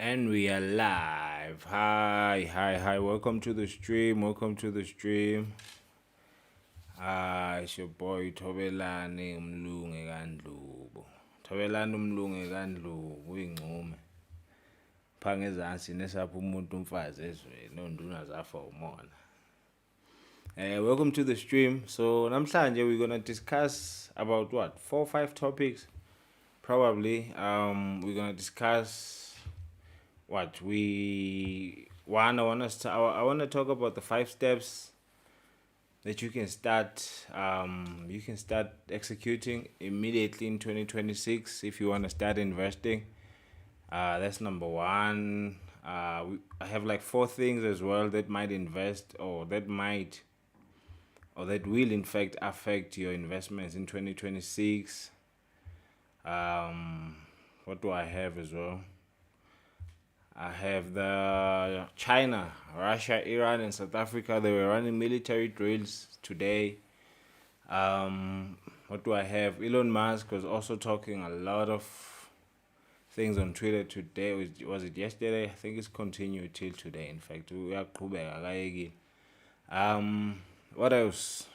And we are live. Hi. Welcome to the stream. It's your boy Thobelani Umlunge Kandlubu. Thobelani Umlunge Kandlubu uyingcume. Phange ezansi nesapha umuntu umfazi ezweni nonduna zafa umona. Welcome to the stream. So namhlanje we're gonna discuss about what 4 or 5 topics. Probably. We're gonna discuss what I want to talk about the 5 steps that you can start executing immediately in 2026 if you want to start investing. That's number 1. I have like 4 things as well that might will in fact affect your investments in 2026. What do I have as well? I have the China, Russia, Iran, and South Africa. They were running military drills today. What do I have? Elon Musk was also talking a lot of things on Twitter today. Was it yesterday? I think it's continued till today. In fact, we are what else?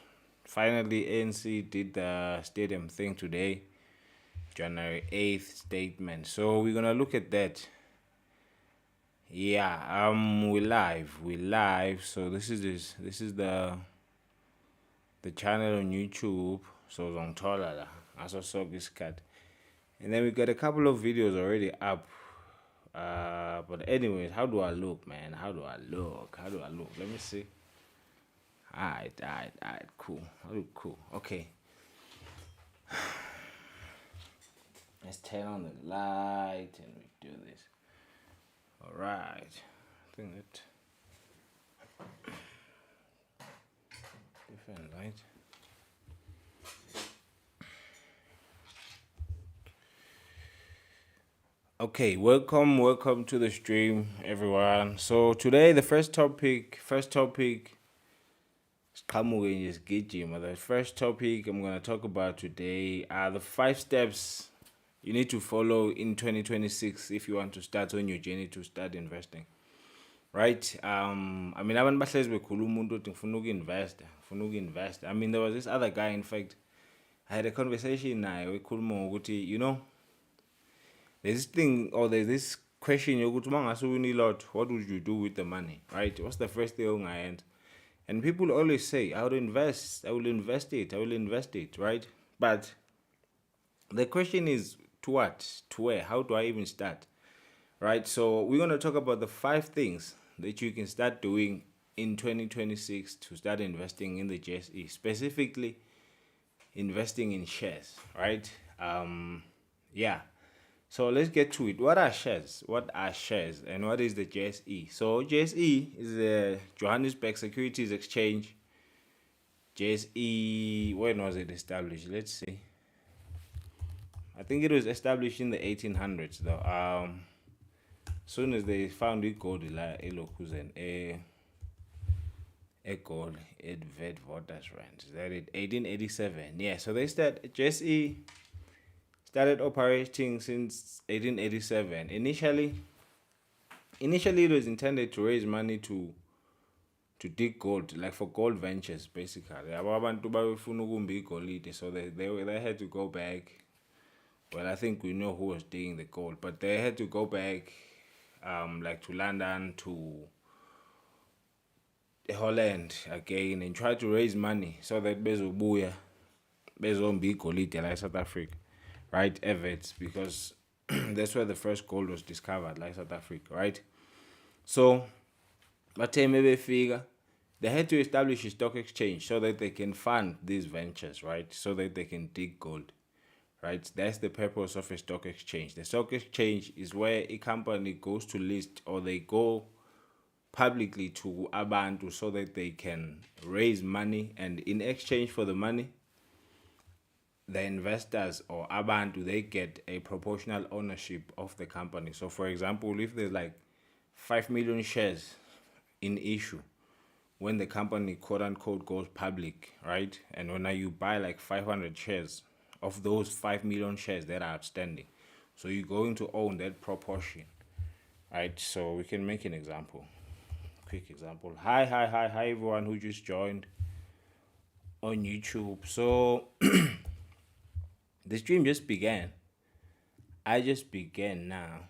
Finally, ANC did the stadium thing today, January 8th statement. So we're gonna look at that. Yeah, we're live. So this is the channel on YouTube. So zongithola la ngaso sonke isikhathi. And then we got a couple of videos already up. But anyways, how do I look, man? How do I look? Let me see. Alright, cool. I look cool. Okay. Let's turn on the light and we do this. Alright, I think that different light. Okay, welcome to the stream, everyone. So today the first topic the first topic I'm gonna talk about today are the 5 steps you need to follow in 2026 if you want to start on your journey to start investing, right? I mean, abantu bahlezi bekhuluma umuntu uthi ngifuna uku-invest. I mean, there was this other guy, in fact, I had a conversation naye wekhuluma ngokuthi, you know, there's this question yokuthi mangase win a lot, what would you do with the money, right? What's the first thing ongayenza? And people always say, I will invest it, right? But the question is, to what? To where? How do I even start? Right? So we're going to talk about the 5 things that you can start doing in 2026 to start investing in the JSE, specifically investing in shares, right? Yeah. So let's get to it. What are shares? And what is the JSE? So JSE is the Johannesburg Securities Exchange. JSE, when was it established? Let's see. I think it was established in the 1800s though. Soon as they found it gold la elokuzen a gold vet voters rent. That it 1887. Yeah, so JSE started operating since 1887. Initially it was intended to raise money to dig gold, like for gold ventures basically. Abantu babefuna ukumba igolide, so they had to go back. Well, I think we know who was digging the gold, but they had to go back like to London, to Holland again, and try to raise money so that bezomba igolide like South Africa, right? Events, because that's where the first gold was discovered, like South Africa, right? So, but maybe figure they had to establish a stock exchange so that they can fund these ventures, right? So that they can dig gold, right? That's the purpose of a stock exchange. The stock exchange is where a company goes to list, or they go publicly to abantu so that they can raise money, and in exchange for the money, the investors or abantu, they get a proportional ownership of the company. So for example, if there's like 5 million shares in issue when the company quote unquote goes public, right? And when you buy like 500 shares of those 5 million shares that are outstanding, so you're going to own that proportion, right? So we can make an example, quick example. Hi everyone who just joined on YouTube. So the stream just began. I just began now.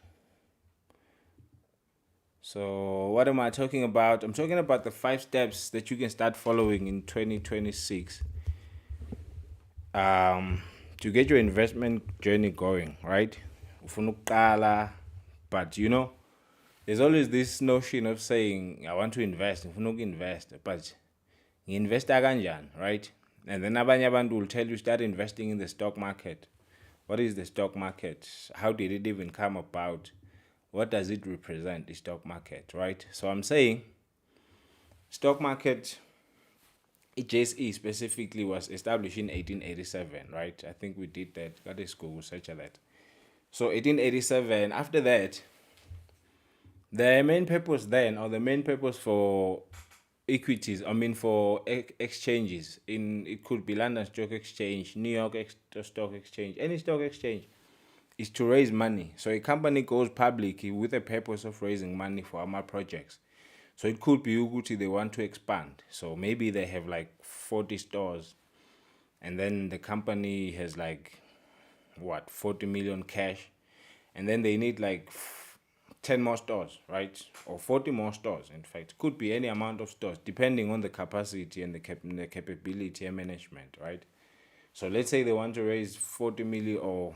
So what am I talking about? I'm talking about the 5 steps that you can start following in 2026 to get your investment journey going, right? Ufuna ukuqala, but there's always this notion of saying I want to invest, ufuna uku-invest, but ngi-investa kanjani, right? And then abanye abantu will tell you start investing in the stock market. What is the stock market? How did it even come about? What does it represent, the stock market, right? So I'm saying stock market, JSE specifically, was established in 1887, right? I think we did that. Got a Google search of that. So 1887, after that, the main purpose then, or the main purpose for equities, for exchanges, it could be London Stock Exchange, New York Stock Exchange, any stock exchange, is to raise money. So a company goes public with the purpose of raising money for our projects. So it could be ukuthi they want to expand. So maybe they have like 40 stores, and then the company has 40 million cash, and then they need 10 more stores, right? Or 40 more stores. In fact, could be any amount of stores depending on the capacity and the capability and management, right? So let's say they want to raise 40 million,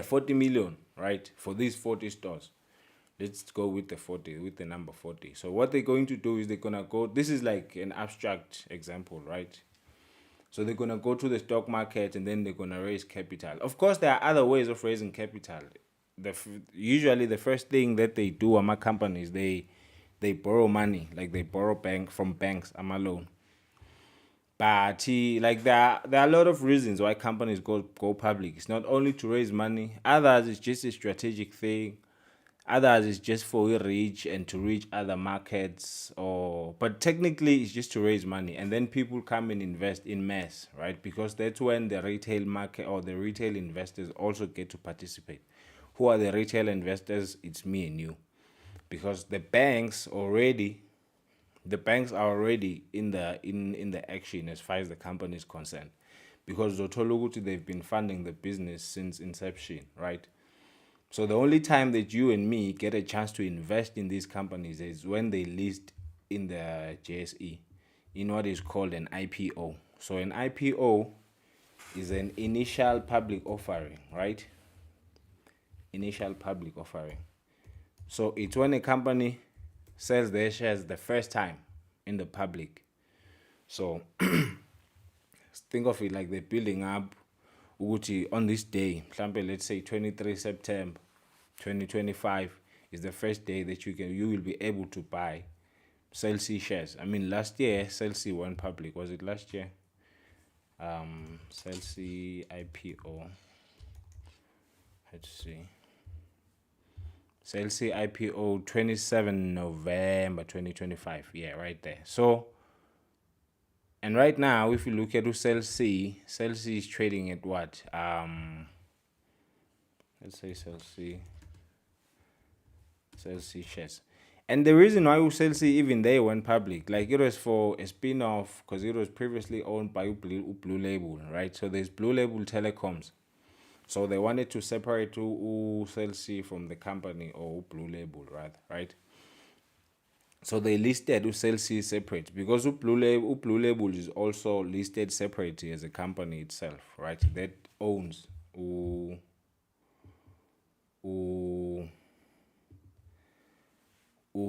40 million, right, for these 40 stores. Let's go with the number 40. So what they're going to do is they're going to go, this is like an abstract example, right? So they're going to go to the stock market and then they're going to raise capital. Of course, there are other ways of raising capital. Usually the first thing that they do among companies, they borrow money, like they borrow from banks, a loan. But there are a lot of reasons why companies go public. It's not only to raise money. Others, it's just a strategic thing. Others is just for reach and to reach other markets, but technically it's just to raise money, and then people come and invest in mass, right? Because that's when the retail market or the retail investors also get to participate. Who are the retail investors? It's me and you, because the banks are already in the action as far as the company is concerned, because they've been funding the business since inception, right? So the only time that you and me get a chance to invest in these companies is when they list in the JSE in what is called an IPO. So an IPO is an initial public offering, right? Initial public offering. So it's when a company sells their shares the first time in the public. So think of it like they're building up on this day, let's say 23 September 2025 is the first day that you will be able to buy Cell C shares. Last year Cell C went public. Was it last year? Cell C IPO. Let's see. Cell C IPO 27 November 2025. Yeah, right there. So, and right now, if you look at Cell C is trading at what? Let's say Cell C shares. And the reason why Cell C even they went public, it was for a spin-off, because it was previously owned by Blue Label, right? So there's Blue Label Telecomms. So they wanted to separate Cell C from the company, or Blue Label, right? So they listed Cell C separate, because Blue Label is also listed separately as a company itself, right? That owns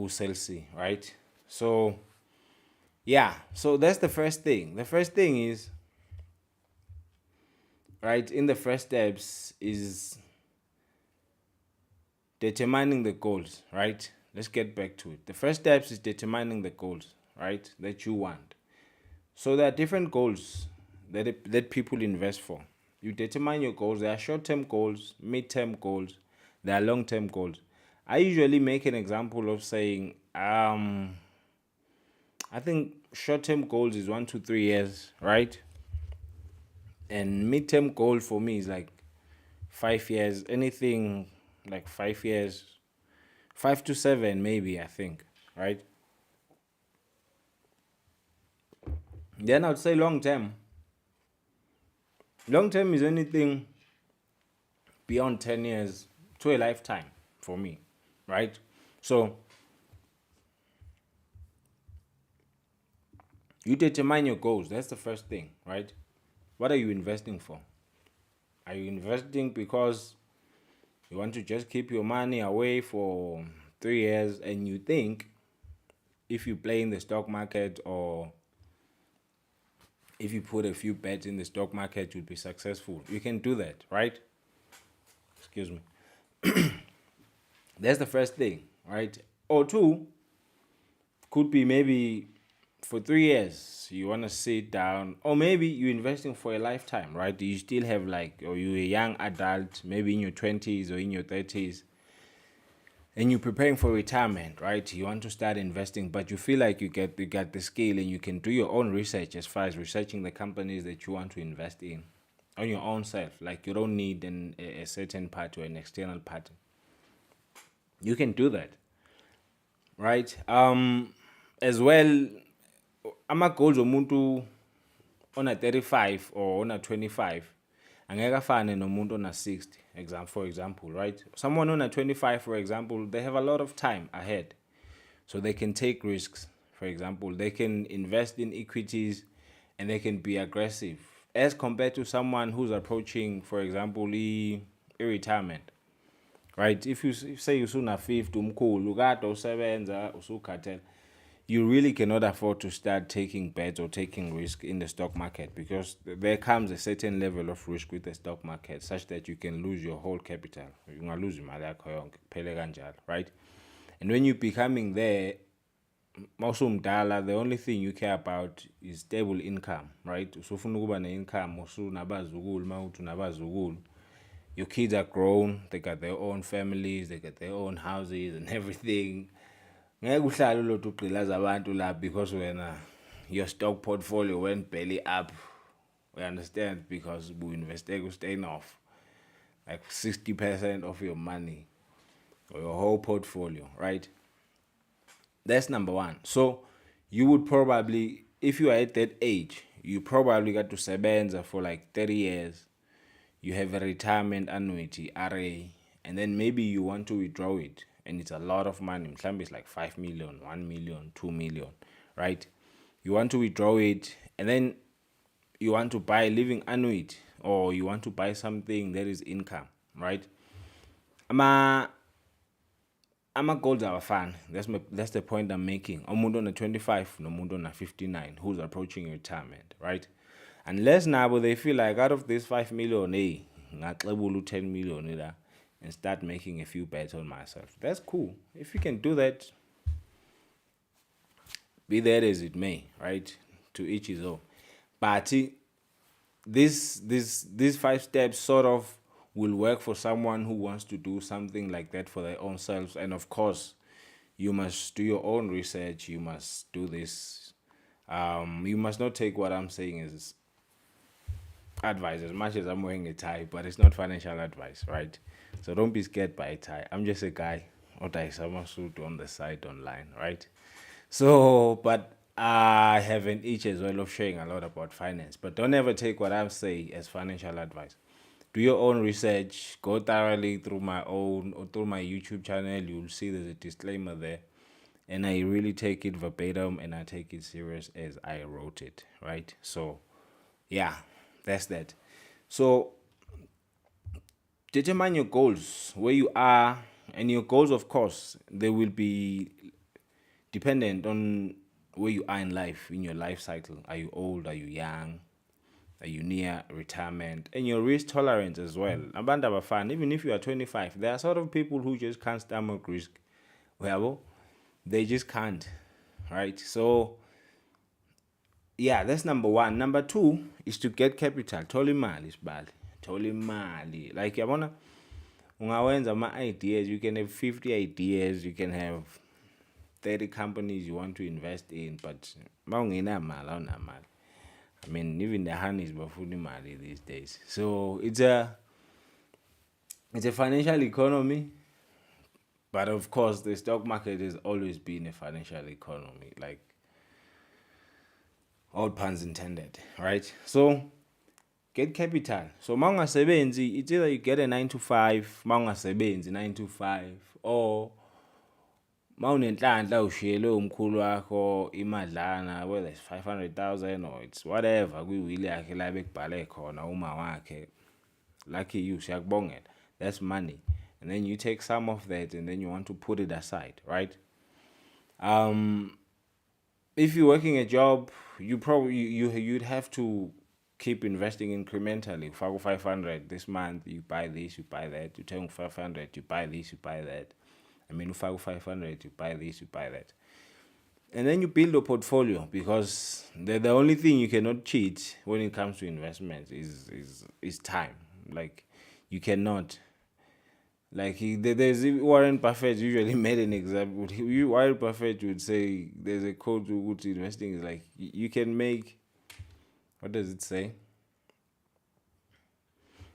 Cell C, right? So yeah, so that's the first thing. The first thing is, right, in the first steps is determining the goals, right? Let's get back to it. The first steps is determining the goals, right, that you want. So there are different goals that people invest for. You determine your goals. There are short-term goals, mid-term goals, there are long-term goals. I usually make an example of saying, I think short-term goals is 1 to 3 years, right? And mid-term goal for me is 5 years. Anything 5 years 5 to 7 maybe, I think, right? Then I'd say long term. Long term is anything beyond 10 years to a lifetime for me, right? So you determine your goals. That's the first thing, right? What are you investing for? Are you investing because you want to just keep your money away for 3 years and you think if you play in the stock market or if you put a few bets in the stock market, you'll be successful? You can do that, right? Excuse me. That's the first thing, right? Or two, could be maybe for 3 years you want to sit down, or maybe you're investing for a lifetime, right? You still have or you're a young adult, maybe in your 20s or in your 30s, and you're preparing for retirement, right? You want to start investing, but you feel like you got the skill and you can do your own research as far as researching the companies that you want to invest in on your own self. Like you don't need a certain party or an external party. You can do that, right? As well, ama-goals omuntu ona 35 or ona 25 angeke afane nomuntu ona 60, for example, right? Someone on a 25, for example, they have a lot of time ahead, so they can take risks. For example, they can invest in equities and they can be aggressive as compared to someone who's approaching, for example, retirement, right? If you say usuna 50 umkhulu kade usebenza usukhathele, you really cannot afford to start taking bets or taking risk in the stock market, because there comes a certain level of risk with the stock market such that you can lose your whole capital. You can lose imali yakho yonke phele kanjalo, right? And when you're becoming there, mawusumdala, the only thing you care about is stable income, right? Usufuna ukuba ne-income, usunabazukulu, mawuthi unabazukulu, your kids are grown, they got their own families, they got their own houses and everything. Ngeke uhlale ulothi ugqilaza abantu la because wena your stock portfolio went belly up. We understand, because we invested staying off like 60% of your money or your whole portfolio, right? That's number one. So you would probably, if you are at that age, you probably got to sebenza for like 30 years. You have a retirement annuity, RA, and then maybe you want to withdraw it, and it's a lot of money. Mhlambe it's like 5 million, 1 million, 2 million, right? You want to withdraw it, and then you want to buy a living annuity, or you want to buy something that is income, right? Ama goals are fun. That's the point I'm making. Umuntu on 25, nomuntu on 59, who's approaching retirement, right? Unless now they feel like out of this 5 million, ngaxebula 10 million la, and start making a few bets on myself. That's cool. If you can do that, be that as it may, right? To each his own. But these 5 steps sort of will work for someone who wants to do something like that for their own selves. And of course, you must do your own research. You must do this. You must not take what I'm saying as advice, as much as I'm wearing a tie, but it's not financial advice, right? So don't be scared by a tie. I'm just a guy or some suit on the side online, right? So, but I have an itch as well of sharing a lot about finance. But don't ever take what I say as financial advice. Do your own research. Go thoroughly through my own or through my YouTube channel. You'll see there's a disclaimer there. And I really take it verbatim and I take it serious as I wrote it, right? So, yeah, that's that. So, determine your goals, where you are, and your goals, of course, they will be dependent on where you are in life, in your life cycle. Are you old? Are you young? Are you near retirement? And your risk tolerance as well. Abantu abafana, even if you are 25, there are sort of people who just can't stomach risk. Well, they just can't, right? So, yeah, that's number one. Number two is to get capital. Thola imali sibali. Thola imali. Like yabona ungawenza ama-ideas. You can have 50 ideas. You can have 30 companies you want to invest in, but mawungenamali awunamali. I mean, even the honeys bafuna imali these days. So it's a financial economy. But of course, the stock market has always been a financial economy, like all puns intended, right? So get capital. So mangasebenzi, it's either you get a 9 to 5, mangasebenzi 9 to 5, or mawunenhlanhla ushiyelwe umkhulu wakho imadlana, whether it's 500,000 or it's whatever kwiwili yakhe la bekubhale khona uma wakhe. Lucky you, siyakubongela. That's money. And then you take some of that and then you want to put it aside, right? If you're working a job, you'd have to keep investing incrementally. 500 this month, you buy this, you buy that. You take 500, you buy this, you buy that. I mean, 500, you buy this, you buy that. And then you build a portfolio, because the only thing you cannot cheat when it comes to investments is time. Like, you cannot. Like, there's Warren Buffett usually made an example. Warren Buffett would say there's a code to investing is like you can make, what does it say?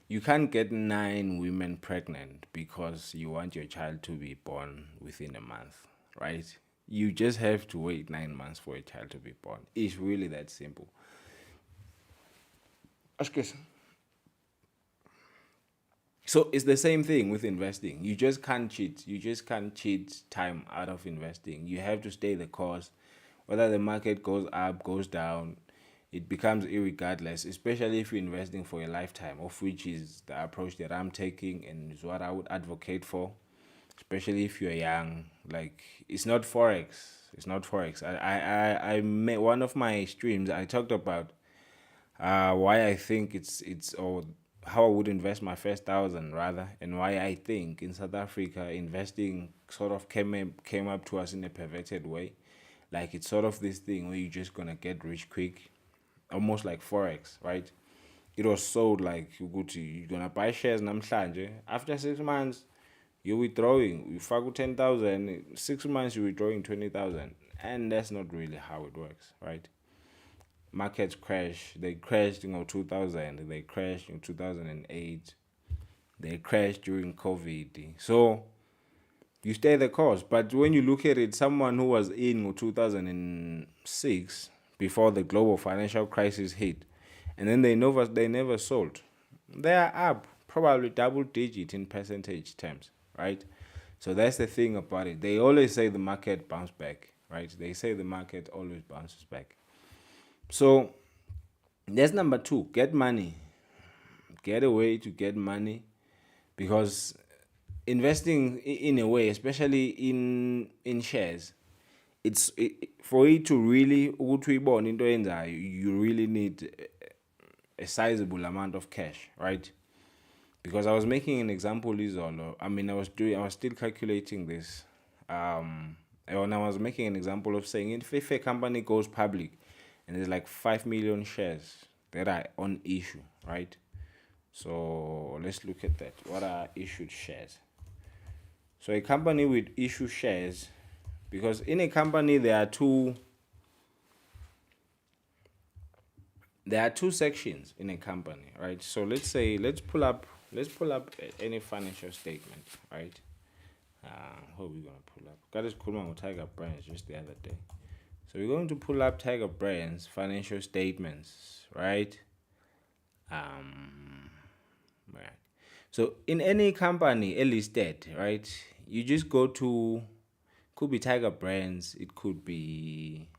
You can't get 9 women pregnant because you want your child to be born within a month, right? You just have to wait 9 months for a child to be born. It's really that simple. So it's the same thing with investing. You just can't cheat. You just can't cheat time out of investing. You have to stay the course. Whether the market goes up, goes down, it becomes irregardless, especially if you're investing for a lifetime, of which is the approach that I'm taking and is what I would advocate for, especially if you're young. Like, it's not Forex. It's not Forex. I made one of my streams, I talked about why I think it's or how I would invest my first 1,000 rather, and why I think in South Africa investing sort of came up to us in a perverted way. Like, it's sort of this thing where you're just gonna get rich quick, almost like Forex, right? It was sold like you're gonna buy shares namhlanje. After 6 months, you're withdrawing. You fake 10,000. 6 months, you're withdrawing 20,000, and that's not really how it works, right? Markets crash. They crashed in 2000. They crashed in 2008. They crashed during COVID. So you stay the course. But when you look at it, someone who was in 2006, before the global financial crisis hit, and then they never sold, they are up probably double digit in percentage terms, right? So that's the thing about it. They always say the market bounce back, right? They say the market always bounces back. So that's number 2. Get money. Get a way to get money, because investing in a way, especially in shares, for it to really you really need a sizable amount of cash, right? Because I was making an example, I was still calculating this. And I was making an example of saying if a company goes public and there's like 5 million shares that are on issue, right? So let's look at that. What are issued shares? So a company would issue shares, because in a company there are two sections in a company, right? So let's pull up any financial statement, right? What are we gonna pull up? Got this cool one with Tiger Brands just the other day. So we're going to pull up Tiger Brands financial statements, right? Right. So in any company listed, right, you just go to, could be Tiger Brands, it could be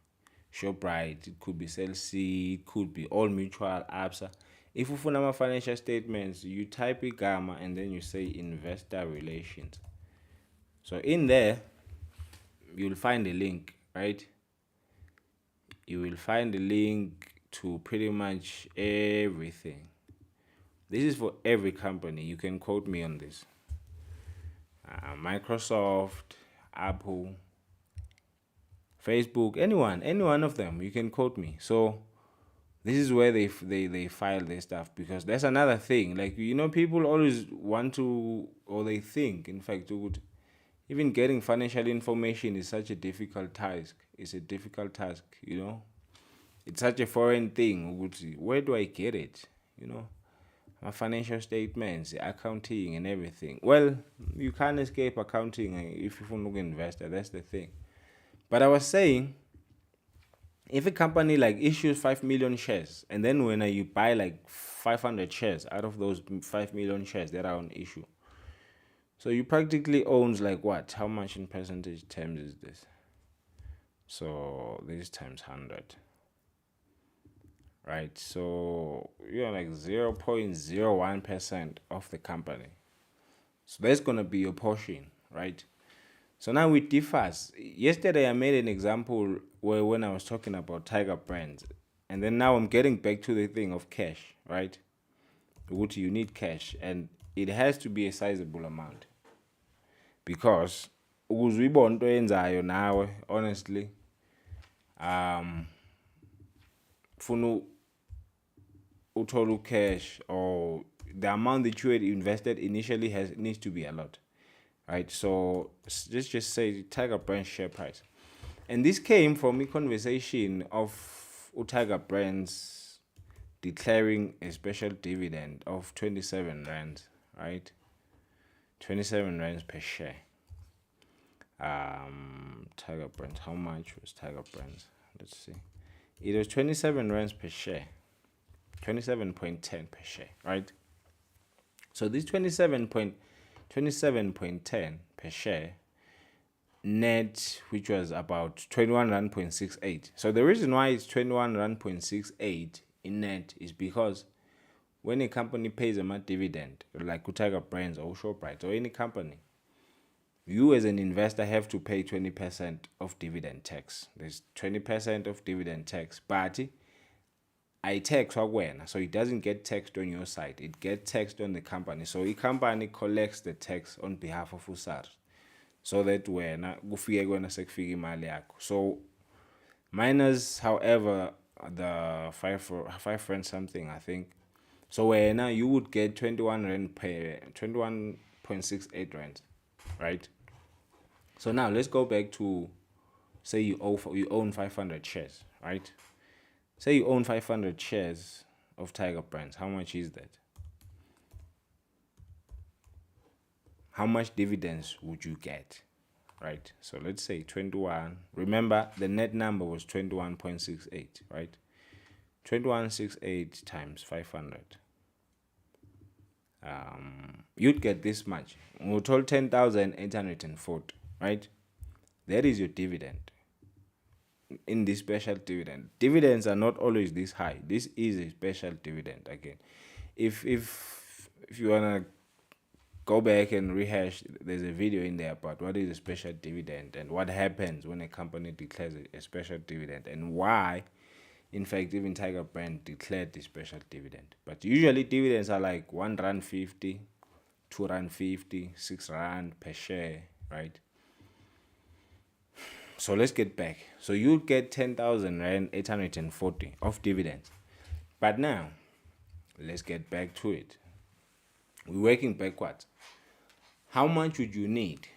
Shoprite, it could be Cell C, it could be All Mutual, ABSA. If you find financial statements, you type igama and then you say investor relations. So in there, you'll find a link, right? You will find a link to pretty much everything. This is for every company. You can quote me on this. Microsoft, Apple, Facebook, any one of them, you can quote me. So this is where they file their stuff, because that's another thing. Like, people always want to, or they think, in fact, even getting financial information is such a difficult task. It's a difficult task, It's such a foreign thing. Where do I get it? financial statements, accounting, and everything. Well, you can't escape accounting if you look investor. That's the thing. But I was saying, if a company like issues 5 million shares, and then when you buy like 500 shares out of those 5 million shares that are on issue, so you practically owns like what? How much in percentage terms is this? So this times 100. Right, so you're like 0.01% of the company. So that's gonna be your portion, right? So now it differs. Yesterday I made an example where when I was talking about Tiger Brands, and then now I'm getting back to the thing of cash, right? What you need cash, and it has to be a sizable amount because ukuze uyibone into oyenzayo nawe honestly funa uthole cash, or the amount that you had invested initially needs to be a lot, right? So let's just say Tiger Brands share price, and this came from a conversation of Tiger Brands declaring a special dividend of 27 rand, right? 27 rands per share. Tiger Brands, how much was Tiger Brands? Let's see. It was 27 rands per share. 27.10 per share, right? So this 27.10 per share net, which was about 21 rand 0.68. So the reason why it's 21 rand 0.68 in net is because when a company pays a dividend, like Tiger Brands or Shoprite or any company, you as an investor have to pay 20% of dividend tax. There's 20% of dividend tax, but I tax when, so it doesn't get taxed on your side. It gets taxed on the company. So the company collects the tax on behalf of USAR, so that when kufike kwena sekufika imali yakho. So minus, however, the 5 rand something, I think. So when you would get 21 rand per 21.68 rand, right? So now let's go back to, say you own 500 shares, right? Say you own 500 shares of Tiger Brands. How much is that? How much dividends would you get, right? So let's say 21. Remember, the net number was 21.68, right? 21.68 times 500. You'd get this much. We're told 10,840, right? That is your dividend. In this special dividend, dividends are not always this high. This is a special dividend. Again, if you wanna go back and rehash, there's a video in there about what is a special dividend and what happens when a company declares a special dividend, and why, in fact, even Tiger Brand declared the special dividend. But usually dividends are like 1 rand 50, 2 rand 50, 6 rand per share, right? So let's get back. So you'll get 10,840 of dividends. But now, let's get back to it. We're working backwards. How much would you need?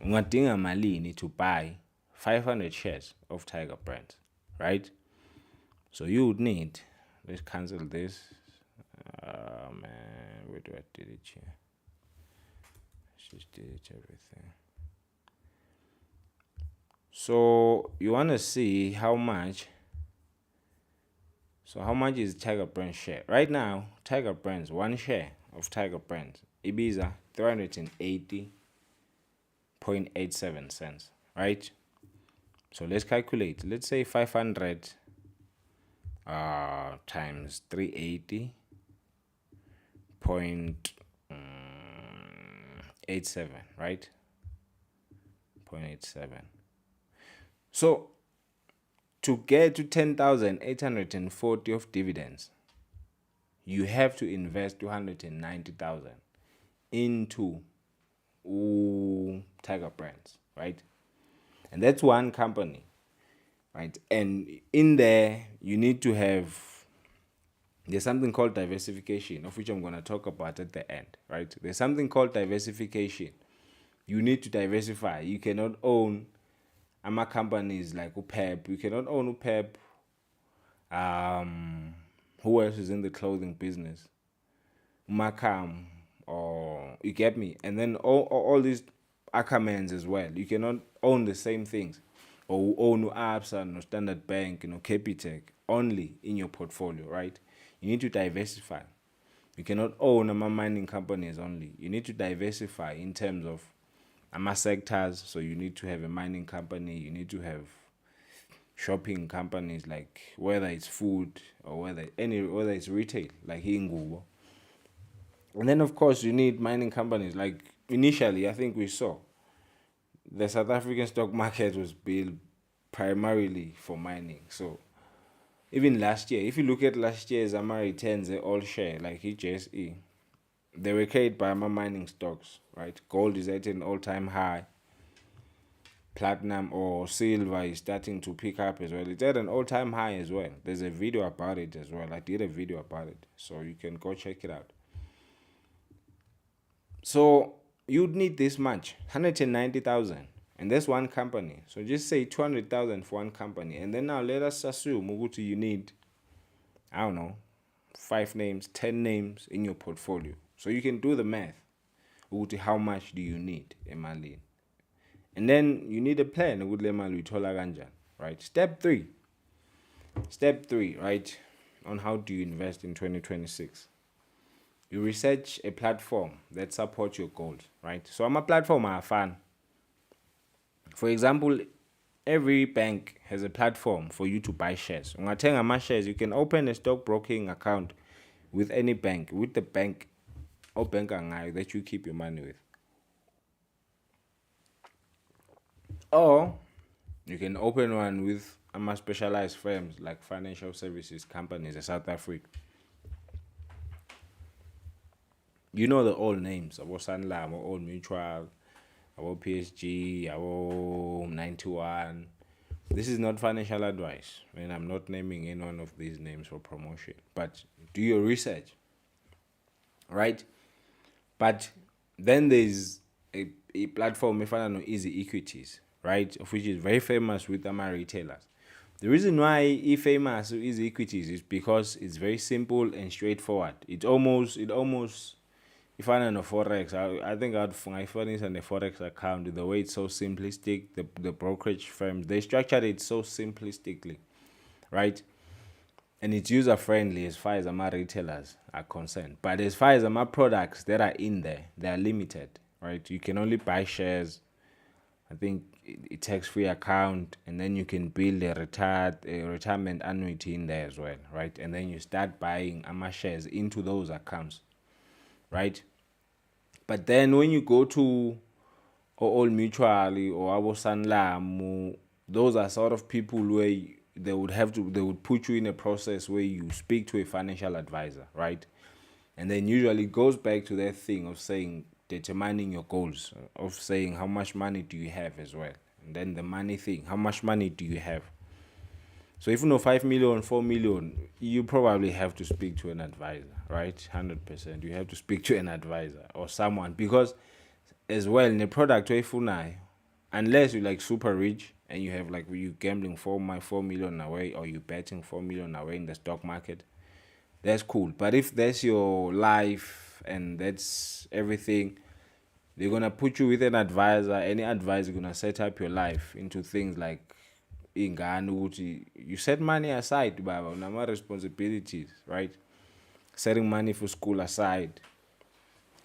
Ungadinga malini to buy 500 shares of Tiger Brands, right? So you would need, let's cancel this. Man, where do I delete it here? Let's just delete everything. So you want to see how much. So how much is Tiger Brands share? Right now, Tiger Brands, one share of Tiger Brands, Ibiza 380.87 cents, right? So let's calculate. Let's say 500 times 380.87, right? 0.87. So to get to 10,840 of dividends, you have to invest 290,000 into Tiger Brands, right? And that's one company, right? And in there, you need to have, there's something called diversification, of which I'm going to talk about at the end, right? There's something called diversification. You need to diversify. You cannot own companies like UPEP. You cannot own UPEP. Who else is in the clothing business? Makam, or you get me, and then all these Ackermans as well. You cannot own the same things, or own Absa, no Standard Bank, Capitec only in your portfolio, right? You need to diversify. You cannot own mining companies only. You need to diversify in terms of sectors. So you need to have a mining company. You need to have shopping companies, like whether it's food or whether it's retail, like Ingubo. And then of course you need mining companies. Like initially, I think we saw the South African stock market was built primarily for mining. So even last year, if you look at last year's returns, they all share, like HSE. They were carried by mining stocks, right? Gold is at an all-time high. Platinum or silver is starting to pick up as well. It's at an all-time high as well. There's a video about it as well. I did a video about it, so you can go check it out. So you'd need this much, 190,000, and that's one company. So just say 200,000 for one company, and then now let us assume you need, I don't know, 5 names, 10 names in your portfolio. So you can do the math. How much do you need, Emalin? And then you need a plan, right? Step three, right, on how do you invest in 2026. You research a platform that supports your goals, right? So I'm a platform I'm a fan. For example, every bank has a platform for you to buy shares. Ungathenga shares, you can open a stockbroking account with any bank, with the bank or bank that you keep your money with. Or you can open one with specialized firms like financial services companies in South Africa. You know the old names, about Sanlam, our Old Mutual, our PSG, our 91. This is not financial advice. I mean, I'm not naming any one of these names for promotion. But do your research, right? But then there's a platform, if I don't know, Easy Equities, right? Of which is very famous with my retailers. The reason why it's famous with Easy Equities is because it's very simple and straightforward. It almost if I don't know Forex, I think I'd furnish on the Forex account, the way it's so simplistic, the brokerage firms, they structured it so simplistically, right? And it's user friendly as far as my retailers are concerned. But as far as my products that are in there, they are limited, right? You can only buy shares. I think it tax-free account, and then you can build a retirement annuity in there as well, right? And then you start buying shares into those accounts, right? But then when you go to Old Mutual or Abo Sanlam, those are sort of people where they would put you in a process where you speak to a financial advisor, right? And then usually it goes back to that thing of saying, determining your goals, of saying how much money do you have as well. And then the money thing, how much money do you have? So if you know 5 million, 4 million, you probably have to speak to an advisor, right? 100%. You have to speak to an advisor or someone, because as well in the product unless you're like super rich and you have like you gambling 4 million away, or you betting 4 million away in the stock market, that's cool. But if that's your life and that's everything, they're gonna put you with an advisor. Any advisor gonna set up your life into things like you set money aside, baba, unama responsibilities, right? Setting money for school aside,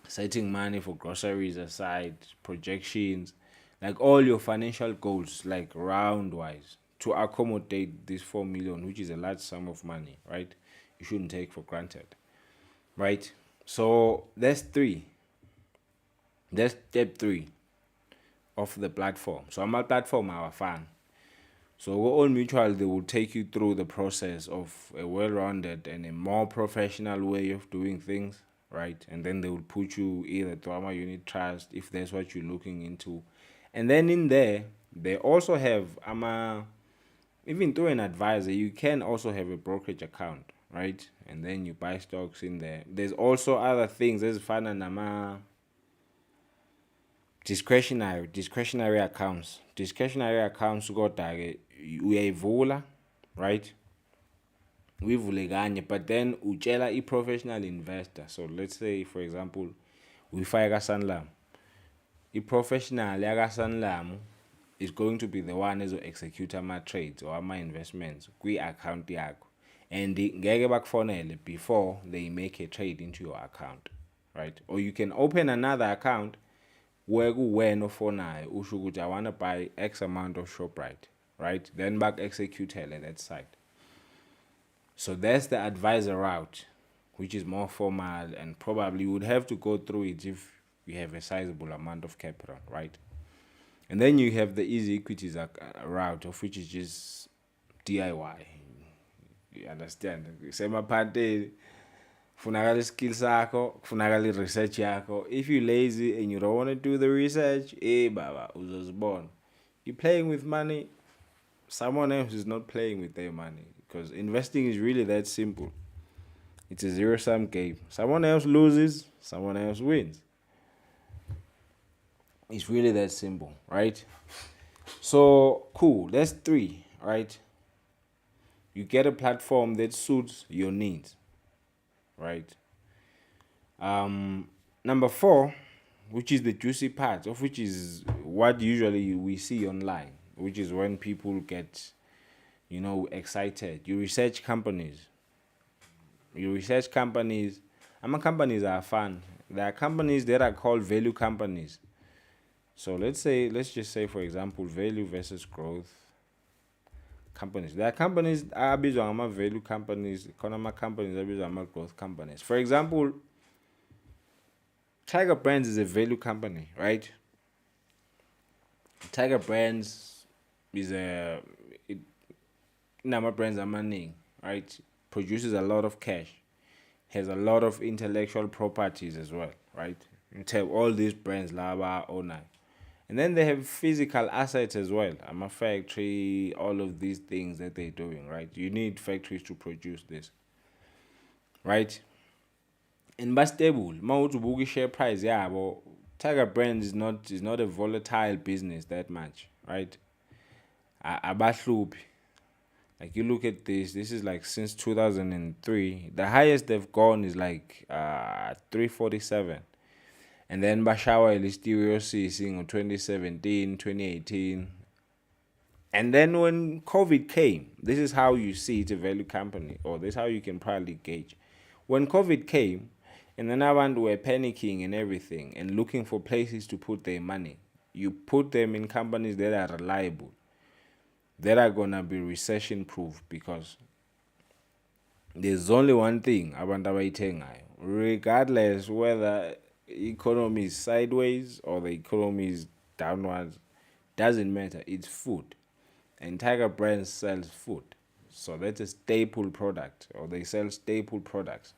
setting money for groceries aside, projections, like all your financial goals, like round wise, to accommodate this 4 million, which is a large sum of money, right? You shouldn't take for granted, right? So that's step 3 of the platform. So I'm a platform, our fan. So Old Mutual, they will take you through the process of a well-rounded and a more professional way of doing things, right? And then they will put you either through a unit trust if that's what you're looking into. And then in there, they also have even through an advisor, you can also have a brokerage account, right? And then you buy stocks in there. There's also other things. There's fun and discretionary accounts kodwa-ke uyayivula, right? uyivule kanye, but then utshela i-professional investor. So let's say for example uyifaka kaSanlam, i-professional yakaSanlam is going to be the one ezo-execute ama-trades or ama-investments kwi-account yakho, and ngeke bakufonele before they make a trade into your account, right? Or you can open another account where kuwena ofonayo usho ukuthi I want to buy X amount of Shoprite, right? Then baku-executele that side. So that's the advisor route, which is more formal, and probably you would have to go through it if you have a sizable amount of capital, right? And then you have the easy equities route, of which is just DIY. You understand? Semaphandleni kufunakala i-skill sakho, kufunakala i-research yakho. If you're lazy and you don't want to do the research, baba uzozibona. You're playing with money. Someone else is not playing with their money, because investing is really that simple. It's a zero-sum game. Someone else loses, someone else wins. It's really that simple, right? So cool, that's 3, right? You get a platform that suits your needs, right? Number 4, which is the juicy part, of which is what usually we see online, which is when people get, excited. You research companies. Companies are fun. There are companies that are called value companies. So let's just say, for example, value versus growth companies. There are companies abizwa ngama value companies, khona companies abizwa ngama growth companies. For example, Tiger Brands is a value company, right? Tiger Brands is nama brands amaningi, right? Produces a lot of cash, has a lot of intellectual properties as well, right? You have all these brands laba owner. And then they have physical assets as well. I'm a factory, all of these things that they're doing, right? You need factories to produce this, right? And but stable. Mawuthi share price, but Tiger Brands is not a volatile business that much, right? Abahluphi. Like you look at this is like since 2003. The highest they've gone is like 347. And then bashawa ilistereosis in 2017, 2018. And then when COVID came, this is how you see it's a value company, or this is how you can probably gauge. When COVID came, and then abantu were panicking and everything and looking for places to put their money, you put them in companies that are reliable, that are gonna be recession proof, because there's only one thing abantu abayithengayo, regardless whether economy is sideways or the economy is downwards, doesn't matter. It's food, and Tiger Brands sells food, so that's a staple product, or they sell staple products,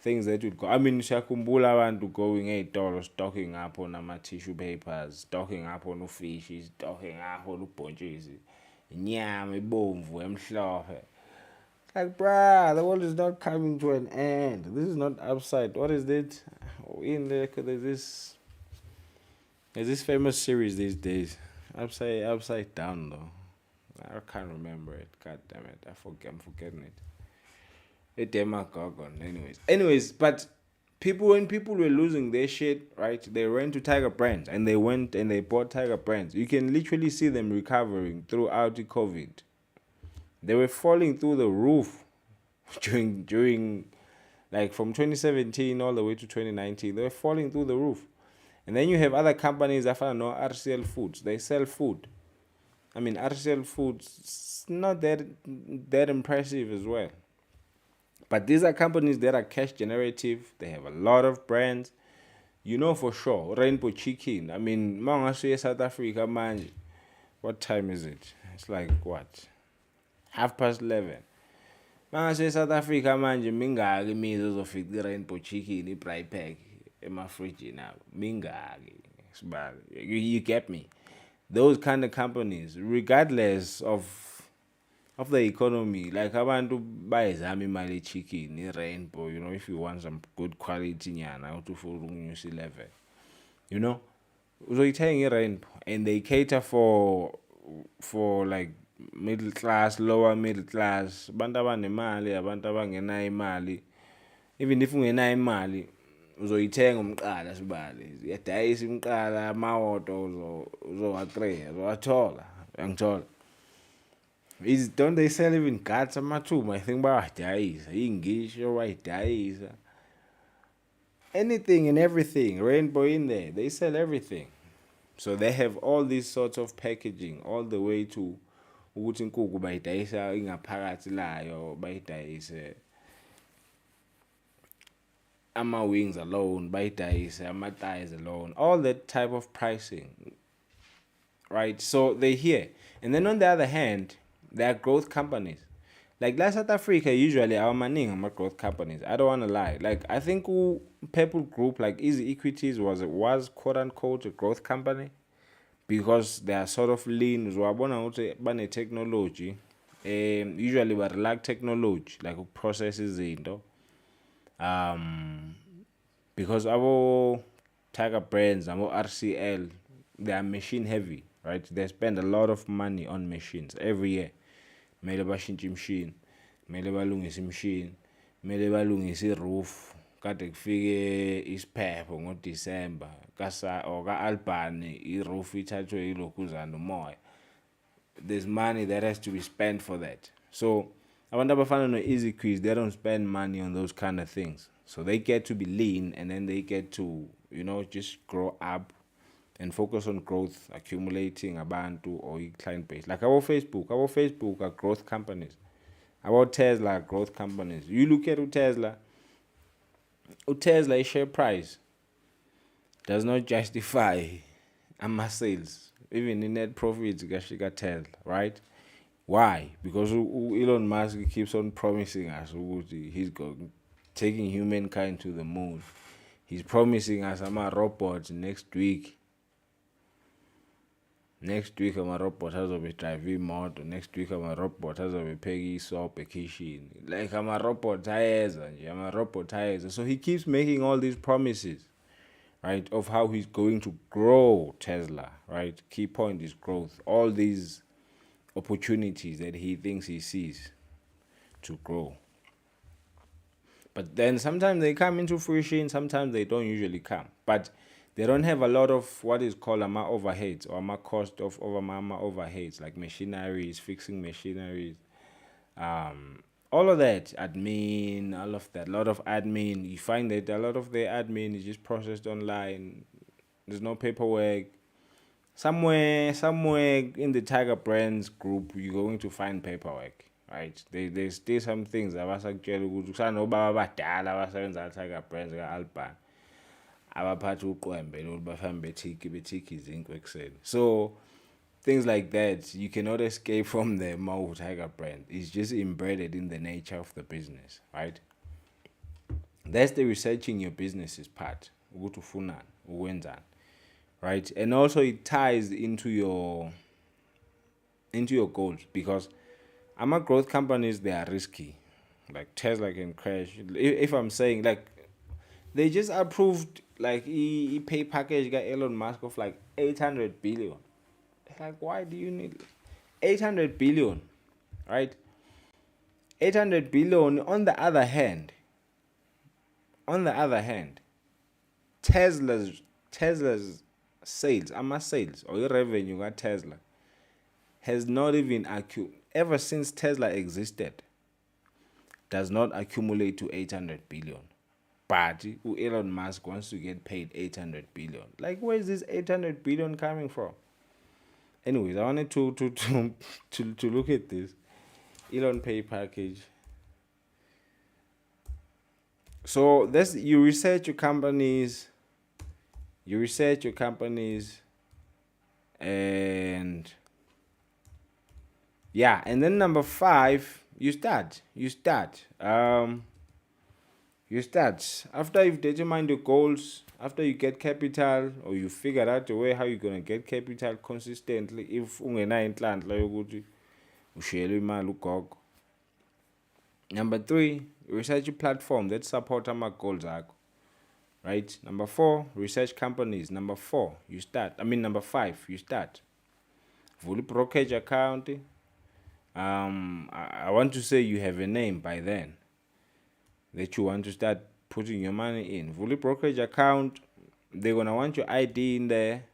things that would go. I mean, siyakumbula abantu going ey'tolo stocking up on ama-tissue papers, stocking up on ufish, stocking up on ubhontshisi, inyama ebomvu emhlophe. Like, bruh, the world is not coming to an end. This is not upside. What is it? In there, there's this famous series these days. Upside down though. I can't remember it. God damn it. I'm forgetting it. A demagogon. Anyways, but when people were losing their shit, right? They ran to Tiger Brands, and they went and they bought Tiger Brands. You can literally see them recovering throughout the COVID. They were falling through the roof during like from 2017 all the way to 2019. They were falling through the roof. And then you have other companies that know RCL Foods. They sell food. I mean, RCL Foods not that impressive as well. But these are companies that are cash generative. They have a lot of brands. You know for sure, Rainbow Chicken. I mean, mangasuye South Africa manje. What time is it? It's like what? 11:30. Mangasuye South Africa manje mingaki imizi ozofika i-Rainbow Chicken, i-Braai Pack emafriji now. Mingaki. You get me? Those kind of companies, regardless of the economy, like abantu bayizama imali chicken, i-Rainbow, if you want some good quality nyana, utufuna ukunyusa i-level, uzoyithenga i-Rainbow, and they cater for like middle class, lower middle class, abantu abanemali, abantu abangenayo imali. Even if ungenayo imali, uzoyithenga umqala sibali. Uyadayisa umqala, amawoto uzowatreya, uzowathola. Angithola. Don't they sell even guts amathuma? I think bayadayisa, ingisho bayadayisa. Anything and everything, rainbow in there, they sell everything. So they have all these sorts of packaging, all the way to ukuthi inkukhu bayidayisa ingaphakathi layo, bayidayise ama-wings alone, bayidayise ama-thighs alone, all that type of pricing, right? So they're here. And then on the other hand, there are growth companies. Like South Africa, usually our money are growth companies. I don't want to lie. Like I think People Group, like Easy Equities, was quote unquote a growth company because they are sort of lean. Bane technology. Usually we lack technology, like processes into. Because our Tiger brands, our RCL, they are machine heavy, right? They spend a lot of money on machines every year. Mele bashintshe imshini, mele balungise imshini, mele balungise iroof. Kade kufike isiphepho ngoDisemba ka-Albany iroof ithathwe yilokhuzana umoya. There's money that has to be spent for that. So abantu abafana no-Easy Quiz, they don't spend money on those kind of things. So they get to be lean, and then they get to, just grow up and focus on growth, accumulating abantu or client base. Like our Facebook are growth companies. Our Tesla are growth companies. You look at Tesla share price does not justify ama sales, even in net profits. Got Tesla, right? Why? Because Elon Musk keeps on promising us he's taking humankind to the moon. He's promising us robots next week. Next week ama-robot azobe drive imoto. Next week ama-robot azobe pheka isobho ekitchen. Like ama-robot ayeza nje, ama-robot ayeza. So he keeps making all these promises, right, of how he's going to grow Tesla, right? Key point is growth. All these opportunities that he thinks he sees to grow. But then sometimes they come into fruition, sometimes they don't usually come. But they don't have a lot of what is called overheads or cost of overheads, like machineries, fixing machineries, all of that, admin, all of that, a lot of admin. You find that a lot of the admin is just processed online. There's no paperwork. Somewhere in the Tiger Brands group, you're going to find paperwork, right? There's still some things abasakutshela ukuthi kusanobaba abadala abasebenza Tiger Brands ka-Albany abaphatha uqwembe lokuthi bahambe bethiki izinkwe ekuseni. So things like that, you cannot escape from the Tiger Brand. It's just embedded in the nature of the business, right? That's the researching your business's part. Ukuthi ufunani, ukwenzani, right? And also it ties into your goals, because growth companies, they are risky. Like Tesla can crash. If I'm saying, like, they just approved like a pay package got Elon Musk of like 800 billion. Like, why do you need 800 billion, right? 800 billion. On the other hand, Tesla's sales, sales or your revenue got Tesla has not even ever since Tesla existed, does not accumulate to 800 billion. But Elon Musk wants to get paid 800 billion. Like, where is this 800 billion coming from? Anyways, I wanted to look at this Elon pay package. So you research your companies, and yeah, and then number 5, you start. After you've determined your goals, after you get capital, or you figured out a way how you're going to get capital consistently. If ungenayo inhlanhla yokuthi ushiyele imali ugogo. Number 3, research a platform that support goals akho, right? Number 4, research companies. Number 5, you start. Vula brokerage account. I want to say you have a name by then that you want to start putting your money in. Fully brokerage account, they're gonna want your ID in there,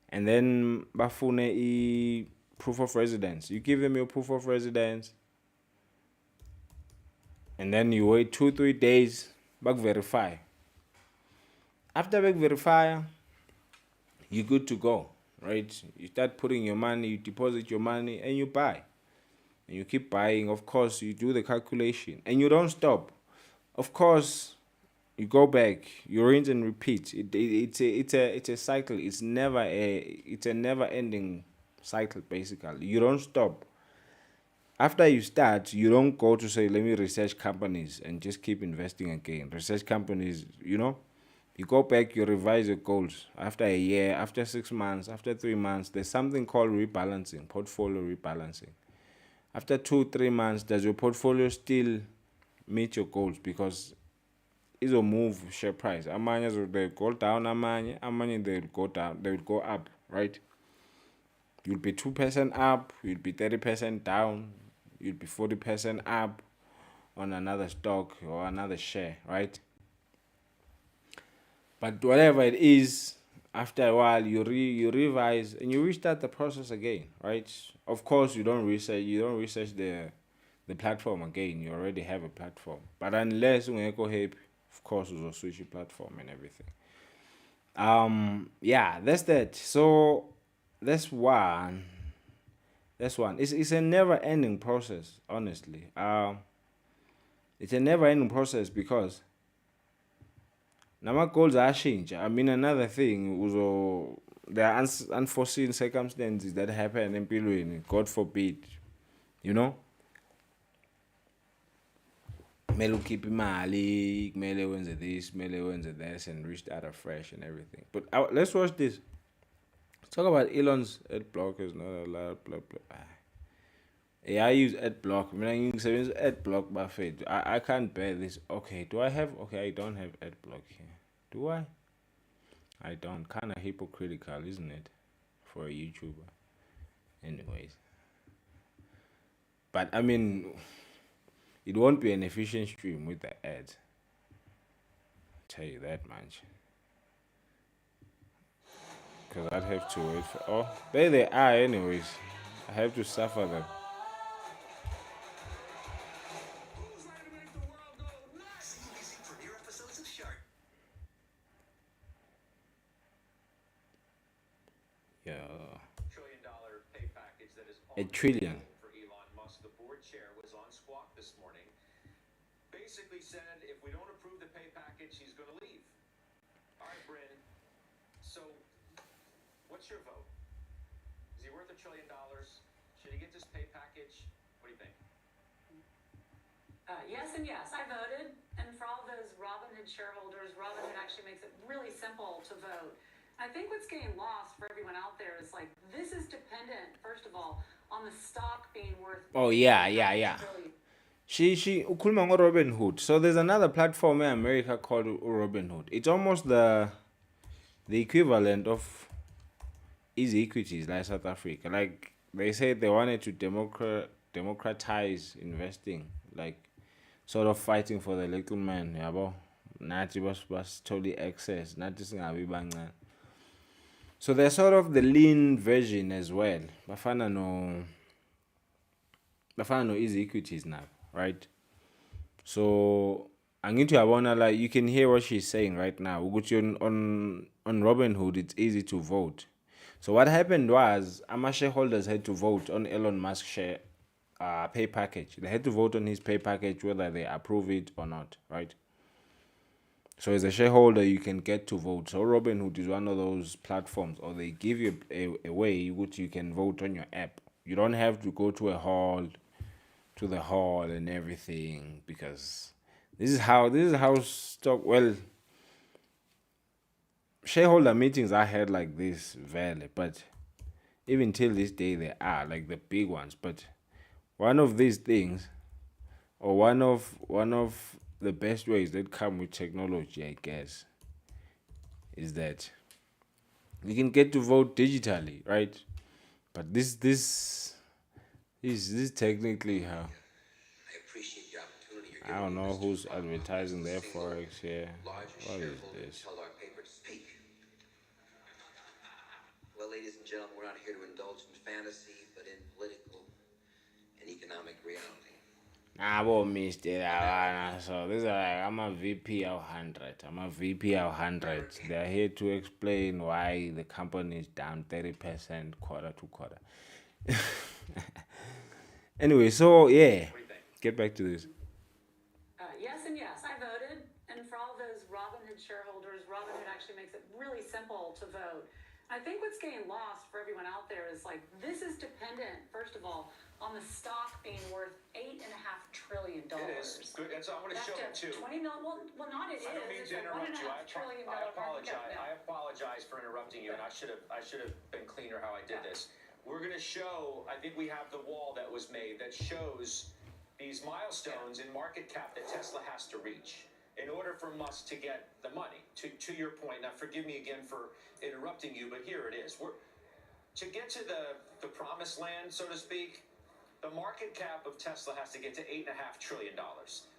and then bafune proof of residence. You give them your proof of residence, and then you wait 2-3 days, back verify. After back verify, you're good to go, right? You start putting your money, you deposit your money, and you buy. And you keep buying. Of course, you do the calculation, and you don't stop. Of course, you go back, you rinse and repeat. It's a cycle. It's a never ending cycle. Basically, you don't stop. After you start, you don't go to say, let me research companies and just keep investing again. Research companies, you go back, you revise your goals after a year, after 6 months, after 3 months. There's something called rebalancing, portfolio rebalancing. After 2-3 months, does your portfolio still meet your goals? Because it'll move share price. Amanye they'll go down, amanye they'll go down, they will go up, right? You'll be 2% up, you'll be 30% down, you'll be 40% up on another stock or another share, right? But whatever it is, after a while you revise and you restart the process again, right? Of course, you don't research the platform again. You already have a platform. But unless ungekho happy, of course you'll switch your platform and everything. Yeah, that's that. So that's one. It's a never ending process, honestly. It's a never ending process because nama goals change. I mean, another thing was there are unforeseen circumstances that happen in empilweni. God forbid, kumele ukhiphe imali, kumele wenze this, kumele wenze this, and restart afresh and everything. But let's watch this. Let's talk about Elon's ad block is not allowed, blah blah. Yeah, I use ad block. I mean, I use ad block buffet. I can't bear this. Okay, I don't have ad block here. Do I? I don't. Kind of hypocritical, isn't it? For a YouTuber. Anyways. But I mean, it won't be an efficient stream with the ads. I'll tell you that much. Because I'd have to wait for... Oh, there they are anyways. I have to suffer them. Yeah. $1 trillion pay package that is $1 trillion. for Elon Musk. The board chair was on Squawk this morning. Basically said if we don't approve the pay package, he's going to leave. All right, Bryn. So, what's your vote? Is he worth $1 trillion? Should he get this pay package? What do you think? Yes and yes. I voted, and for all those Robinhood shareholders, Robinhood actually makes it really simple to vote. I think what's getting lost for everyone out there is like, this is dependent, first of all, on the stock being worth... Oh, yeah. She ukhuluma ngo-Robinhood. So there's another platform in America called Robinhood. It's almost the equivalent of easy equities like South Africa. Like they said they wanted to democratize investing, like sort of fighting for the little man, yabo. Nathi was totally excess. Nathi singabi bancane. So they're sort of the lean version as well. Bafana no easy equities now, right? So angithi uyabona, like you can hear what she's saying right now. Ukuthi on Robinhood it's easy to vote. So what happened was our shareholders had to vote on Elon Musk share pay package. They had to vote on his pay package whether they approve it or not, right? So as a shareholder, you can get to vote. So Robinhood is one of those platforms, or they give you a way which you can vote on your app. You don't have to go to the hall and everything, because this is how stock, well, shareholder meetings are held like this, valid, but even till this day they are like the big ones. But one of these things, or one of the best ways that come with technology, I guess, is that you can get to vote digitally, right? But this Is this technically how? I appreciate the opportunity you're I giving don't me, know Mr. who's Phuthuma, as advertising the their single forex here. largest What is shareholder to this? tell our paper to speak. Well, ladies and gentlemen, we're not here to indulge in fantasy, but in political and economic reality. I won't miss it. So this is like I'm a VP of 100. I'm a VP of 100. They're here to explain why the company is down 30% quarter to quarter. Anyway, so yeah, What do you think? get back to this. Yes and yes, I voted. And for all those Robinhood shareholders, Robinhood actually makes it really simple to vote. I think what's getting lost for everyone out there is like, this is dependent, first of all, on the stock being worth $8.5 trillion. It is. Good. And so I'm going to show it too. 20 million. Well, not it is. I don't mean It's to a interrupt you. $1.5 trillion I market cap apologize. now. I apologize for interrupting you, and I should have been cleaner how I did this. We're going to show. I think we have the wall that was made that shows these milestones in market cap that Tesla has to reach in order for Musk to get the money. To your point. Now, forgive me again for interrupting you, but here it is. To get to the promised land, so to speak. The market cap of Tesla has to get to $8.5 trillion.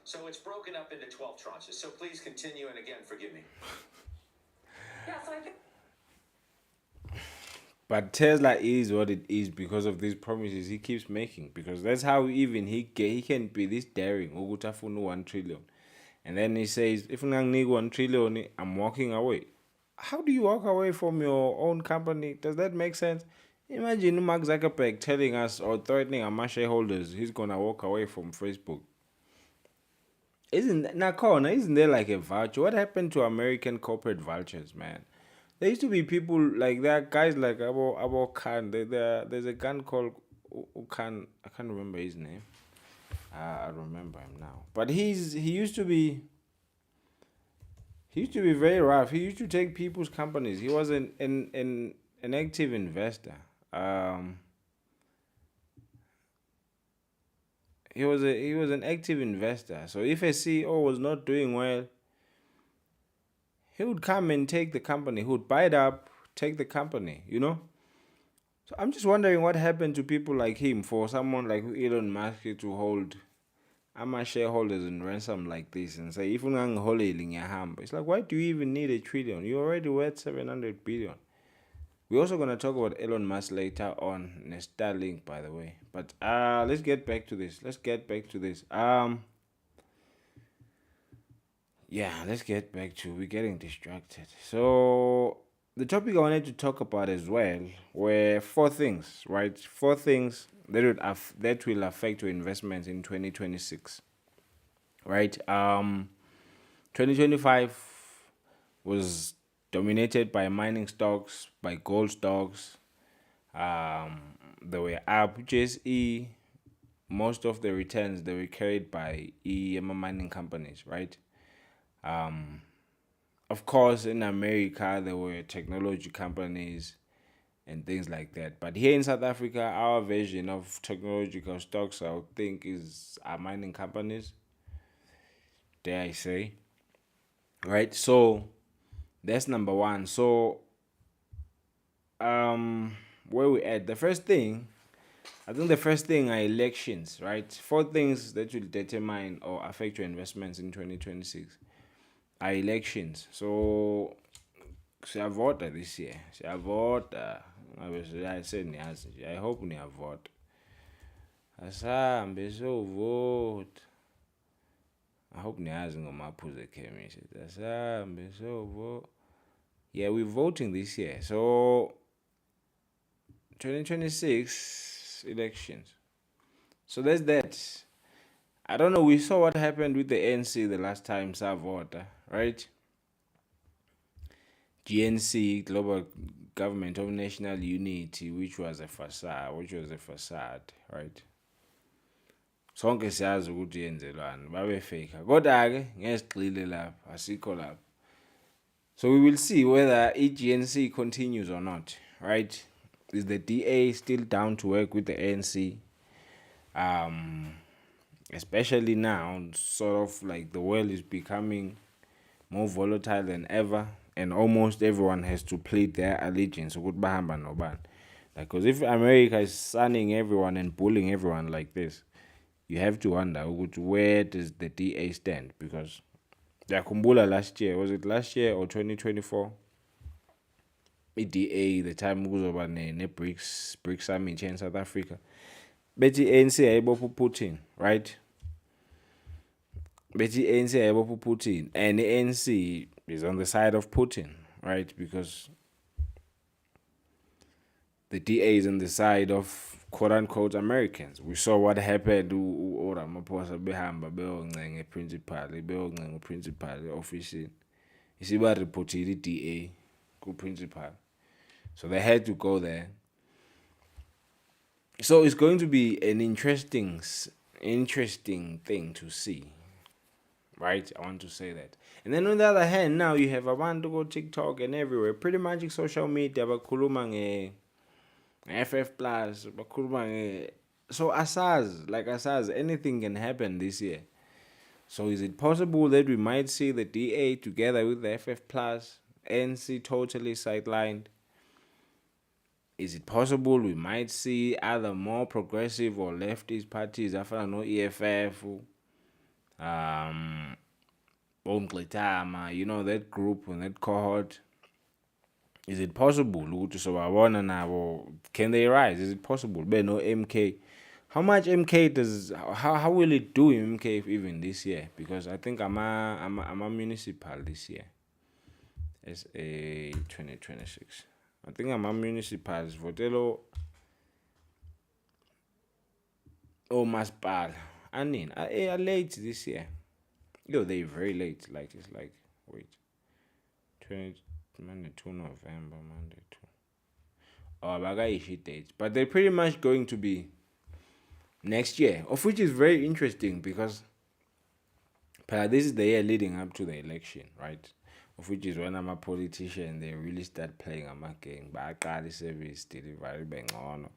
So it's broken up into 12 tranches. So please continue, and again, forgive me. Yeah, so I think. But Tesla is what it is because of these promises he keeps making. Because that's how even he can be this daring. Ukuthi afuna 1 trillion. And then he says, if I need 1 trillion, I'm walking away. How do you walk away from your own company? Does that make sense? Imagine Mark Zuckerberg telling us or threatening our shareholders he's gonna walk away from Facebook. Isn't there like a voucher? What happened to American corporate vouchers, man? There used to be people like there are guys like Abo Khan. There's a gun called Khan. I can't remember his name. I remember him now. But he used to be very rough. He used to take people's companies. He was an active investor. He was an active investor. So if a CEO was not doing well, he would come and take the company. He would buy it up, take the company, So I'm just wondering what happened to people like him, for someone like Elon Musk to hold our shareholders in ransom like this and say, if you're holding your hand, it's like, why do you even need $1 trillion? You're already worth 700 billion. We're also going to talk about Elon Musk later on, Starling, by the way. But let's get back to this. Yeah, let's get back to, we're getting distracted. So the topic I wanted to talk about as well were 4 things, right? 4 things that will affect your investments in 2026, right? 2025 was dominated by mining stocks, by gold stocks. They were up. JSE, most of the returns, they were carried by mining companies, right? Of course, in America, there were technology companies and things like that. But here in South Africa, our version of technological stocks, I would think, are mining companies, dare I say. Right? So, that's number 1. So, where we at? I think the first thing are elections, right? 4 things that will determine or affect your investments in 2026 are elections. So, siyavota this year. Siyavota. I said niyazi. I hope niyavota. Asahambe siyovota. I hope niyazi ngomaphuzu ekhemisi. Asahambe siyovota. Yeah, we're voting this year. So 2026 elections. So there's that. I don't know, we saw what happened with the ANC the last time Savota, right? GNC, Global Government of National Unity, which was a facade, right? Sonke siyazi ukuthi yenzelwani, babefake. Kodwa-ke ngesigxile lapha, asikho lapha. So we will see whether GNC continues or not, right? Is the DA still down to work with the ANC? Especially now, sort of like the world is becoming more volatile than ever, and almost everyone has to plead their allegiance. Like, because if America is sunning everyone and bullying everyone like this, you have to wonder where does the DA stand? Because Kumbula last year, was it last year or 2024? DA, the time kuzoba ne-BRICS summit here in South Africa. Bethi ANC ayibopha Putin, right? Bethi ANC ayibopha Putin, and the ANC is on the side of Putin, right? Because the DA is on the side of quote-unquote Americans. We saw what happened to Ramaphosa behamba beyoncenga principal office. Isiba reported DA ku-principal. So they had to go there. So it's going to be an interesting thing to see, right? I want to say that. And then on the other hand, now you have abantu go TikTok and everywhere. Pretty much social media bakhuluma FF Plus, bakhuluma so asaz, anything can happen this year. So is it possible that we might see the DA together with the FF Plus, NC totally sidelined? Is it possible we might see either more progressive or leftist parties after no EFF, you know, that group and that cohort? Is it possible? Can they rise? Is it possible? But no MK. How much MK does? How will it do MK even this year? Because I think I'm a municipal this year. It's a 2026. I think I'm a municipal. Votelo. Oh, Maspal. I mean, I late this year. Yo, they very late. Like it's like wait, 2 November, Monday 2. Oh, baga dates, but they're pretty much going to be next year, of which is very interesting because this is the year leading up to the election, right? Of which is when I'm a politician, they really start playing a game. Baqala service delivery bengono,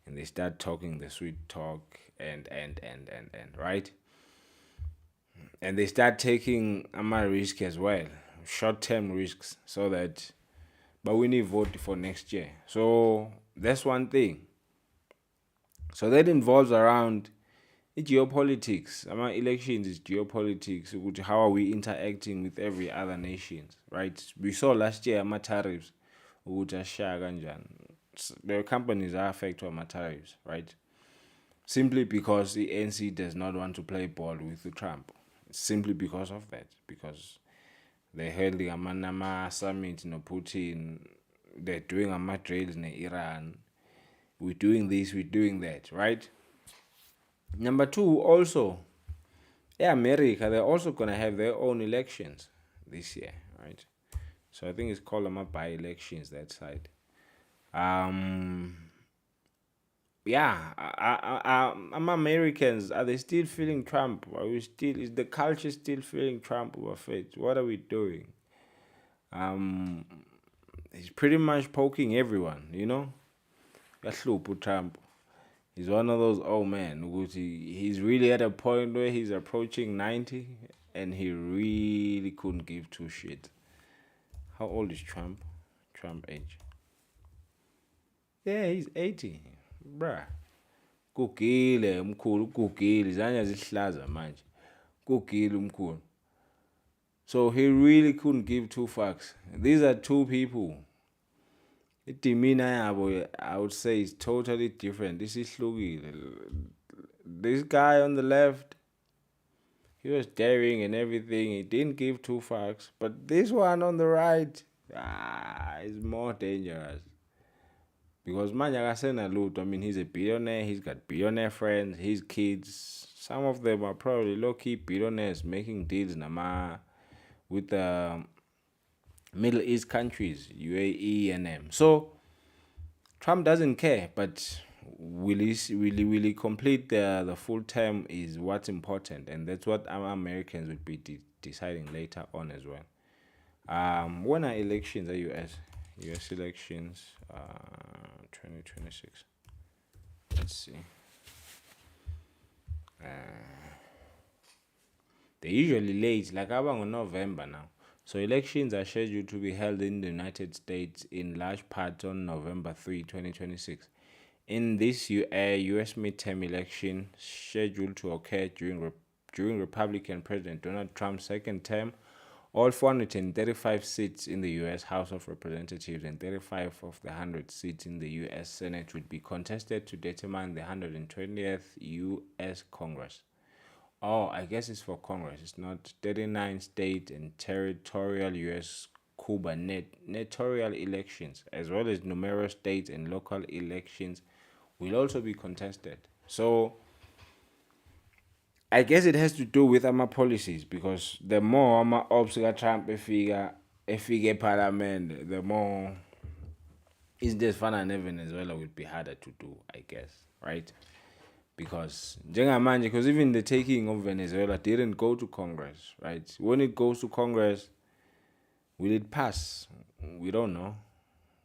and they start talking the sweet talk and right, and they start taking a risk as well, short-term risks, so that, but we need vote for next year. So that's one thing. So that involves around geopolitics. Elections is geopolitics. How are we interacting with every other nation, right? We saw last year tariffs. The companies are affected by tariffs, right? Simply because the ANC does not want to play ball with Trump. Simply because of that. Because they held the Amanama summit, Putin. They're doing a drills in Iran. We're doing this, we're doing that, right? Number two, also, America, they're also going to have their own elections this year, right? So I think it's called by-elections, that side. I'm Americans. Are they still feeling Trump? Is the culture still feeling Trump over faith? What are we doing? He's pretty much poking everyone, you know? Trump. He's one of those old men. He's really at a point where he's approaching 90 and he really couldn't give two shit. How old is Trump? Trump age. Yeah, he's 80. Bruh. Kugile umkhulu, kugile izandla zihlaza manje. Kugile umkhulu. So he really couldn't give two fucks. These are two people. The demeanor, I would say, is totally different. This is this guy on the left, he was daring and everything. He didn't give two fucks. But this one on the right, is more dangerous. Because he's a billionaire. He's got billionaire friends. His kids, some of them are probably low-key billionaires making deals with the Middle East countries, UAE and them. So Trump doesn't care, but will he complete the full term is what's important, and that's what our Americans would be deciding later on as well. When are elections? Are US elections 2026? Let's see. They're usually late, like about November now. So elections are scheduled to be held in the United States in large part on November 3, 2026. In this U.S. midterm election scheduled to occur during Republican President Donald Trump's second term, all 435 seats in the U.S. House of Representatives and 35 of the 100 seats in the U.S. Senate would be contested to determine the 120th U.S. Congress. Oh, I guess it's for Congress. It's not 39 state and territorial U.S. gubernatorial elections, as well as numerous state and local elections, will also be contested. So I guess it has to do with our policies, because the more our ops Trump efika parliament, the more it's just fun, and Venezuela would be harder to do, I guess, right? Because even the taking of Venezuela didn't go to Congress, right? When it goes to Congress, will it pass? We don't know.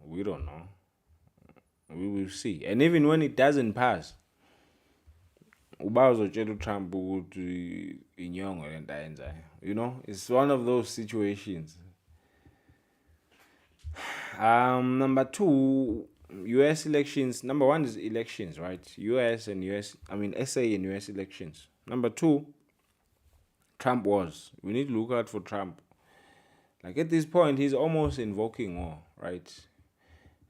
We will see. And even when it doesn't pass, Trump it's one of those situations. Number two, U.S. elections. Number one is elections, right? SA and U.S. elections. Number two, Trump wars. We need to look out for Trump. Like at this point, he's almost invoking war, right?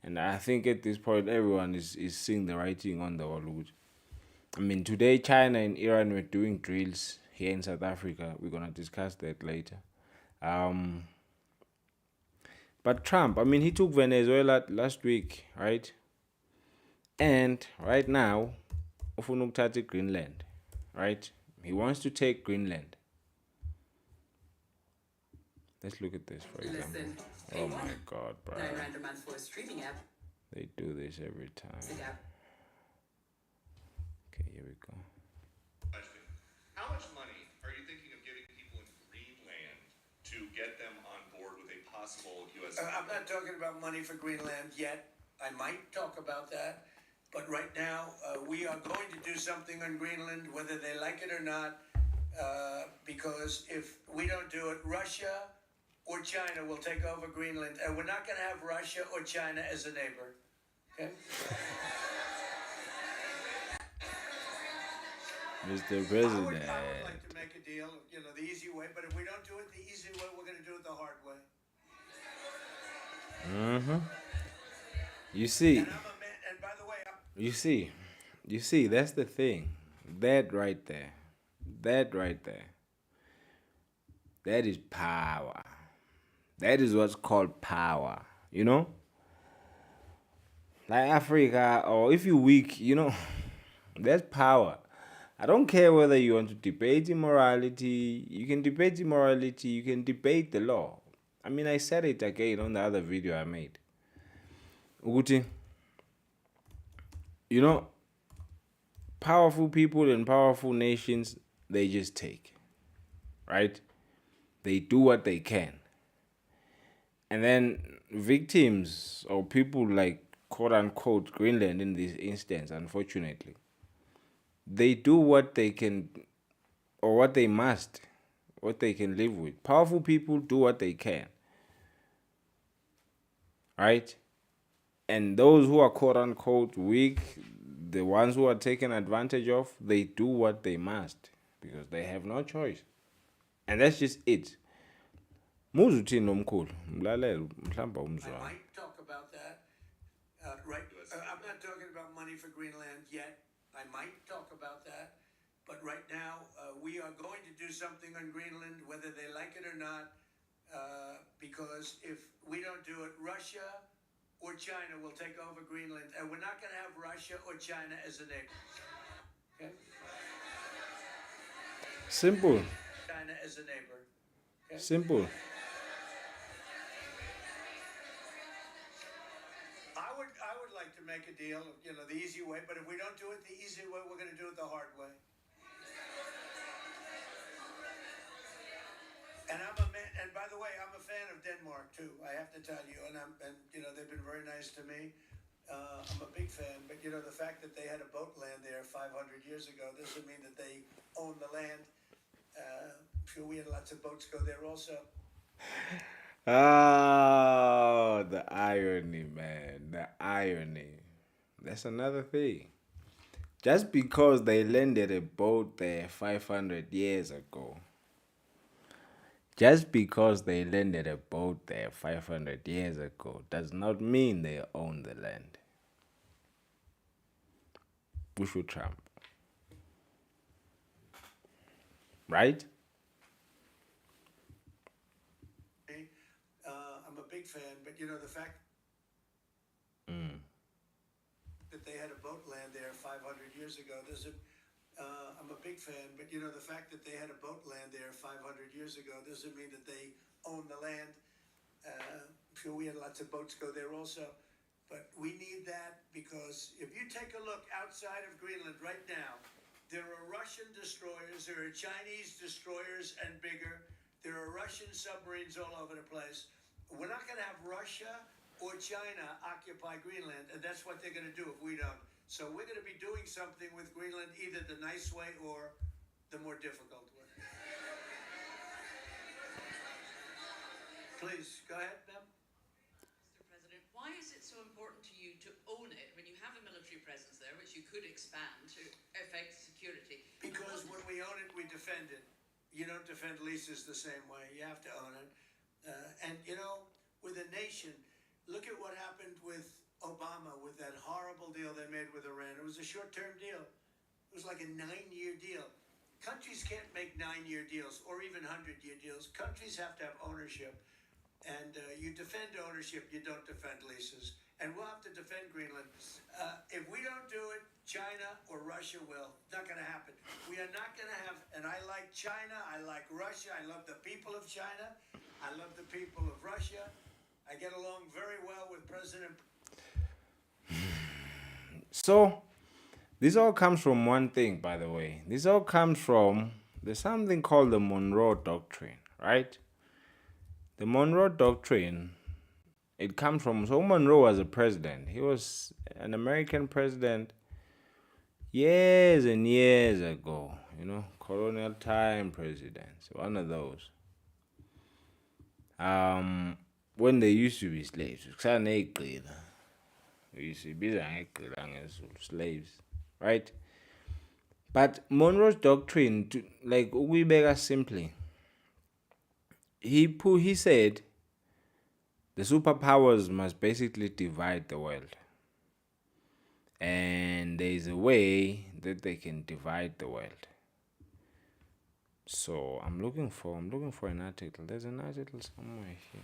And I think at this point, everyone is seeing the writing on the wall. Today, China and Iran were doing drills here in South Africa. We're going to discuss that later. But Trump, he took Venezuela last week, right? And right now, ufuna ukuthatha Greenland, right? He wants to take Greenland. Let's look at this, for example. Oh my God, bro. $9 a month for a streaming app. They do this every time. Okay, here we go. How much money are you thinking of giving people in Greenland to get them on board with a possible U.S. I'm not talking about money for Greenland yet. I might talk about that. But right now, we are going to do something on Greenland, whether they like it or not, because if we don't do it, Russia or China will take over Greenland, and we're not going to have Russia or China as a neighbor. Okay? Mr. President. I would like to make a deal, the easy way, but if we don't do it the easy way, we're going to do it the hard way. You see, and by the way, you see, that's the thing. That right there, that is power. That is what's called power, Like Africa, or if you're weak, that's power. I don't care whether you want to debate immorality. You can debate immorality. You can debate the law. I said it again on the other video I made. Uguti, powerful people and powerful nations, they just take, right? They do what they can. And then victims or people like quote unquote Greenland in this instance, unfortunately, they do what they can or what they must, what they can live with. Powerful people do what they can, right? And those who are quote unquote weak, the ones who are taken advantage of, they do what they must because they have no choice. And that's just it. Muzuthi nomkhulu, mlalele mhlamba umzwa. I might talk about that. Right. I'm not talking about money for Greenland yet. I might talk about that. But right now, we are going to do something on Greenland, whether they like it or not, because if we don't do it, Russia or China will take over Greenland, and we're not going to have Russia or China as a neighbor. Okay? Simple. China as a neighbor. Okay? Simple. I would like to make a deal, the easy way, but if we don't do it the easy way, we're going to do it the hard way. And by the way, I'm a fan of Denmark too. I have to tell you, and they've been very nice to me. I'm a big fan, but the fact that they had a boat land there 500 years ago doesn't mean that they own the land. I'm sure we had lots of boats go there also. Oh, the irony, man. The irony. That's another thing. Just because they landed a boat there 500 years ago. Just because they landed a boat there 500 years ago does not mean they own the land. Bush or Trump. Right? I'm a big fan, but the fact that they had a boat land there 500 years ago doesn't. I'm a big fan, but the fact that they had a boat land there 500 years ago doesn't mean that they own the land. I'm sure we had lots of boats go there also, but we need that because if you take a look outside of Greenland right now, there are Russian destroyers, there are Chinese destroyers and bigger, there are Russian submarines all over the place. We're not going to have Russia or China occupy Greenland, and that's what they're going to do if we don't. So we're going to be doing something with Greenland, either the nice way or the more difficult way. Please, go ahead, ma'am. Mr. President, why is it so important to you to own it when you have a military presence there, which you could expand to affect security? Because when we own it, we defend it. You don't defend leases the same way. You have to own it. And, with a nation, look at what happened with Obama, with that horrible deal they made with Iran. It was a short-term deal. It was like a 9-year deal. Countries can't make 9-year deals or even 100-year deals. Countries have to have ownership. And you defend ownership, you don't defend leases. And we'll have to defend Greenland. If we don't do it, China or Russia will. Not going to happen. We are not going to have, and I like China, I like Russia, I love the people of China, I love the people of Russia. I get along very well with President. So, this all comes from one thing, by the way. This all comes from, there's something called the Monroe Doctrine, right? The Monroe Doctrine, it comes from, so Monroe was a president. He was an American president years and years ago, colonial time presidents, one of those. When they used to be slaves, slaves, right? But Monroe's doctrine, ukuyibeka simply, he said the superpowers must basically divide the world, and there is a way that they can divide the world. So I'm looking for an article. There's an article somewhere here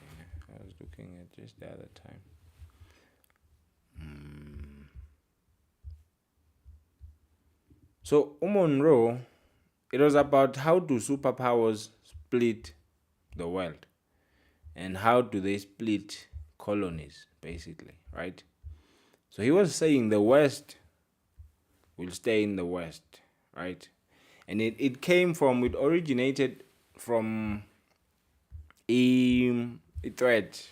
I was looking at just the other time. So Monroe, it was about how do superpowers split the world and how do they split colonies, basically, right? So he was saying the West will stay in the West, right? And it originated from a threat,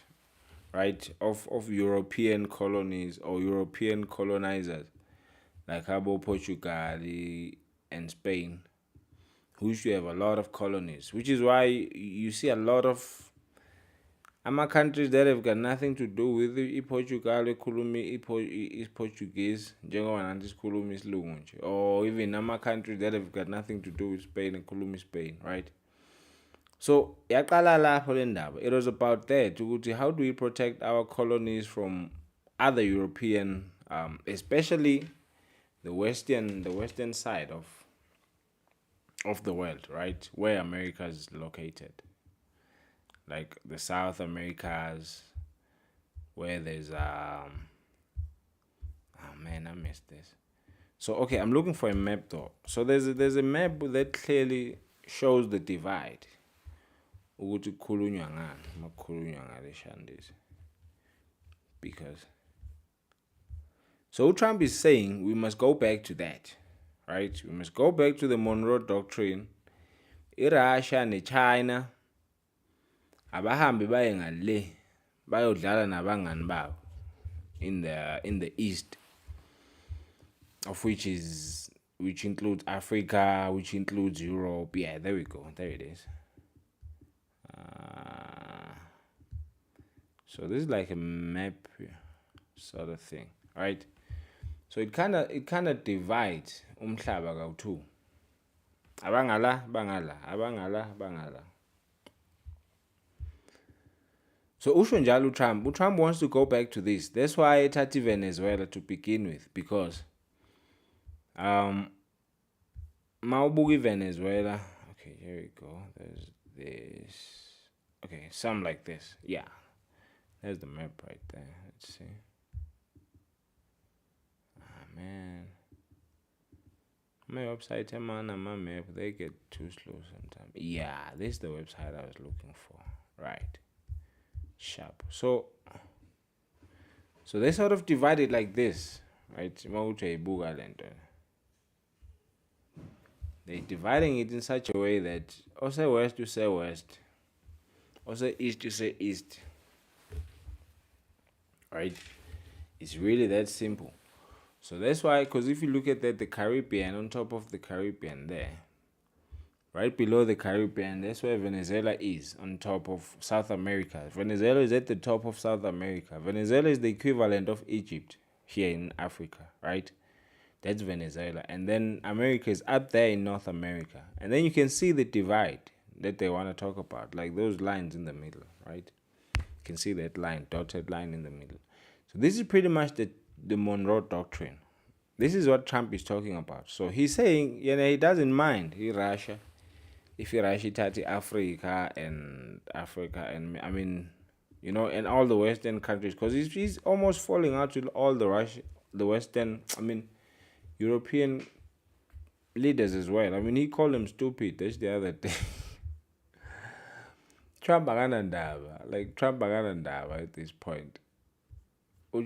right, of European colonies or European colonizers, like Portugal and Spain, who used to have a lot of colonies, which is why you see a lot of countries that have got nothing to do with Portugal ekhuluma Portuguese, njengoba nathi sikhuluma isilungu nje, or even countries that have got nothing to do with Spain ekhuluma Spain, right? So yaqala lapho le ndaba. It was about that, ukuthi how do we protect our colonies from other European, especially the western side of the world, right, where America is located. Like the South Americas, where there's oh man, I missed this. So okay, I'm looking for a map though. So there's a map that clearly shows the divide. Ukuthi kukhulunywa ngani, makukhulunywa ngale shandisi. Because so Trump is saying we must go back to that, right? We must go back to the Monroe Doctrine. Russia and China abahambe baye ngale bayodlala nabangani babo in the east, of which includes Africa, which includes Europe. Yeah, there we go. There it is. So this is like a map sort of thing, right? So it kind of divides umhlaba kawu-2. Abangala, bangala, abangala, bangala. So usho njalo uTrump wants to go back to this. That's why ethathi Venezuela to begin with, because mawubuka Venezuela, okay, here we go. There's this. Okay, something like this. Yeah. There's the map right there. Let's see. Ah, man. My website, man, and my map, they get too slow sometimes. Yeah, this is the website I was looking for. Right. Sharp. So they sort of divide it like this, right? They're dividing it in such a way that also west to say west, also east to say east, right? It's really that simple. So that's why, because if you look at that, the Caribbean, on top of the Caribbean there, right below the Caribbean, that's where Venezuela is, on top of South America. Venezuela is at the top of South America. Venezuela is the equivalent of Egypt here in Africa, right? That's Venezuela. And then America is up there in North America. And then you can see the divide that they want to talk about, like those lines in the middle, right? You can see that line, dotted line in the middle. So this is pretty much the Monroe Doctrine. This is what Trump is talking about. So he's saying, he doesn't mind Russia. If Russia touches Africa, and I mean, and all the Western countries, because he's almost falling out with all the Western, European leaders as well. He called them stupid. That's the other day. Trump akanandaba at this point.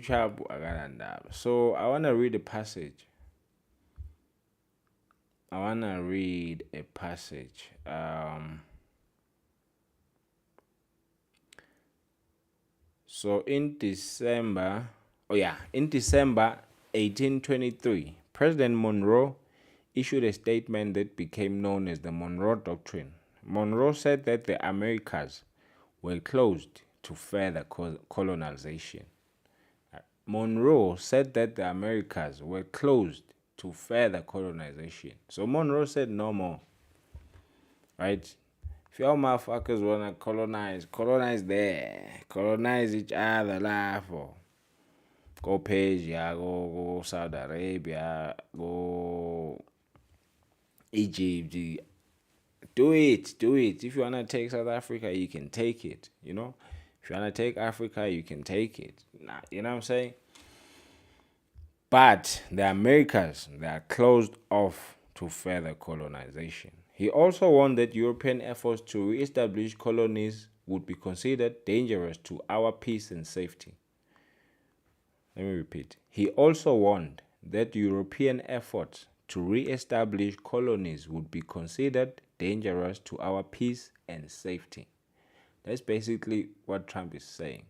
Trump akanandaba. So I want to read a passage. So in December 1823, President Monroe issued a statement that became known as the Monroe Doctrine. Monroe said that the Americas were closed to further colonization. Monroe said that the Americas were closed to further colonization. So Monroe said no more. Right? If y'all motherfuckers wanna colonize there. Colonize each other, laugh or go Persia, go Saudi Arabia, go Egypt. Do it. If you wanna take South Africa, you can take it. If you wanna take Africa, you can take it. Nah, you know what I'm saying? But the Americas, they are closed off to further colonization. He also warned that European efforts to re-establish colonies would be considered dangerous to our peace and safety. Let me repeat. He also warned that European efforts to re-establish colonies would be considered dangerous to our peace and safety. That's basically what Trump is saying.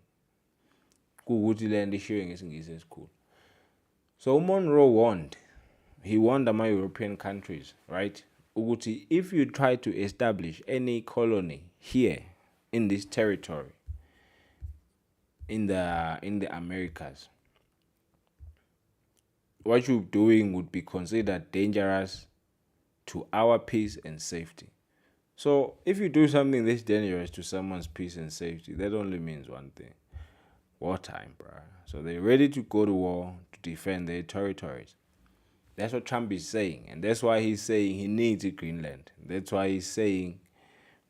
So Monroe warned among European countries, right? If you try to establish any colony here in this territory, in the Americas, what you're doing would be considered dangerous to our peace and safety. So if you do something that's dangerous to someone's peace and safety, that only means one thing: wartime, bruh. So they're ready to go to war to defend their territories. That's what Trump is saying, and that's why he's saying he needs Greenland. That's why he's saying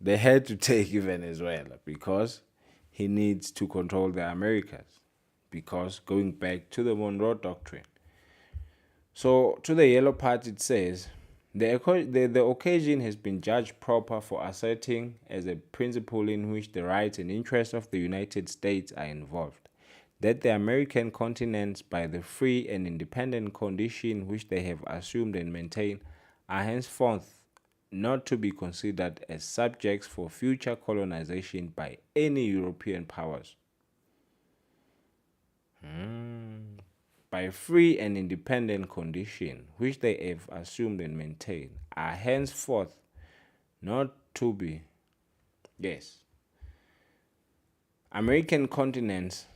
they had to take Venezuela, because he needs to control the Americas. Because going back to the Monroe Doctrine. So to the yellow part, it says, the occasion has been judged proper for asserting as a principle in which the rights and interests of the United States are involved, that the American continents, by the free and independent condition which they have assumed and maintained, are henceforth not to be considered as subjects for future colonization by any European powers. By free and independent condition which they have assumed and maintained, are henceforth not to be, American continents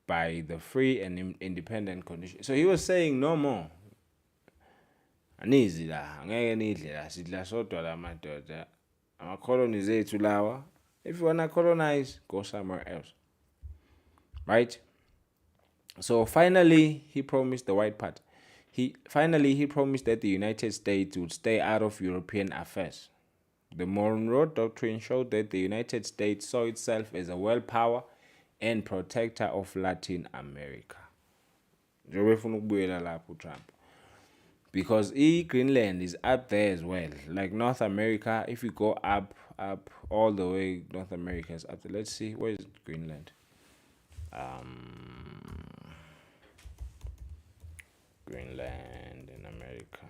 by the free and independent condition. So he was saying no more. Anizi la, angeke nidle la, sidla sodwa la madoda. Ama-colonies ethu lawa. If you wanna colonize, go somewhere else. Right? So finally, he promised the white part. He promised that the United States would stay out of European affairs. The Monroe Doctrine showed that the United States saw itself as a world power and protector of Latin America. Trump. Because Greenland is up there as well. Like North America, if you go up, all the way, North America is up there. Let's see, where is Greenland? Greenland in America.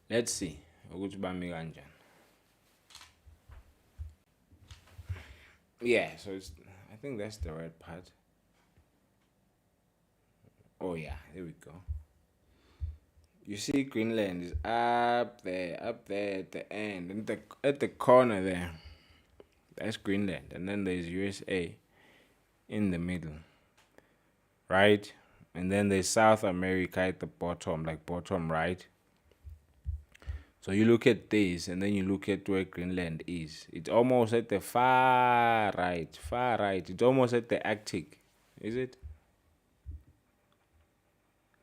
Let's see. Yeah, so I think that's the right part. Oh yeah, here we go. You see Greenland is up there at the end, and at the corner there. That's Greenland, and then there's USA in the middle, right? And then there's South America at the bottom, like bottom right. So you look at this, and then you look at where Greenland is. It's almost at the far right. It's almost at the Arctic, is it?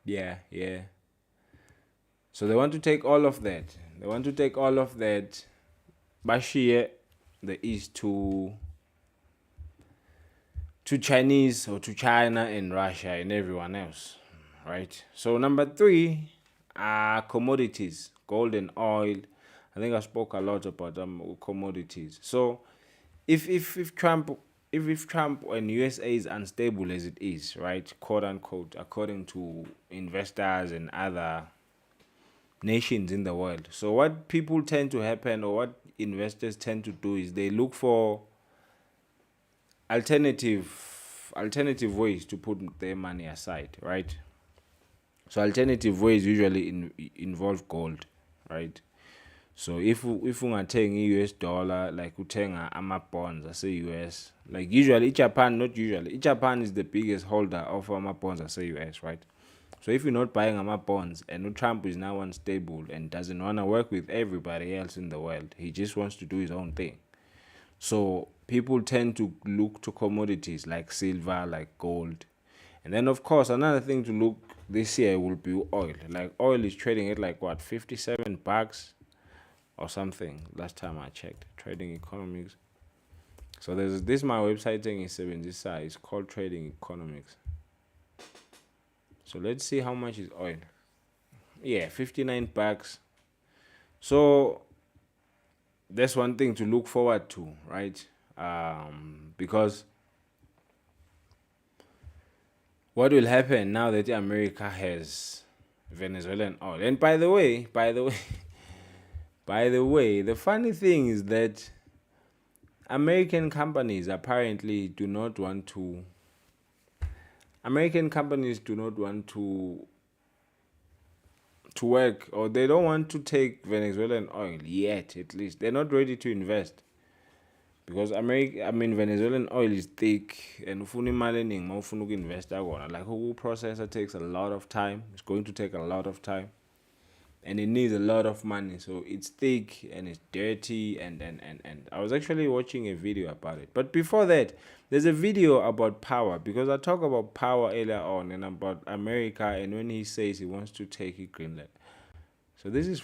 Yeah. So they want to take all of that. Bashiye the east to Chinese or to China and Russia and everyone else, right? So number 3 are commodities, gold and oil. I think I spoke a lot about commodities. So if Trump and USA is unstable as it is, right, quote unquote, according to investors and other nations in the world. So what people tend to happen, or what investors tend to do, is they look for alternative ways to put their money aside, right? So alternative ways usually involve gold, right? So if ungathenga US dollar, like uthenga ama bonds ase US, like usually Japan is the biggest holder of ama bonds ase US, right? So if you're not buying ama bonds, and Trump is now unstable and doesn't want to work with everybody else in the world, he just wants to do his own thing. So people tend to look to commodities like silver, like gold. And then of course another thing to look this year will be oil. Like oil is trading at like what, $57 or something last time I checked. Trading Economics. So there's this my website thing is 70 size. It's called Trading Economics. So let's see how much is oil. Yeah, $59. So that's one thing to look forward to, right? Because what will happen now that America has Venezuelan oil? And by the way, the funny thing is that American companies apparently do not want to work, or they don't want to take Venezuelan oil yet. At least they're not ready to invest, because Venezuelan oil is thick, and ufuna imali eningi mawufuna uku-investa kona. Like uku-processor takes a lot of time. It's going to take a lot of time, and it needs a lot of money. So it's thick and it's dirty, and I was actually watching a video about it. But before that, there's a video about power, because I talk about power earlier on, and about America, and when he says he wants to take Greenland. So this is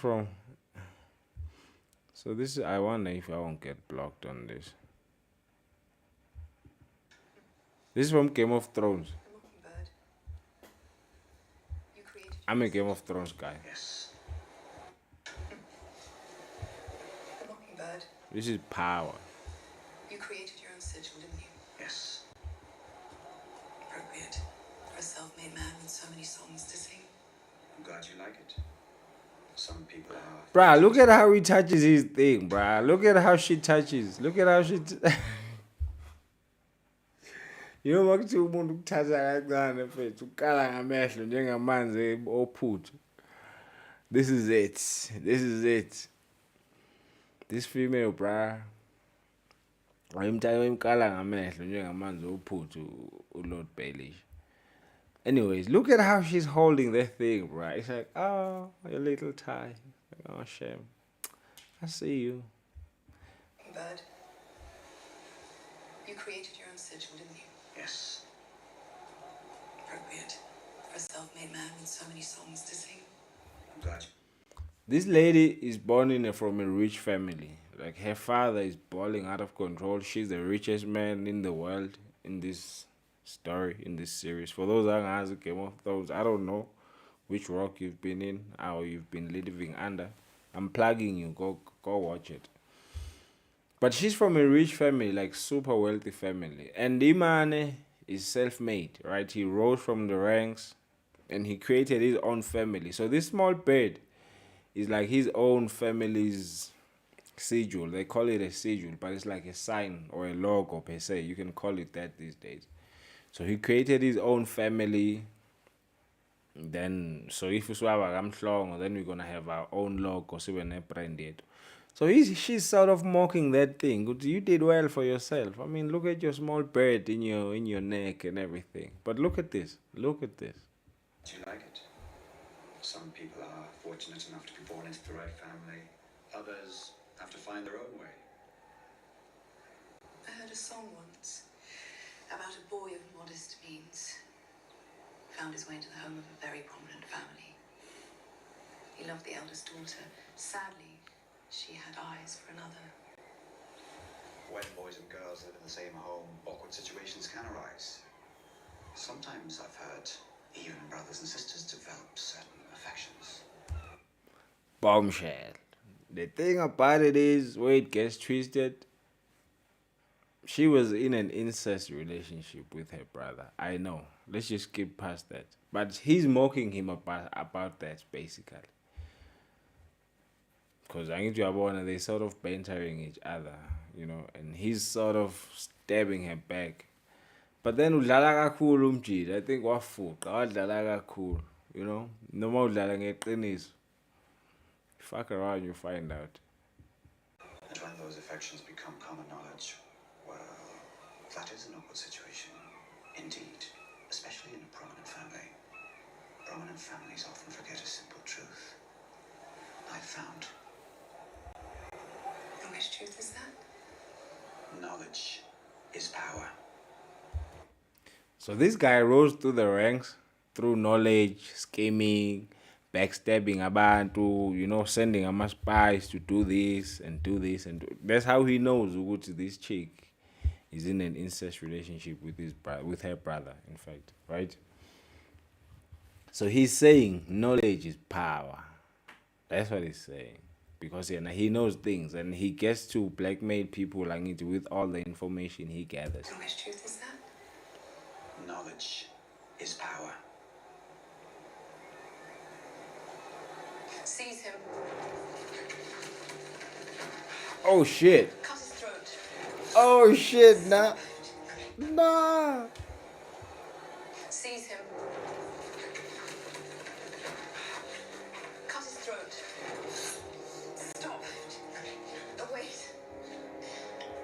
I wonder if I won't get blocked on this. This is from Game of Thrones. I'm a Game of Thrones guy. Yes. The Mockingbird. This is power. You created your own sigil, didn't you? Yes. Appropriate for a self-made man with so many songs to sing. I'm glad you like it. Some people are. Bruh, look at how he touches his thing, bruh. Look at how she touches. You know what you want to touch kancane mfethu, ukala ngamehlo njengamanzi ophuthu. This is it. This female, bruh, wayimkala ngamehlo njengamanzi ophuthu uLord Baelish. Anyways, look at how she's holding that thing, bruh. It's like, oh, your little tie. Like, oh, shame. I see you. Bird, you created your own sigil, didn't you? Yes. Appropriate for a self-made man with so many songs to sing. I'm glad. This lady is born from a rich family. Like, her father is balling out of control. She's the richest man in the world in this story, in this series. For those that has a Game of Thrones, I don't know which rock you've been in or you've been living under. I'm plugging you. Go watch it. But she's from a rich family, like super wealthy family. And Imane is self-made, right? He rose from the ranks and he created his own family. So this small bird is like his own family's sigil. They call it a sigil, but it's like a sign or a logo per se. You can call it that these days. So he created his own family. Then, so if you swap Ramshlong, then we're gonna have our own logo. So we're not branded. So she's sort of mocking that thing. You did well for yourself. I mean, look at your small bird in your neck and everything. But look at this. Look at this. Do you like it? Some people are fortunate enough to be born into the right family. Others have to find their own way. I heard a song once about a boy of modest means. Found his way into the home of a very prominent family. He loved the eldest daughter. Sadly, she had eyes for another. When boys and girls live in the same home, awkward situations can arise. Sometimes I've heard even brothers and sisters develop certain affections. Bombshell. The thing about it is, where it gets twisted, she was in an incest relationship with her brother. I know. Let's just skip past that. But he's mocking him about that, basically. Because I think they're sort of bantering each other, you know, and he's sort of stabbing her back. But then udlala kakhulu umjida. I think wafuqa wadlala kakhulu, you know. Noma udlala ngeqiniso. Fuck around, you find out. And when those affections become common knowledge, well, that is an awkward situation. Indeed, especially in a prominent family. Prominent families often forget a simple truth. I found And which truth is that? knowledge is power. So this guy rose through the ranks through knowledge, scheming, backstabbing abantu, you know, sending spies to do this and do this and do. That's how he knows ukuthi this chick is in an incest relationship with her brother, in fact, right? So he's saying knowledge is power. That's what he's saying. Because he knows things and he gets to blackmail people like it with all the information he gathers. And which truth is that? Knowledge is power. Seize him. Oh shit. Cut his throat. Oh shit, nah. Nah. Seize him. Cut his throat. Stop. Oh, wait.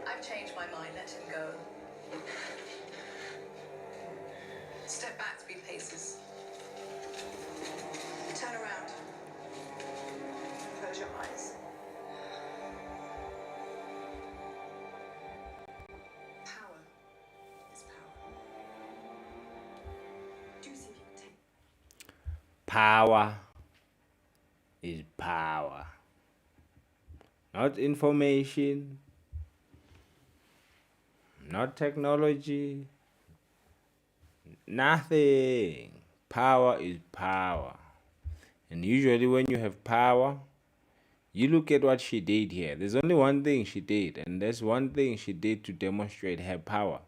I've changed my mind. Let him go. Step back 3 paces. Turn around. Close your eyes. Power is power. Do you see if you can take Power is power. Not information, not technology, nothing. Power is power. And usually when you have power, you look at what she did here. There's only one thing she did, and that's one thing she did to demonstrate her power.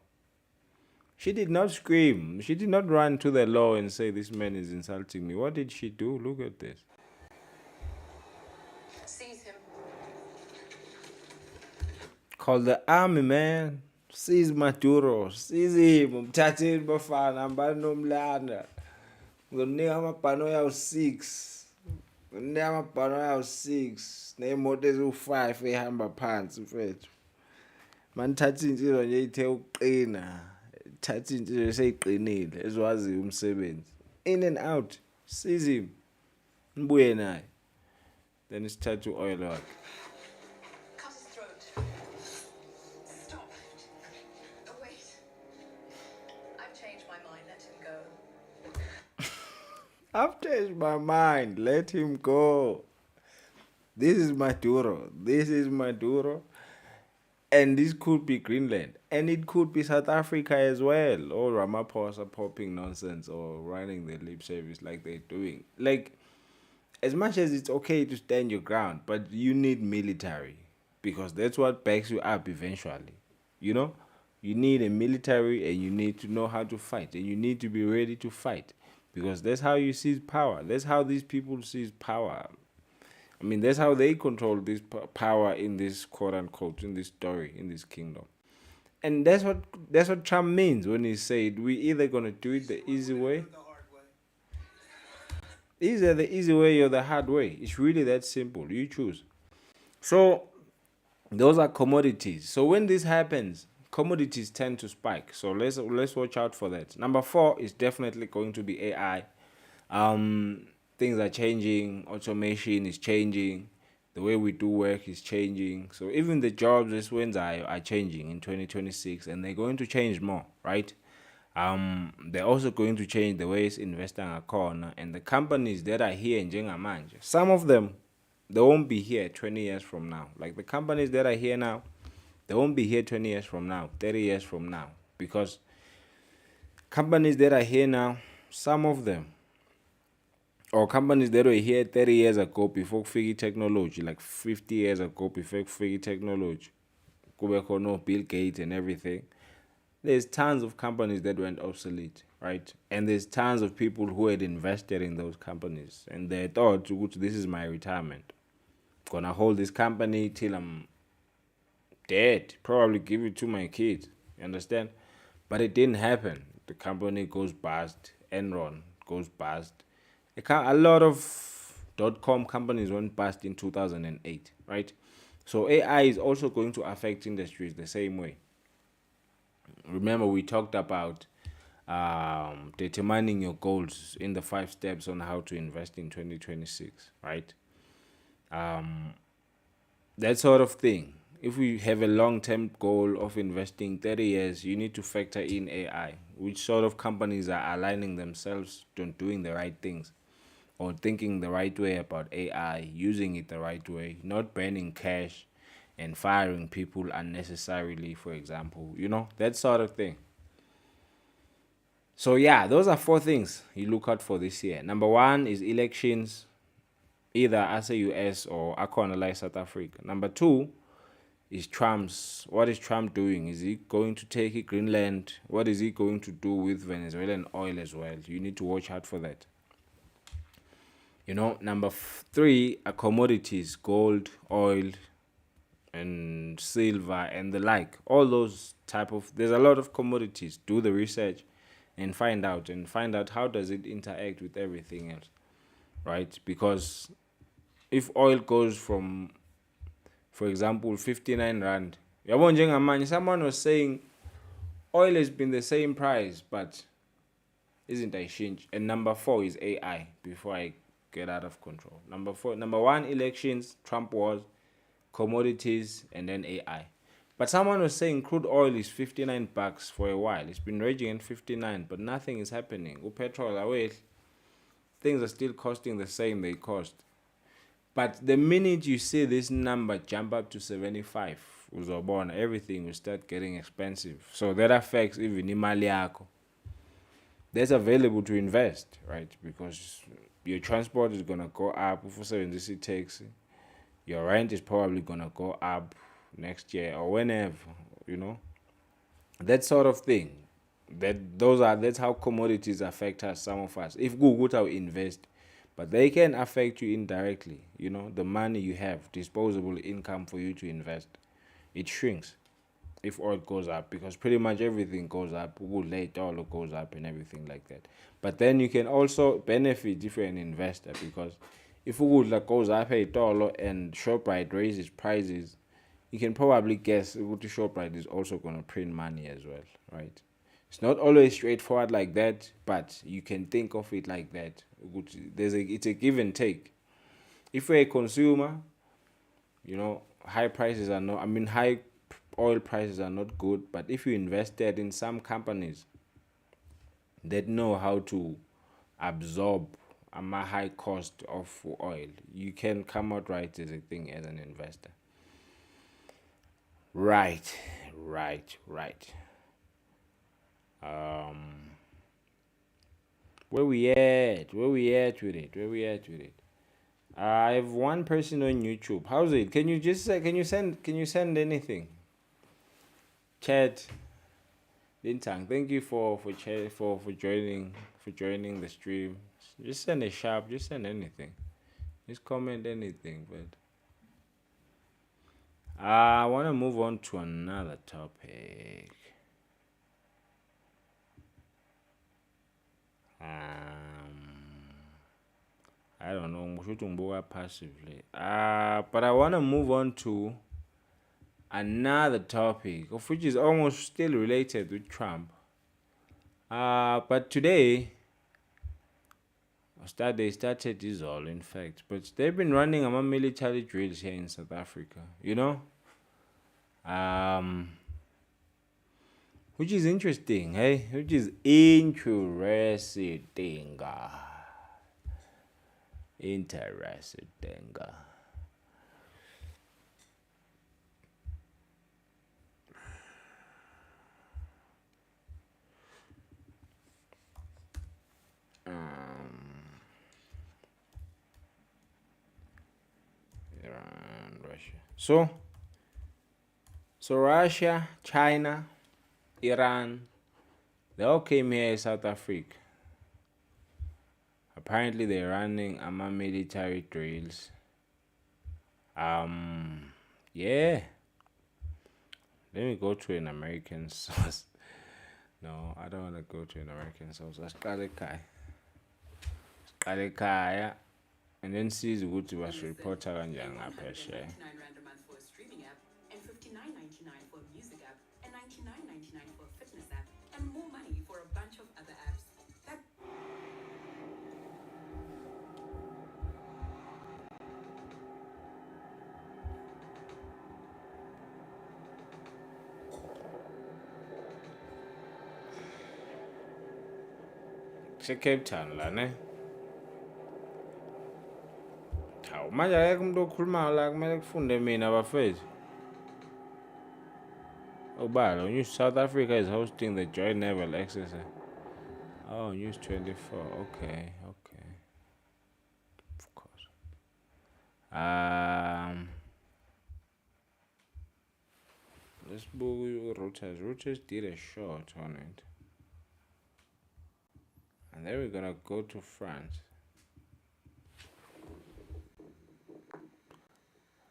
She did not scream. She did not run to the law and say, this man is insulting me. What did she do? Look at this. seize him? Call the army, man. Seize Maduro. Seize him. Umthatheni bafana. Mbani nomlanda. Ngizomnika amabhano yawo 6. Namabhano awu-6 nemoto eziwu-5 ehamba phansi mfethu. Manithatha insizwa nje ithe ukuqina, thatha insizwa eseyiqinile ezwaziyo umsebenzi. In and out, size him. Nibuye naye. Then sithatha u-oil wakhe. Cut his throat. Stop. Oh, wait. I've changed my mind. Let him go. I've changed my mind. Let him go. This is Maduro. This is Maduro. And this could be Greenland. And it could be South Africa as well. Or Ramaphosa popping nonsense or running the lip service like they're doing. Like, as much as it's okay to stand your ground, but you need military. Because that's what backs you up eventually. You know? You need a military and you need to know how to fight. And you need to be ready to fight. Because that's how you seize power. That's how these people seize power. I mean, that's how they control this power in this quote-unquote, in this story, in this kingdom. And that's what Trump means when he said, we either going to do it the easy way. Either the easy way or the hard way. It's really that simple. You choose. So, those are commodities. So when this happens, commodities tend to spike. So let's watch out for that. Number 4 is definitely going to be AI. Things are changing. Automation is changing. The way we do work is changing. So even the jobs this winter are changing in 2026, and they're going to change more, right? They're also going to change the ways investing are corner, and the companies that are here in Jengamanje, some of them, they won't be here 20 years from now. Like the companies that are here now, they won't be here 20 years from now, 30 years from now, because companies that are here now, some of them, or companies that were here 30 years ago before Figi technology, like 50 years ago before Figi technology, Bill Gates and everything, there's tons of companies that went obsolete, right? And there's tons of people who had invested in those companies, and they thought, this is my retirement. Gonna hold this company till I'm dead, probably give it to my kids, you understand? But it didn't happen. The company goes bust, Enron goes bust. A lot of .com companies went bust in 2008, right? So AI is also going to affect industries the same way. Remember, we talked about determining your goals in the 5 steps on how to invest in 2026, right? That sort of thing. If we have a long-term goal of investing 30 years, you need to factor in AI. Which sort of companies are aligning themselves to doing the right things, or thinking the right way about AI, using it the right way, not burning cash and firing people unnecessarily, for example, that sort of thing. So yeah, those are 4 things you look out for this year. Number 1 is elections, either as a US or akhona like South Africa. Number 2 is what is Trump doing? Is he going to take Greenland? What is he going to do with Venezuelan oil as well? You need to watch out for that. Number 3 are commodities, gold, oil, and silver, and the like. All those there's a lot of commodities. Do the research and find out how does it interact with everything else, right? Because if oil goes from, for example, 59 rand, someone was saying oil has been the same price, but isn't a change. And number 4 is AI, before I get out of control. Number 1, elections, Trump wars, commodities, and then AI. But someone was saying crude oil is $59 for a while. It's been raging at 59, but nothing is happening. Petrol away, things are still costing the same they cost. But the minute you see this number jump up to 75, everything will start getting expensive. So that affects even imali yakho. That's available to invest, right? Because your transport is going to go up. If you taxi, your rent is probably going to go up next year or whenever, that sort of thing. That's how commodities affect us, some of us. If Google invest, but they can affect you indirectly. The money you have, disposable income for you to invest, it shrinks if oil goes up, because pretty much everything goes up. Dollar goes up and everything like that. But then you can also benefit if you're an investor, because if ukudla goes up etolo and ShopRite raises prices, you can probably guess ukuthi ShopRite is also going to print money as well, right? It's not always straightforward like that, but you can think of it like that. It's a give and take. If you're a consumer, high oil prices are not good, but if you invested in some companies that know how to absorb a high cost of oil, you can come out right as a thing as an investor. Right. Where we at with it? I have one person on YouTube. How's it? Can you send anything? Chat. Lintang, thank you for joining the stream. Just send a sharp, just send anything. Just comment anything, but I want to move on to another topic. I don't know, passively. But I want to move on to another topic, of which is almost still related with Trump. But today, they started this all, in fact. But they've been running military drills here in South Africa, which is interesting, hey? Which is interesting. Iran, Russia. So Russia, China, Iran, they all came here in South Africa. Apparently they're running military drills. Yeah. Let me go to an American source. No, I don't want to go to an American source. Kaya. And then see ukuthi basireporta kanjani ngaphesheya. R99 a month for a streaming app, and $59.99 for a music app, and $99.99 for a fitness app, and more money for a bunch of other apps. Cape Town la ne. Manje akekho umuntu okhulumayo la kumele kufunde mina bafethu. Obalo, News South Africa is hosting the Joint Naval Exercise. Oh, News 24. Okay. Of course. Let's book Reuters. Reuters did a short on it. And then we're gonna go to France.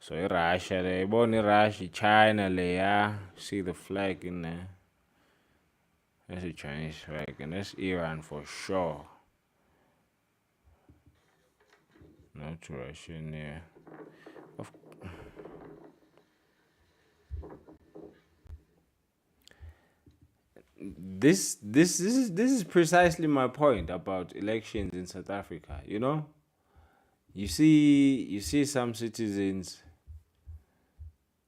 So Russia, they born in Russia, China, see the flag in there. That's a Chinese flag, and that's Iran for sure. Not Russia in there. This is precisely my point about elections in South Africa. You see some citizens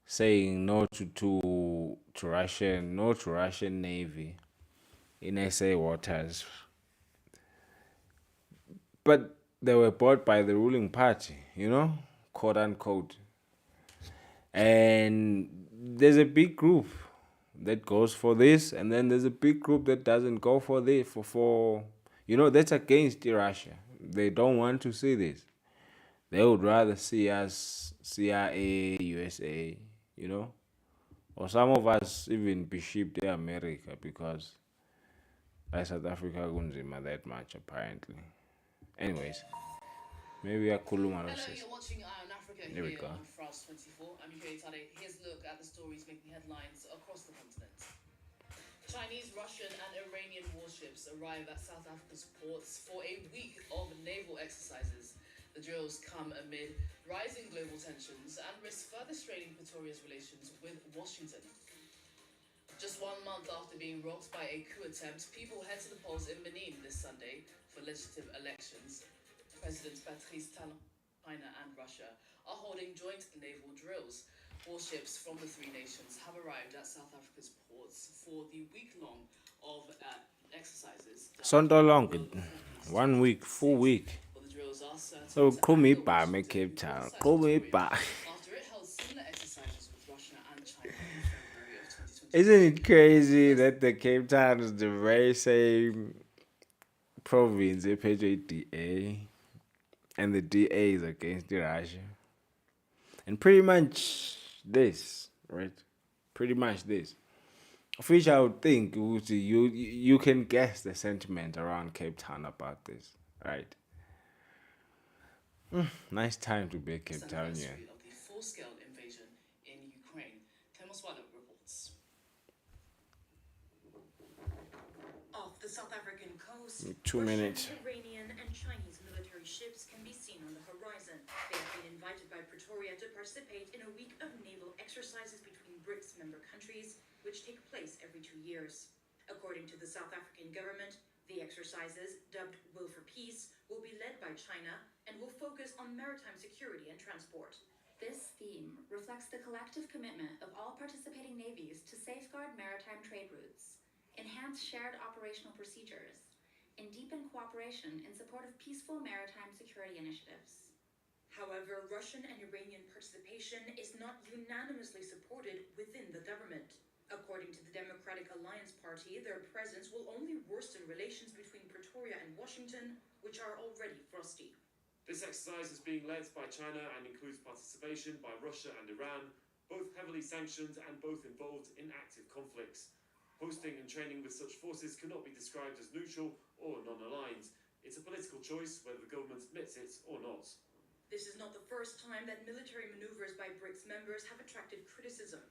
saying no to Russian, no to Russian Navy in SA waters, but they were bought by the ruling party, quote unquote. And there's a big group that goes for this, and then there's a big group that doesn't go for this. That's against Russia. They don't want to see this. They would rather see us CIA, USA, or some of us even be shipped to America, because South Africa kunzima that much apparently. Anyways, maybe I could Hello, you're watching Eye on Africa here on France 24. I'm Tade. Here's a look at the stories making headlines across the continent. Chinese, Russian and Iranian warships arrive at South Africa's ports for a week of naval exercises. The drills come amid rising global tensions and risk further straining Pretoria's relations with Washington. Just 1 month after being rocked by a coup attempt, people head to the polls in Benin this Sunday for legislative elections. Presidents Patrice Talon, China and Russia are holding joint naval drills. Warships from the three nations have arrived at South Africa's ports for the week-long of exercises. Sonto long, 1 week, full week. But the drills are certain So to call me anger by me Washington, Cape who Town. criticized Call me Pretoria by. after it held similar exercises with Russia and China in February of 2020. Isn't it crazy that the Cape Town is the very same province they pay DA, and the DA is against the Russia? And pretty much this, right? Pretty much this. Which I would think you can guess the sentiment around Cape Town about this, right? Nice time to be a Cape Townian. Anniversary of the full-scale invasion in Ukraine. YeboYethu reports. Off the South African coast, 2 minutes. Russian, Iranian, and Chinese military ships can be seen on the horizon. They have been invited by Pretoria to participate in a week of naval exercises between BRICS member countries, which take place every 2 years. According to the South African government, the exercises, dubbed Will for Peace, will be led by China and will focus on maritime security and transport. This theme reflects the collective commitment of all participating navies to safeguard maritime trade routes, enhance shared operational procedures, and deepen cooperation in support of peaceful maritime security initiatives. However, Russian and Iranian participation is not unanimously supported within the government. According to the Democratic Alliance Party, their presence will only worsen relations between Pretoria and Washington, which are already frosty. This exercise is being led by China and includes participation by Russia and Iran, both heavily sanctioned and both involved in active conflicts. Hosting and training with such forces cannot be described as neutral or non-aligned. It's a political choice whether the government admits it or not. This is not the first time that military maneuvers by BRICS members have attracted criticism.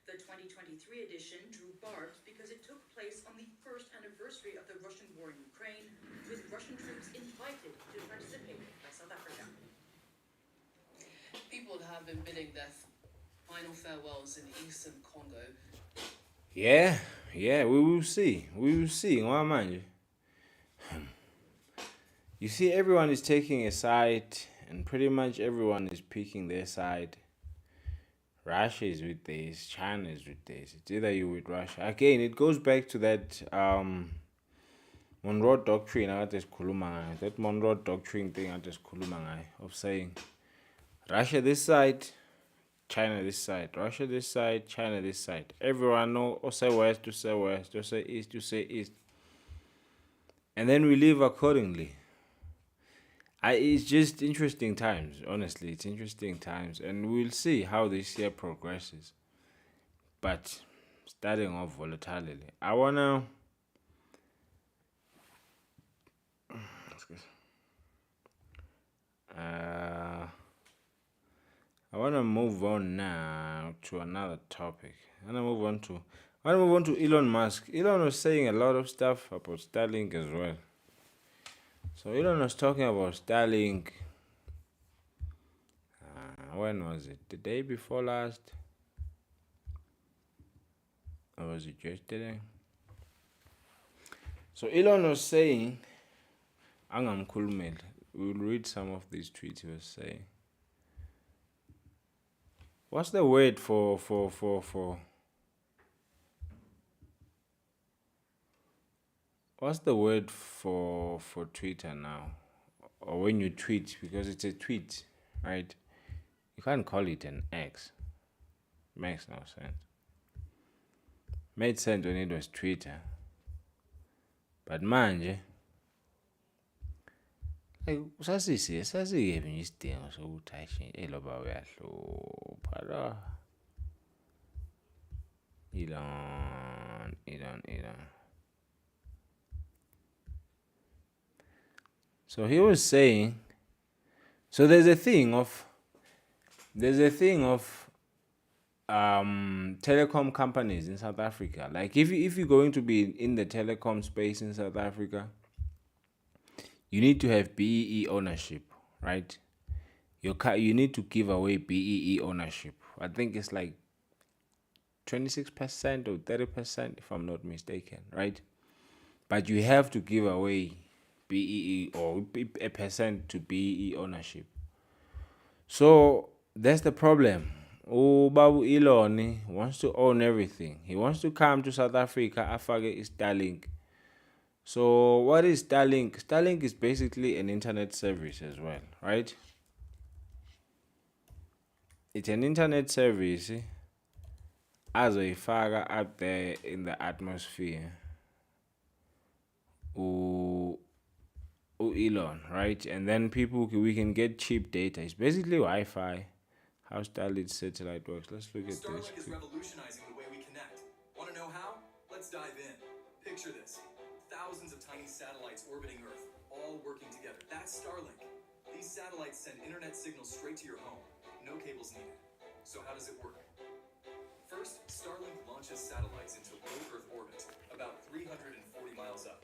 The 2023 edition drew barbs because it took place on the first anniversary of the Russian war in Ukraine, with Russian troops invited to participate by South Africa. People have been bidding their final farewells in eastern Congo. Yeah, we will see. Why man? You see, everyone is taking a side, and pretty much everyone is picking their side. Russia is with this, China is with this. It's either you with Russia. Again, it goes back to that Monroe Doctrine, that Monroe Doctrine thing of saying Russia this side, China this side, Russia this side, China this side. Everyone know, or say west, to say west, to say east, to say east. And then we live accordingly. It's just interesting times, honestly. It's interesting times. And we'll see how this year progresses. But starting off volatility, I wanna move on now to another topic. I wanna move on to Elon Musk. Elon was saying a lot of stuff about Starling as well. So Elon was talking about Starling. When was it? The day before last? Or was it yesterday? So Elon was saying, Angam Kulmel. We'll read some of these tweets he was saying. What's the word for what's the word for Twitter now? Or when you tweet, because it's a tweet, right? You can't call it an X. Makes no sense. Made sense when it was Twitter. But manje, sasiyephi nje isidingo sokuthi ayishintshe eloba uyahlupha la. Elon. So he was saying, so there's a thing of telecom companies in South Africa. Like if you're going to be in the telecom space in South Africa, you need to have BEE ownership, right? you need to give away BEE ownership. I think it's like 26% or 30%, if I'm not mistaken, right? But you have to give away BEE or a percent to BEE ownership. So that's the problem. Babu Elon wants to own everything. He wants to come to South Africa. Afake is Starling. So what is Starlink? Starlink is basically an internet service as well, right? It's an internet service as a figure up there in the atmosphere. Elon, right? And then we can get cheap data. It's basically Wi-Fi. How Starlink satellite works. Let's look at Starlink this. is revolutionizing the way we connect. Want to know how? Let's dive in. Picture this. Thousands of tiny satellites orbiting Earth, all working together. That's Starlink. These satellites send internet signals straight to your home. No cables needed. So how does it work? First, Starlink launches satellites into low Earth orbit, about 340 miles up.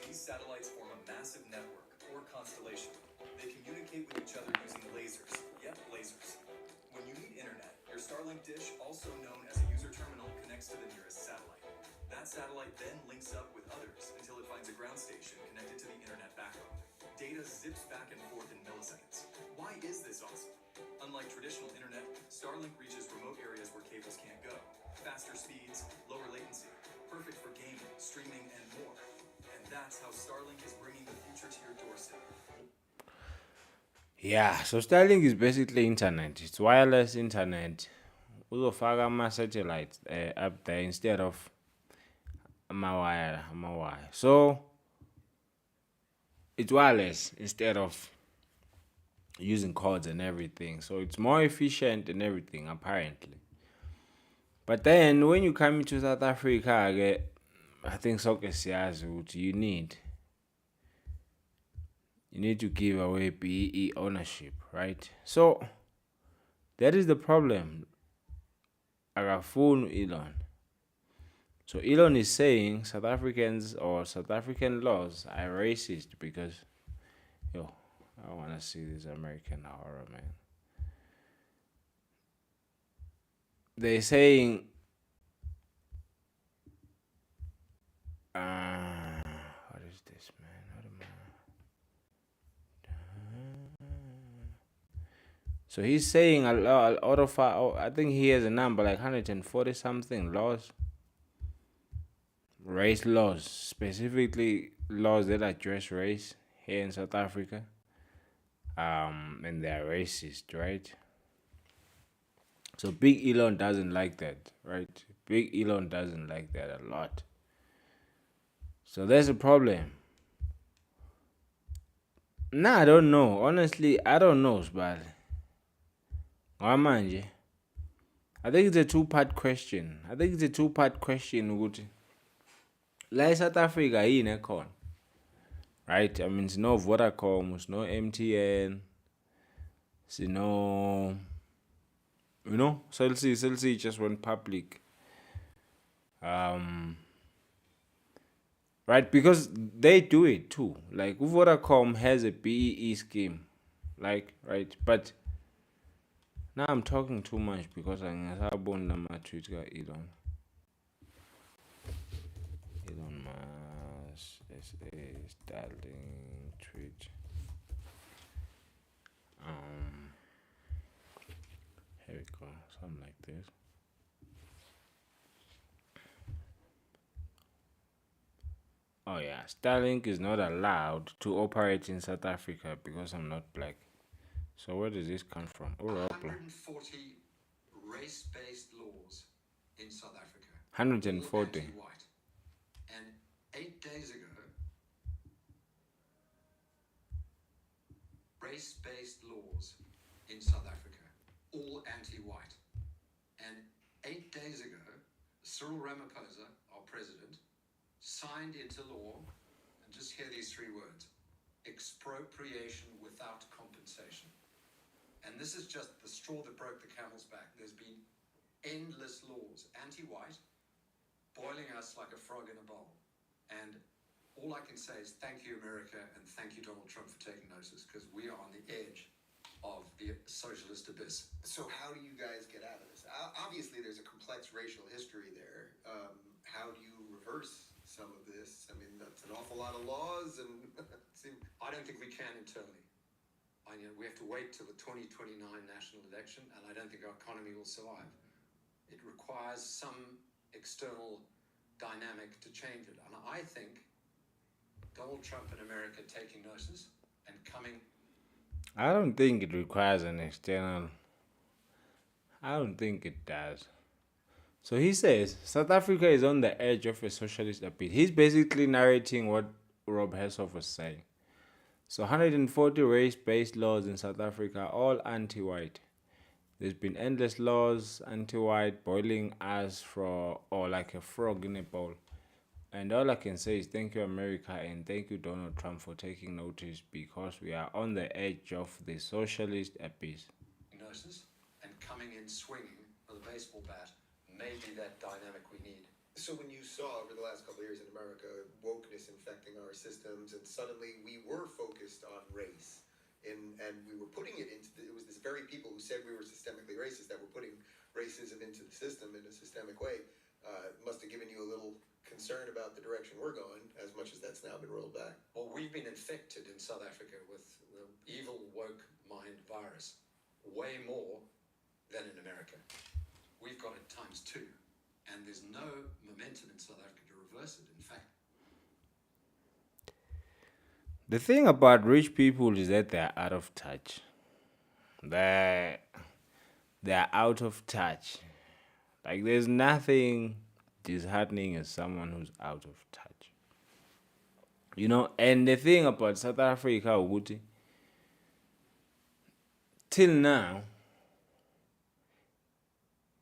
These satellites form a massive network, or constellation. They communicate with each other using lasers. Yep, lasers. When you need internet, your Starlink dish, also known as a user terminal, connects to the nearest satellite. That satellite then links up with others until it finds a ground station connected to the internet backbone. Data zips back and forth in milliseconds. Why is this awesome? Unlike traditional internet, Starlink reaches remote areas where cables can't go. Faster speeds, lower latency, perfect for gaming, streaming, and more. And that's how Starlink is bringing the future to your doorstep. Yeah, so Starlink is basically internet. It's wireless internet. Uzofaka ama-satellites up there instead of ama-wire. So it's wireless instead of using cords and everything. So it's more efficient and everything, apparently. But then when you come into South Africa, I think you need to give away BEE ownership, right? So that is the problem. Agafunu Elon. So Elon is saying South Africans or South African laws are racist because, I want to see this American horror, man. They're saying, what is this, man? What am I? So he's saying a lot of, I think he has a number like 140 something laws, race laws, specifically laws that address race here in South Africa. And they're racist, right? So Big Elon doesn't like that, right? Big Elon doesn't like that a lot. So there's a problem. Nah, I don't know. Honestly, I don't know, but I think it's a two-part question. Ukuthi la South Africa yini ekhona? Right? I mean, it's no Vodacom, it's no MTN, it's no, Cell C just went public. Right? Because they do it too. Like Vodacom has a BEE scheme, like, right? But now I'm talking too much because I'm my tweet got Elon Musk SA Starling tweet. Here we go, something like this. Oh yeah, Starlink is not allowed to operate in South Africa because I'm not black. So where does this come from? 140 race-based laws in South Africa. 140. Anti-white. And 8 days ago, race-based laws in South Africa, all anti-white. And 8 days ago, Cyril Ramaphosa, our president, signed into law, and just hear these 3 words: expropriation without compensation. And this is just the straw that broke the camel's back. There's been endless laws, anti-white, boiling us like a frog in a bowl. And all I can say is thank you, America, and thank you, Donald Trump, for taking notice, because we are on the edge of the socialist abyss. So how do you guys get out of this? Obviously, there's a complex racial history there. How do you reverse some of this? I mean, that's an awful lot of laws, and I don't think we can internally. We have to wait till the 2029 national election, and I don't think our economy will survive. It requires some external dynamic to change it. And I think Donald Trump in America taking notice and coming... I don't think it requires an external. I don't think it does. So he says South Africa is on the edge of a socialist abyss. He's basically narrating what Rob Hessoff was saying. So 140 race-based laws in South Africa, all anti-white. There's been endless laws, anti-white, boiling us or like a frog in a bowl. And all I can say is thank you, America, and thank you, Donald Trump, for taking notice, because we are on the edge of the socialist abyss. Notice and coming in swinging with a baseball bat may be that dynamic we need. So when you saw over the last couple of years in America wokeness infecting our systems, and suddenly we were focused on race, and we were putting it into it was this very people who said we were systemically racist that were putting racism into the system in a systemic way. Must have given you a little concern about the direction we're going, as much as that's now been rolled back. Well, we've been infected in South Africa with the evil woke mind virus, way more than in America. We've got it ×2. And there's no momentum in South Africa to reverse it. In fact, the thing about rich people is that they're out of touch. They're out of touch. Like, there's nothing disheartening as someone who's out of touch. You know, and the thing about South Africa, Uguti, till now,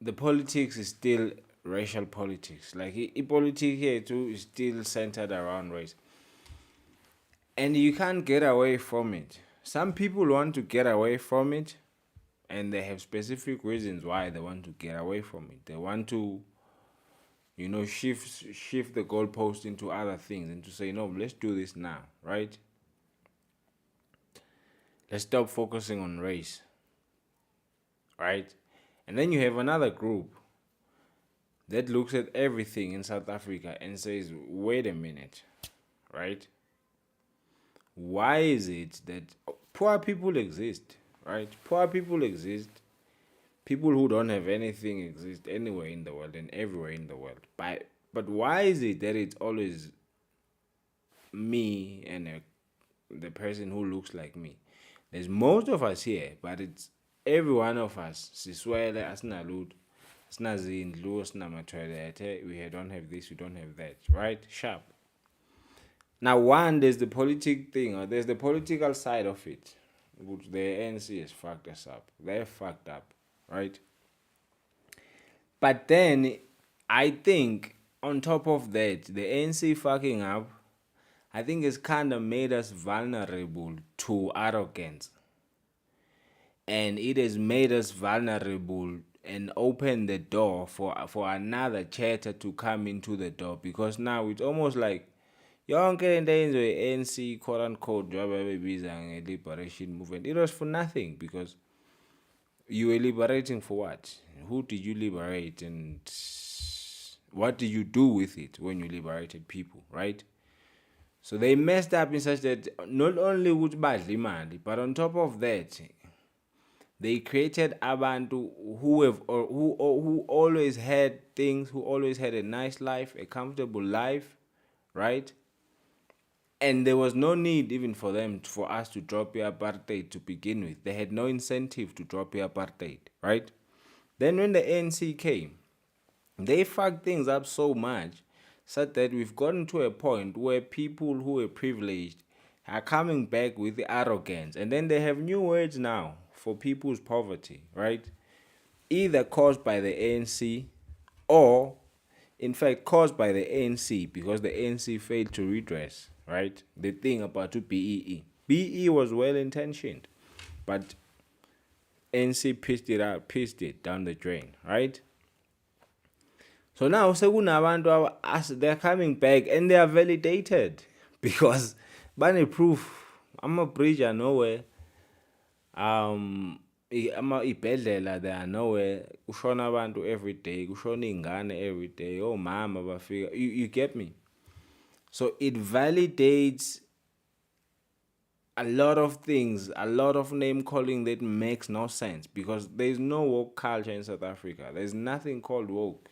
the politics is still racial politics. Like, politics here too is still centered around race. And you can't get away from it. Some people want to get away from it, and they have specific reasons why they want to get away from it. They want to, shift the goalpost into other things and to say, no, let's do this now, right? Let's stop focusing on race, right? And then you have another group that looks at everything in South Africa and says, wait a minute, right? Why is it that poor people exist, right? Poor people exist. People who don't have anything exist anywhere in the world and everywhere in the world. But why is it that it's always me and the person who looks like me? There's most of us here, but it's every one of us. Siswele, asinalud. We don't have this, we don't have that, right? Sharp. Now, one, there's the politic thing, or there's the political side of it, which the ANC has fucked us up. They're fucked up, right? But then, I think, on top of that, the ANC fucking up, I think it's kind of made us vulnerable to arrogance. And it has made us vulnerable and open the door for another chatter to come into the door, because now it's almost like yonke into ANC quote unquote liberation movement, it was for nothing, because you were liberating for what? Who did you liberate, and what did you do with it when you liberated people, right? So they messed up in such that not only would badly mad, but on top of that, they created abantu who always had things, who always had a nice life, a comfortable life, right? And there was no need even for us to drop the apartheid to begin with. They had no incentive to drop the apartheid, right? Then when the ANC came, they fucked things up so much such that we've gotten to a point where people who were privileged are coming back with the arrogance. And then they have new words now for people's poverty, right? Either caused by the ANC or, in fact, caused by the ANC because the ANC failed to redress, right? The thing about BEE. BEE was well-intentioned, but ANC pissed it down the drain, right? So now, they're coming back and they are validated because, by proof, I'm a bridge nowhere. ibhedlela they are nowhere, kushona abantu every day, kushona ingane every day, omama bafika, you get me? So it validates a lot of things, a lot of name calling that makes no sense, because there's no woke culture in South Africa. There's nothing called woke.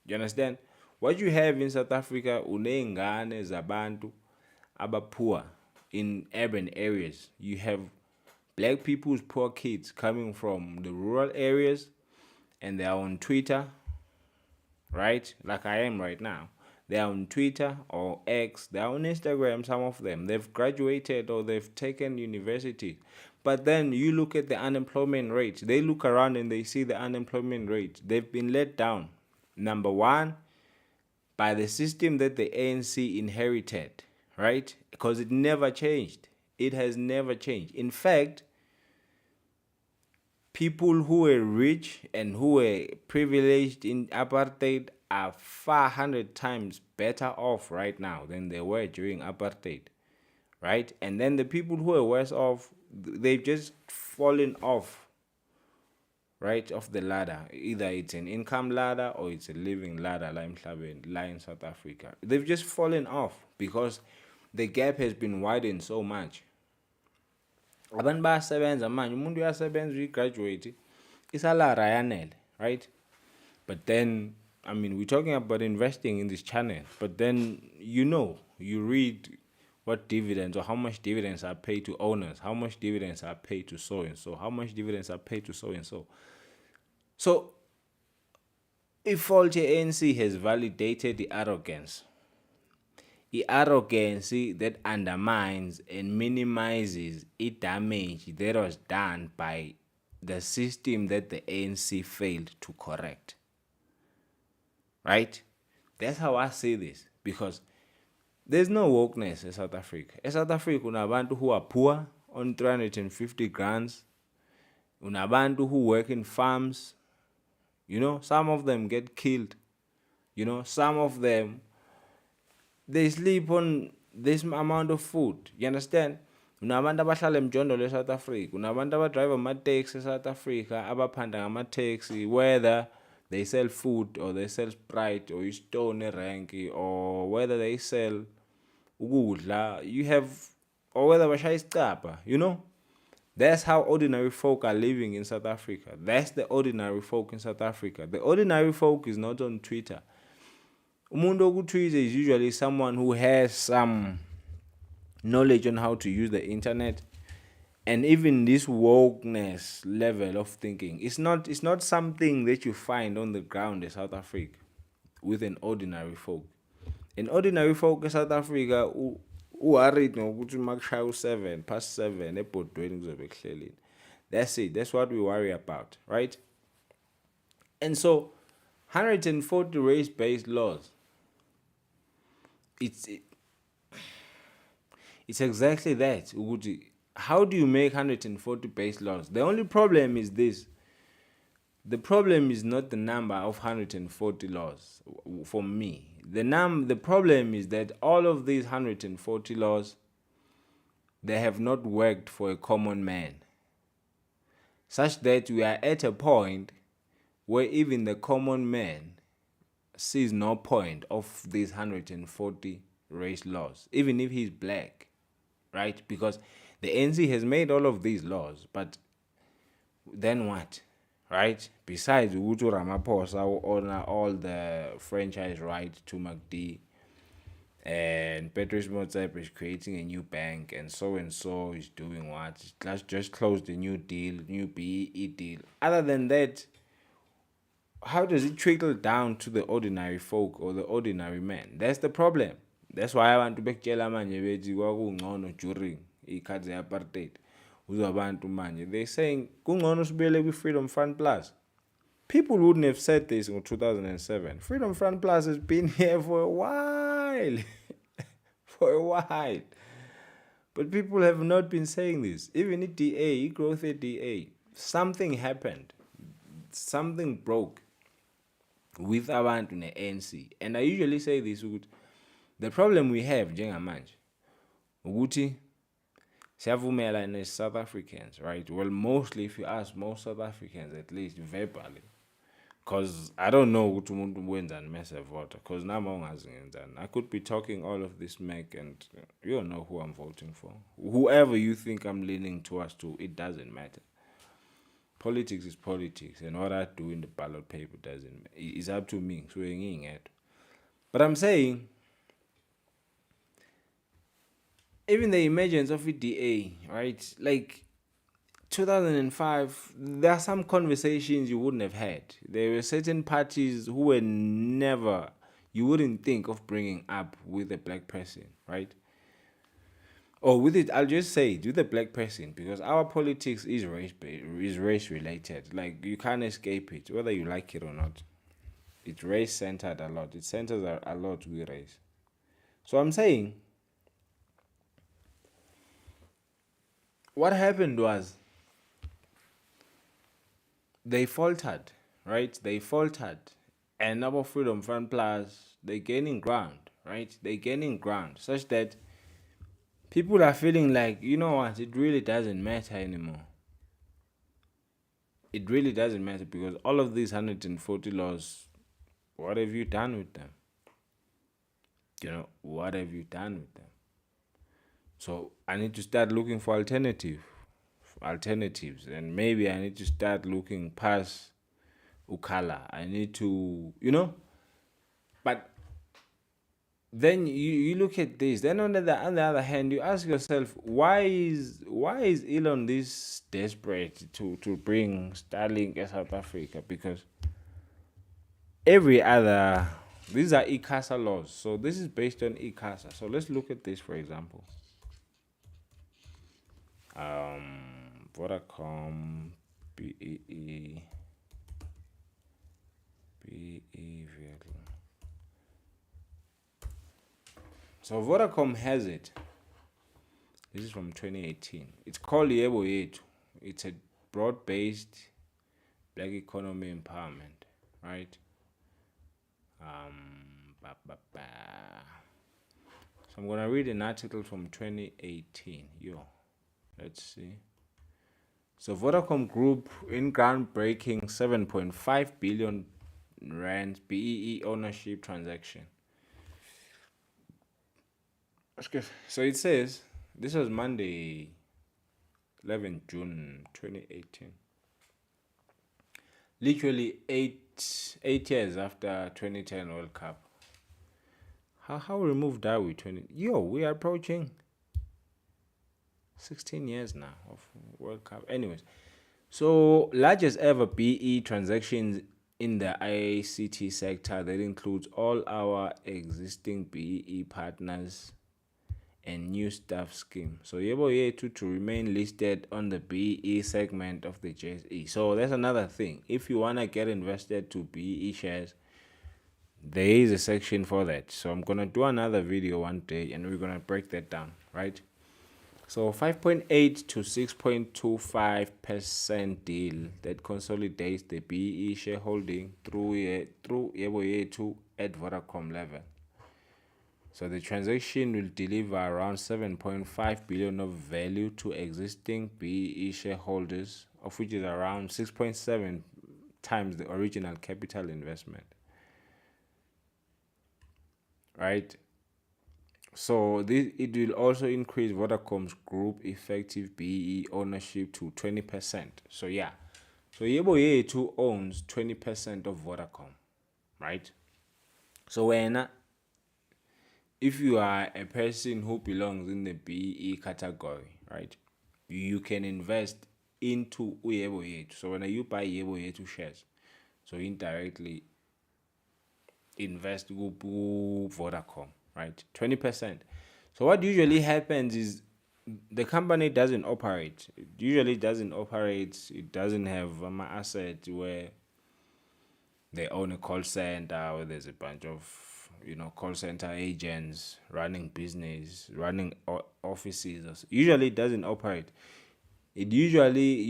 You understand? What you have in South Africa, unengane zabantu poor in urban areas. You have black people's poor kids coming from the rural areas, and they are on Twitter, right? Like I am right now. They are on Twitter or X. They are on Instagram, some of them. They've graduated or they've taken university. But then you look at the unemployment rate. They look around and they see the unemployment rate. They've been let down. Number one, by the system that the ANC inherited, right? Because it never changed. It has never changed. In fact, people who were rich and who were privileged in apartheid are 400 times better off right now than they were during apartheid, right? And then the people who are worse off, they've just fallen off, right, off the ladder. Either it's an income ladder or it's a living ladder, like in South Africa. They've just fallen off because the gap has been widened so much. Abantu bayasebenza manje, umuntu uyasebenza uyigraduate, isalary ayanele, right? But then, I mean, we're talking about investing in this channel, but then you read what dividends or how much dividends are paid to owners, how much dividends are paid to so and so, how much dividends are paid to so and so. So, if faulty ANC has validated the arrogance that undermines and minimizes the damage that was done by the system that the ANC failed to correct. Right? That's how I see this, because there's no wokeness in South Africa. In South Africa, unabantu who are poor on 350 grants, unabantu who work in farms, some of them get killed, some of them, they sleep on this amount of food. You understand? Unabantu abahlala emjondolo eSouth Africa, unabantu abadrive ama-taxi eSouth Africa, abaphanda ngama-taxi, whether they sell food or they sell Sprite or istone eranki, or whether they sell ukudla, or whether bashaya isicabha, That's how ordinary folk are living in South Africa. That's the ordinary folk in South Africa. The ordinary folk is not on Twitter. Umuntu oku-Twitter is usually someone who has some knowledge on how to use the internet, and even this wokeness level of thinking, it's not something that you find on the ground in South Africa with an ordinary folk. An ordinary folk in South Africa worried ngokuthi makushaya u7:07 ebhodweni kuzobe kuhlelile. That's it. That's what we worry about, right? And so 140 race-based laws. It's exactly that. How do you make 140 base laws? The only problem is this. The problem is not the number of 140 laws for me. The problem is that all of these 140 laws, they have not worked for a common man, such that we are at a point where even the common man sees no point of these 140 race laws, even if he's black, right? Because the ANC has made all of these laws, but then what, right? Besides Ugutu Ramaphosa, who own all the franchise right to McD, and Patrice Motsepe is creating a new bank, and so is doing what? Just closed a new deal, new BEE deal. Other than that, how does it trickle down to the ordinary folk or the ordinary man? That's the problem. That's why I want to bekutshela manje bethi kwakungcono during ikhathi apartheid. Uzabantu manje they're saying kungcono sibuyele kwi-Freedom Front Plus. People wouldn't have said this in 2007. Freedom Front Plus has been here for a while. For a while. But people have not been saying this. Even at DA, growth at DA, something happened. Something broke with abantu ne-ANC. And I usually say this, the problem we have njengamanje ukuthi Siyavumela and as South Africans, right? Well, mostly if you ask most South Africans, at least verbally. Because I don't know ukuthi umuntu wenzani mase vota. Because nama ungazi ngenzani. I could be talking all of this smack and you don't know who I'm voting for. Whoever you think I'm leaning towards to, it doesn't matter. Politics is politics, and what I do in the ballot paper doesn't. It's up to me. So but I'm saying, even the emergence of EDA, right? Like 2005, there are some conversations you wouldn't have had. There were certain parties who were never, you wouldn't think of bringing up with a black person, right? Or with it, I'll just say it, with a black person, because our politics is race related. Like you can't escape it, whether you like it or not. It's race centered a lot. It centers a lot with race. So I'm saying, what happened was they faltered, right? They faltered, and our Freedom Front Plus, they're gaining ground, right? They're gaining ground such that people are feeling like, you know what, it really doesn't matter anymore. It really doesn't matter because all of these 140 laws, what have you done with them? You know, what have you done with them? So I need to start looking for alternatives, and maybe I need to start looking past Ukala. I need to, but then you look at this. Then on the other hand, you ask yourself, why is Elon this desperate to bring Starling to South Africa? Because every other, these are ICASA laws. So this is based on ICASA. So let's look at this, for example. Vodacom, BEE vehicle. So Vodacom has it. This is from 2018. It's called YeboYethu. It's a broad-based black economy empowerment, right? So I'm gonna read an article from 2018. Let's see. So Vodacom Group in groundbreaking 7.5 billion rand BEE ownership transaction. So it says, this was Monday, 11 June 2018. Literally eight years after 2010 World Cup. How removed are we? We are approaching 16 years now of World Cup. Anyways, so largest ever BE transactions in the ICT sector that includes all our existing BE partners and new staff scheme. So YeboYethu to remain listed on the BE segment of the JSE. So that's another thing. If you wanna get invested to BE shares, there is a section for that. So I'm gonna do another video one day and we're gonna break that down, right? So 5.8 to 6.25% deal that consolidates the BE shareholding through YeboYethu at Vodacom level. So the transaction will deliver around 7.5 billion of value to existing BE shareholders, of which is around 6.7 times the original capital investment. Right? So it will also increase Vodacom's group effective BE ownership to 20%. So yeah. So YeboYethu owns 20% of Vodacom. Right? So if you are a person who belongs in the BE category, right, you can invest into YeboYethu. So when you buy YeboYethu shares, so indirectly invest with Vodacom, right, 20%. So what usually happens is the company doesn't operate. It usually doesn't operate. It doesn't have an asset where they own a call center, where there's a bunch of call center agents running business, running offices. Usually it doesn't operate. It usually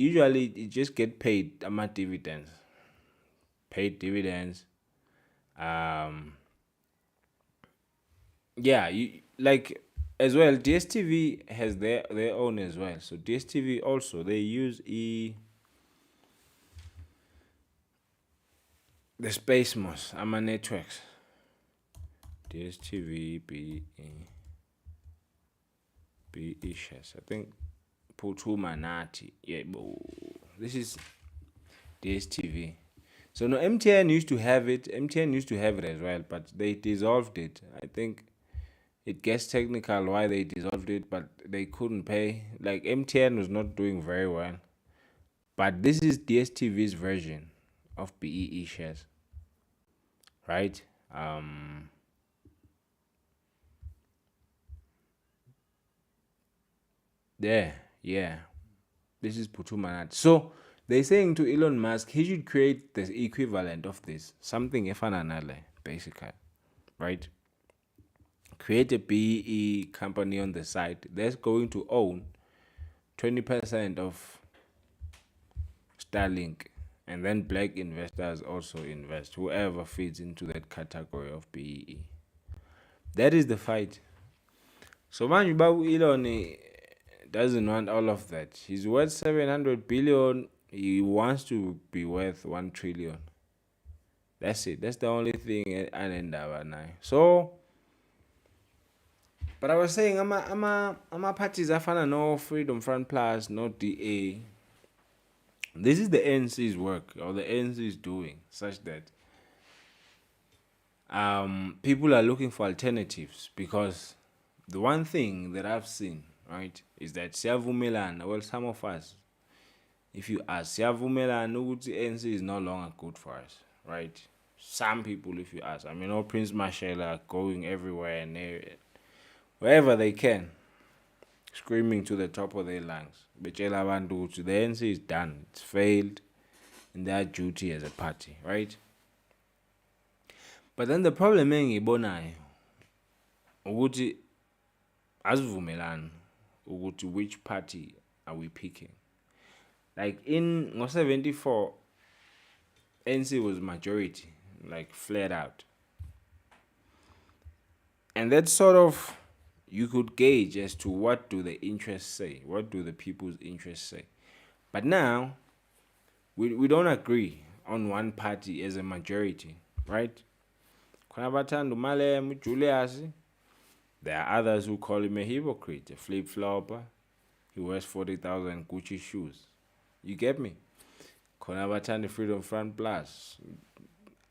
it just get paid dividends. Paid dividends. as well, DSTV has their own as well. So DSTV also, they use the Space Moss, AMA networks. DSTV, BE shares. I think Phuthuma Nathi. Yeah, this is DSTV. So no, MTN used to have it. MTN used to have it as well, but they dissolved it. I think it gets technical why they dissolved it, but they couldn't pay. Like MTN was not doing very well. But this is DSTV's version of BEE shares. Right? Yeah. This is Phuthuma Nathi. So they're saying to Elon Musk, he should create the equivalent of this, something efananale, basically, right? Create a BE company on the side that's going to own 20% of Starling, and then black investors also invest, whoever fits into that category of BE. That is the fight. So man, Elon doesn't want all of that. He's worth 700 billion. He wants to be worth 1 trillion. That's it. That's the only thing I end up now. So, but I was saying, I'm a parties afana no Freedom Front Plus, no DA. This is the ANC's work, or the ANC is doing, such that people are looking for alternatives, because the one thing that I've seen, right, is that siyavumelana, well, some of us, if you ask, siyavumelana ukuthi ANC is no longer good for us, right? Some people, if you ask, I mean, all Prince Marshall are going everywhere and wherever they can, screaming to the top of their lungs. Betshela abantu ukuthi the ANC is done, it's failed in their duty as a party, right? But then the problem engiyibonayo ukuthi asivumelani ukuthi which party are we picking. Like in 74, ANC was majority, like flared out. And that sort of, you could gauge as to what do the interests say, what do the people's interests say. But now, we don't agree on one party as a majority, right? Julius. There are others who call him a hypocrite, a flip-flopper. He wears 40,000 Gucci shoes. You get me? The Freedom Front Plus.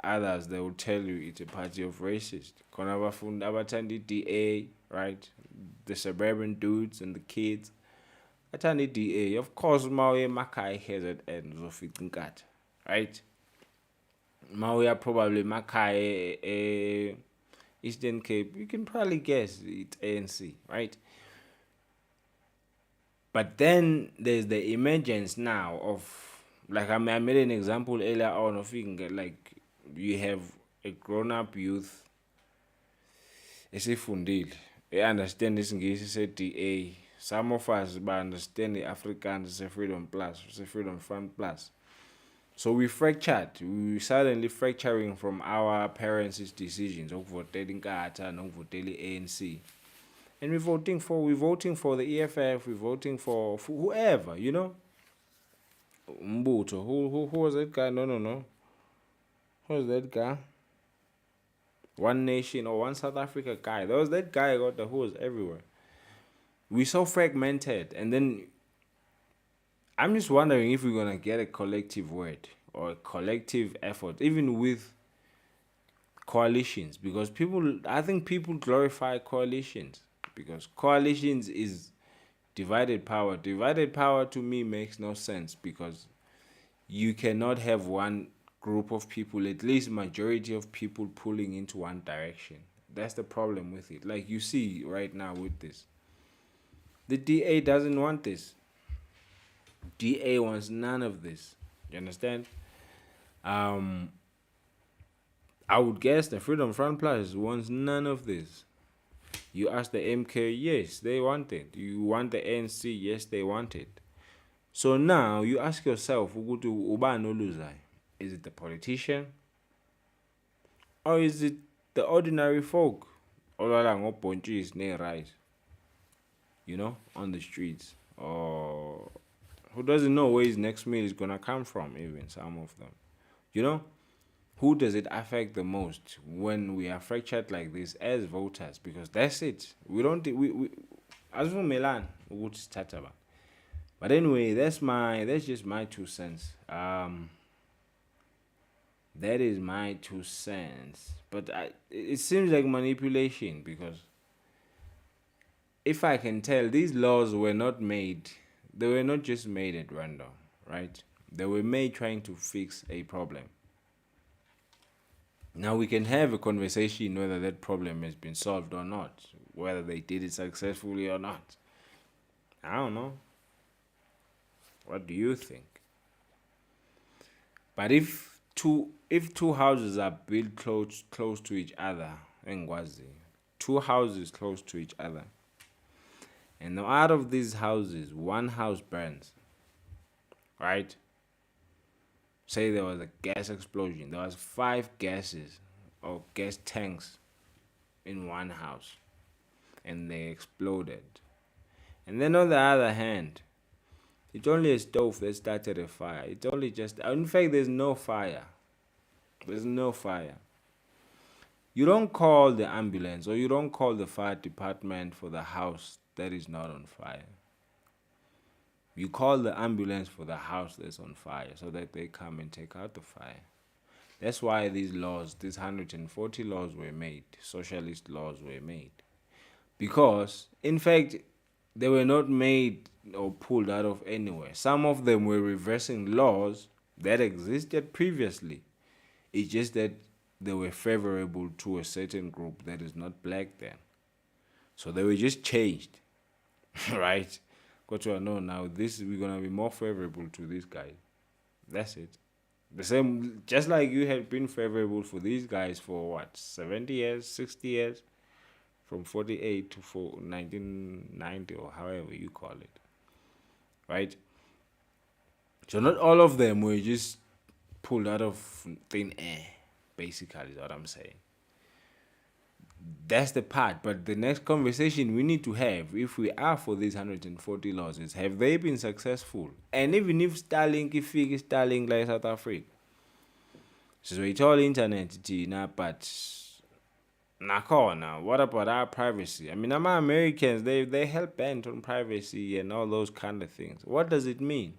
Others, they will tell you it's a party of racists. The DA, right? The suburban dudes and the kids. The DA. Of course, Maui Makai has at ends of it, right? Maui probably Makai, Eastern Cape. You can probably guess it's ANC, right? But then there's the emergence now of, like I made an example earlier on of like you have a grown-up youth, esifundile, they understand this English, say DA. Some of us understand the Africans, say Freedom Plus, say Freedom Front Plus. So we fractured. We suddenly fracturing from our parents' decisions of voting Kata and voting ANC. And we're voting for the EFF, we're voting for whoever, you know. Mbuto, who was that guy? No. Who was that guy? One Nation or One South Africa guy. There was that guy who was everywhere. We're so fragmented, and then I'm just wondering if we're gonna get a collective word or a collective effort, even with coalitions, because I think people glorify coalitions, because coalitions is divided power. Divided power to me makes no sense, because you cannot have one group of people, at least majority of people, pulling into one direction. That's the problem with it. Like you see right now with this. The DA doesn't want this. DA wants none of this. You understand? I would guess the Freedom Front Plus wants none of this. You ask the MK, yes, they want it. You want the ANC, yes, they want it. So now you ask yourself, is it the politician? Or is it the ordinary folk? Rice. on the streets, or who doesn't know where his next meal is gonna come from, even some of them. Who does it affect the most when we are fractured like this as voters? Because that's it. We don't we as for Milan, would start about. But anyway, that's just my 2 cents. That is my 2 cents. But it seems like manipulation, because if I can tell, these laws were not made. They were not just made at random, right? They were made trying to fix a problem. Now we can have a conversation whether that problem has been solved or not, whether they did it successfully or not. I don't know. What do you think? But if two houses are built close to each other, engwazi, two houses close to each other, and now out of these houses, one house burns, right? Say there was a gas explosion. There was 5 gases or gas tanks in one house, and they exploded. And then on the other hand, it's only a stove that started a fire. It's only just, in fact, there's no fire. There's no fire. You don't call the ambulance or you don't call the fire department for the house that is not on fire. You call the ambulance for the house that's on fire so that they come and take out the fire. That's why these 140 laws were made, socialist laws were made. Because, in fact, they were not made or pulled out of anywhere. Some of them were reversing laws that existed previously. It's just that they were favorable to a certain group that is not black then. So they were just changed, right? Got to know now we're gonna be more favorable to these guys. That's it. The same, just like you had been favorable for these guys for 70 years, 60 years, from 48 to 1990 or however you call it, right? So not all of them were just pulled out of thin air, basically, is what I'm saying. That's the part. But the next conversation we need to have, if we are for these 140 laws, is have they been successful? And even if Starling like South Africa, so it's all internet, but now, what about our privacy? I mean, Americans, they hell bent on privacy and all those kind of things. What does it mean?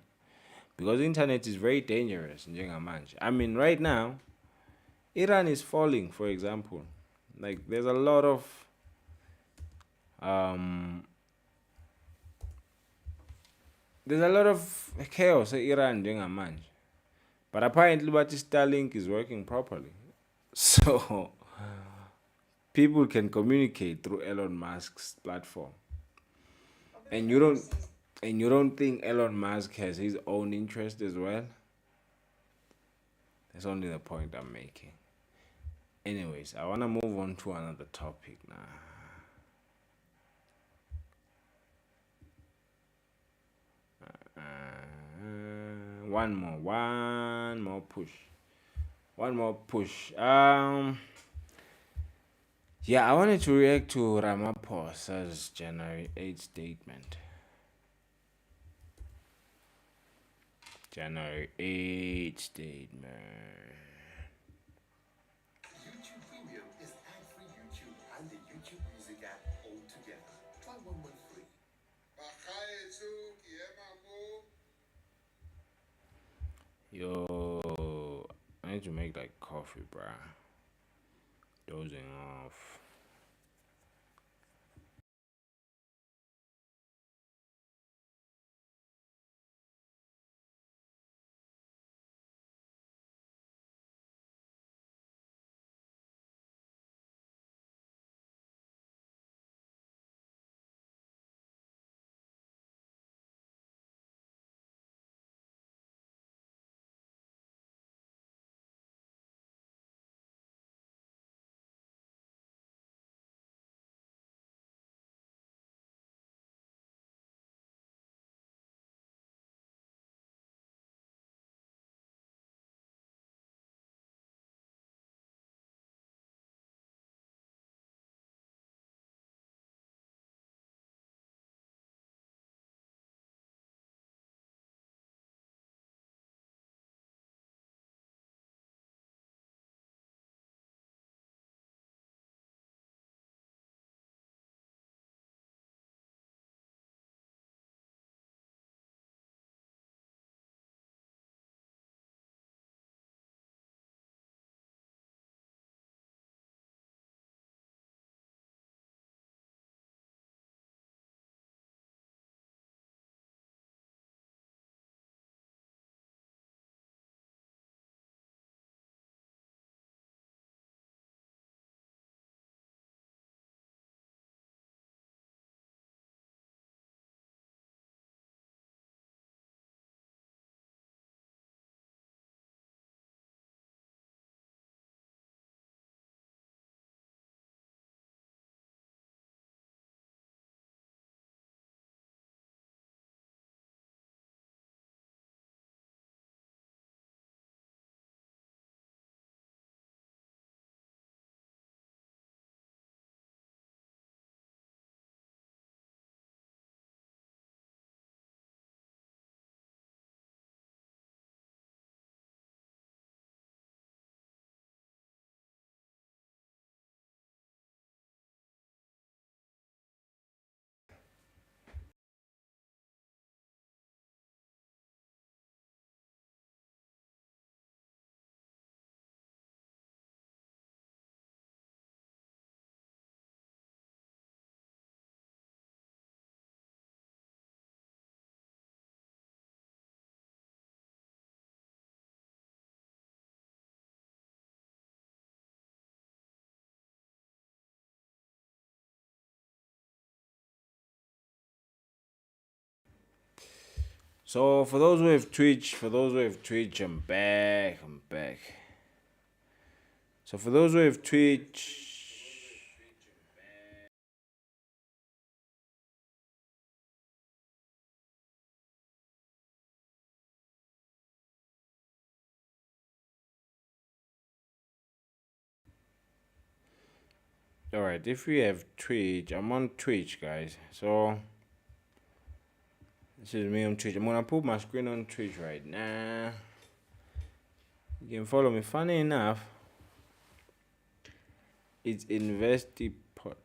Because internet is very dangerous in Jengamanje. I mean, right now, Iran is falling, for example. Like, there's a lot of chaos in Iran Jengamanje. But apparently, what Starlink is working properly. So people can communicate through Elon Musk's platform. And you don't think Elon Musk has his own interest as well? That's only the point I'm making. Anyways, I want to move on to another topic now. One more push. Yeah, I wanted to react to Ramaphosa's January 8th statement. January 8th statement. YouTube Premium is ad-free YouTube and the YouTube Music app all together. Try one month free. Yo, I need to make like coffee, bruh. Dozing off. So for those who have Twitch, I'm back. So for those who have Twitch, all right. If we have Twitch, I'm on Twitch, guys. So this is me on Twitch. I'm gonna put my screen on Twitch right now. You can follow me. Funny enough, it's InvestiPot.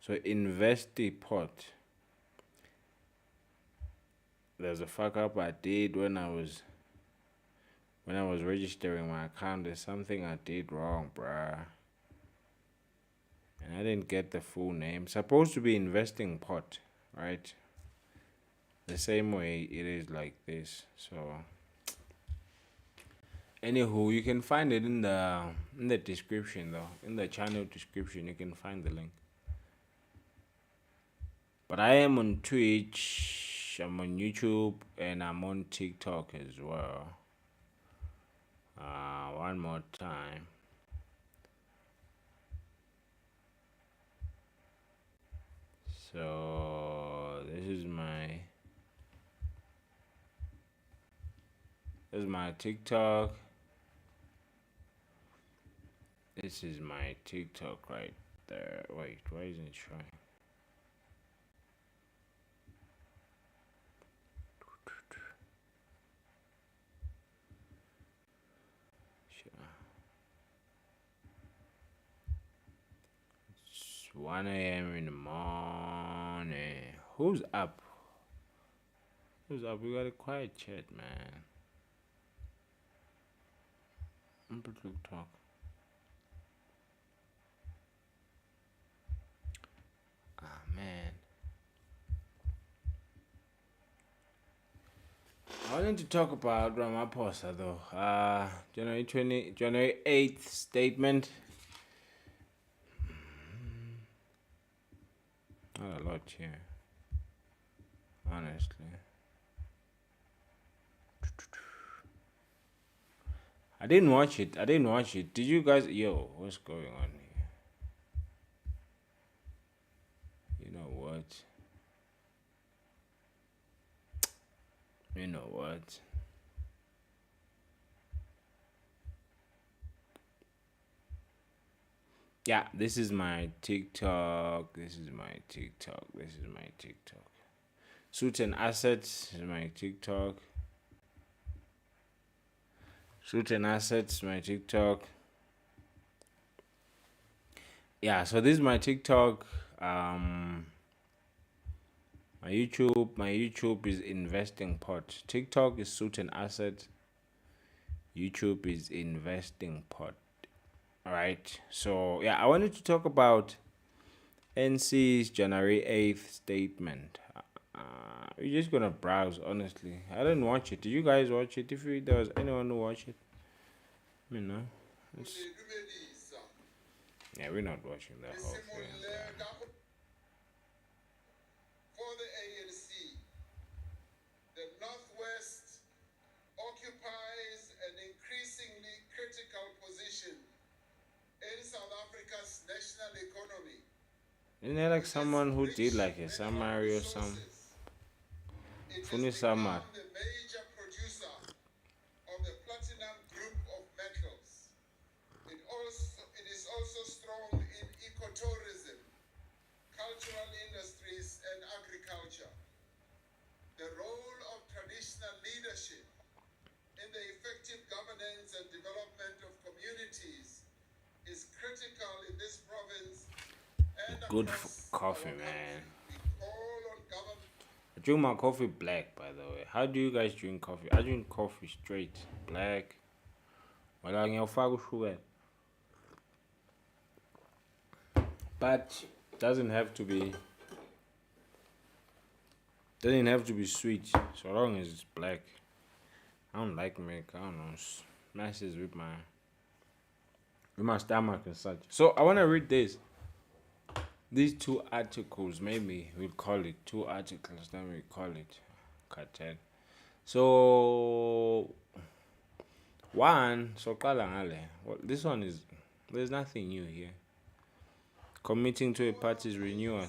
So InvestiPot. There's a fuck up I did when I was registering my account. There's something I did wrong, bruh. And I didn't get the full name. Supposed to be Investing Pot, right? The same way it is like this. So anywho, you can find it in the description though. In the channel description you can find the link. But I am on Twitch, I'm on YouTube, and I'm on TikTok as well. One more time. So this is my TikTok. This is my TikTok right there. Wait, why isn't it showing? It's 1 a.m. in the morning. Who's up? Who's up? We got a quiet chat, man. I'm pretty talk. Man. I wanted to talk about Ramaphosa though. January 8th statement. Not a lot here, honestly. I didn't watch it. Did you guys? Yo, what's going on here? You know what? Yeah, this is my TikTok. Suits and Assets is my TikTok. Yeah, so this is my TikTok. My YouTube is Investing Pot. TikTok is Suit and Asset. YouTube is Investing Pot. Alright, so yeah, I wanted to talk about NC's January 8th statement. We're just gonna browse, honestly. I didn't watch it. Did you guys watch it? If there was anyone who watched it, let me know. Yeah, we're not watching the whole thing. For the ANC, the Northwest occupies an increasingly critical position in South Africa's national economy. Isn't there like someone who did like a summary or something? Funny summer. The major producer of the platinum group of metals. It is also strong in ecotourism, cultural industries, and agriculture. The role of traditional leadership in the effective governance and development of communities is critical in this province. And Good coffee, man. I drink my coffee black, by the way. How do you guys drink coffee? I drink coffee straight, black. But doesn't have to be sweet, so long as it's black. I don't like milk. I don't know. Messes with my in my stomach and such. So I want to read this. These two articles, maybe we'll call it two articles, then we call it cartel. So one, so well, this one is, there's nothing new here. Committing to a party's renewal.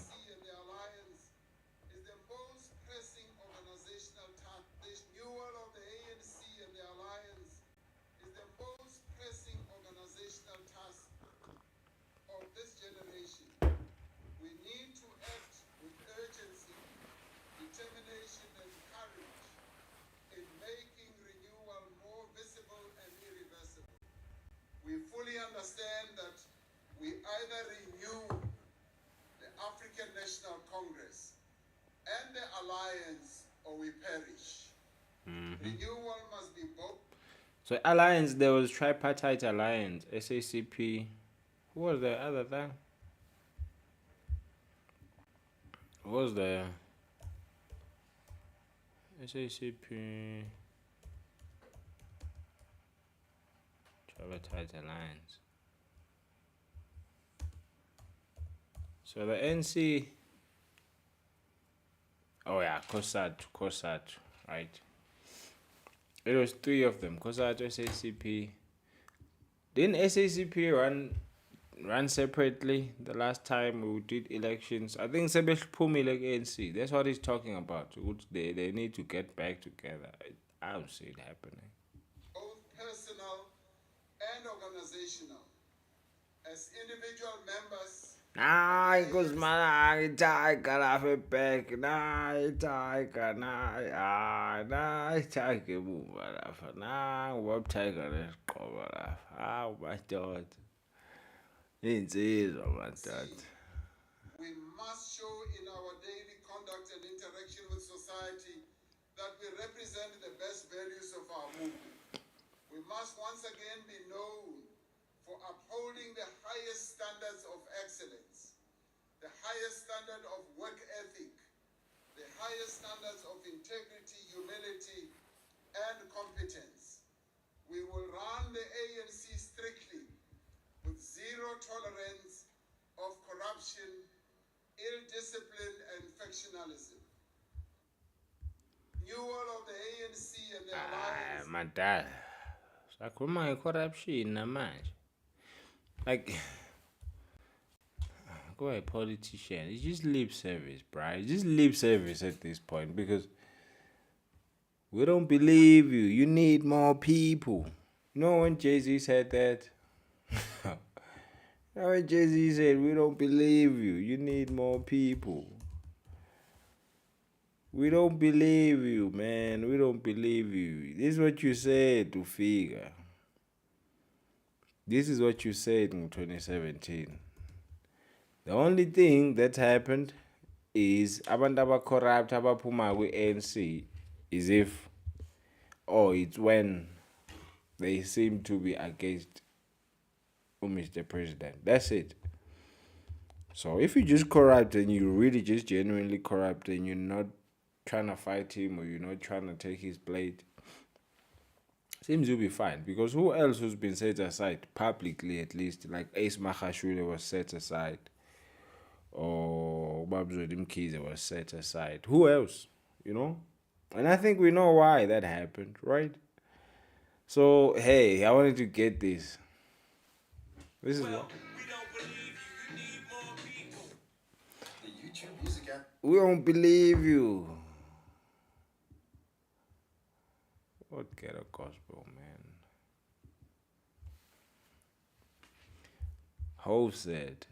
Determination and courage in making renewal more visible and irreversible. We fully understand that we either renew the African National Congress and the alliance or we perish. Renewal must be both. So alliance, there was tripartite alliance, SACP. Who was the other thing? Who was the SACP tripartite alliance? So the NC. Oh yeah, COSAT, right? It was three of them. COSAT, SACP. Didn't SACP run separately the last time we did elections? I think Phuthuma like ANC. That's what he's talking about. They need to get back together. I don't see it happening. Both personal and organizational. As individual members. Nah, because man, I tiger off a back. Nah, tiger, nah, tiger move off. Nah, what tiger is cover off. Ah, my God. It is, oh my God. We must show in our daily conduct and interaction with society that we represent the best values of our movement. We must once again be known for upholding the highest standards of excellence, the highest standard of work ethic, the highest standards of integrity, humility, and competence. We will run the ANC strictly with zero tolerance of corruption, ill discipline, and factionalism. Renewal of the ANC and the alliance. My dad. Like, what my corruption, man? Like, go a politician. It's just lip service, bro. It's just lip service at this point because we don't believe you. You need more people. You know when Jay-Z said that? You know when Jay-Z said, we don't believe you. You need more people. We don't believe you, man. We don't believe you. This is what you said to figure. This is what you said in 2017. The only thing that happened is abantu abacorrupt abaphuma kwi-ANC is if, it's when they seem to be against Mr. President. That's it. So if you just corrupt and you really just genuinely corrupt and you're not trying to fight him or you're not trying to take his plate, seems you'll be fine. Because who else who's been set aside, publicly at least, like Ace Mahashule was set aside, or Babzod Mkhize was set aside. Who else? You know? And I think we know why that happened, right? So, hey, I wanted to get this. This is what... The YouTube music app. We don't believe you. What ghetto gospel, man? Hove said.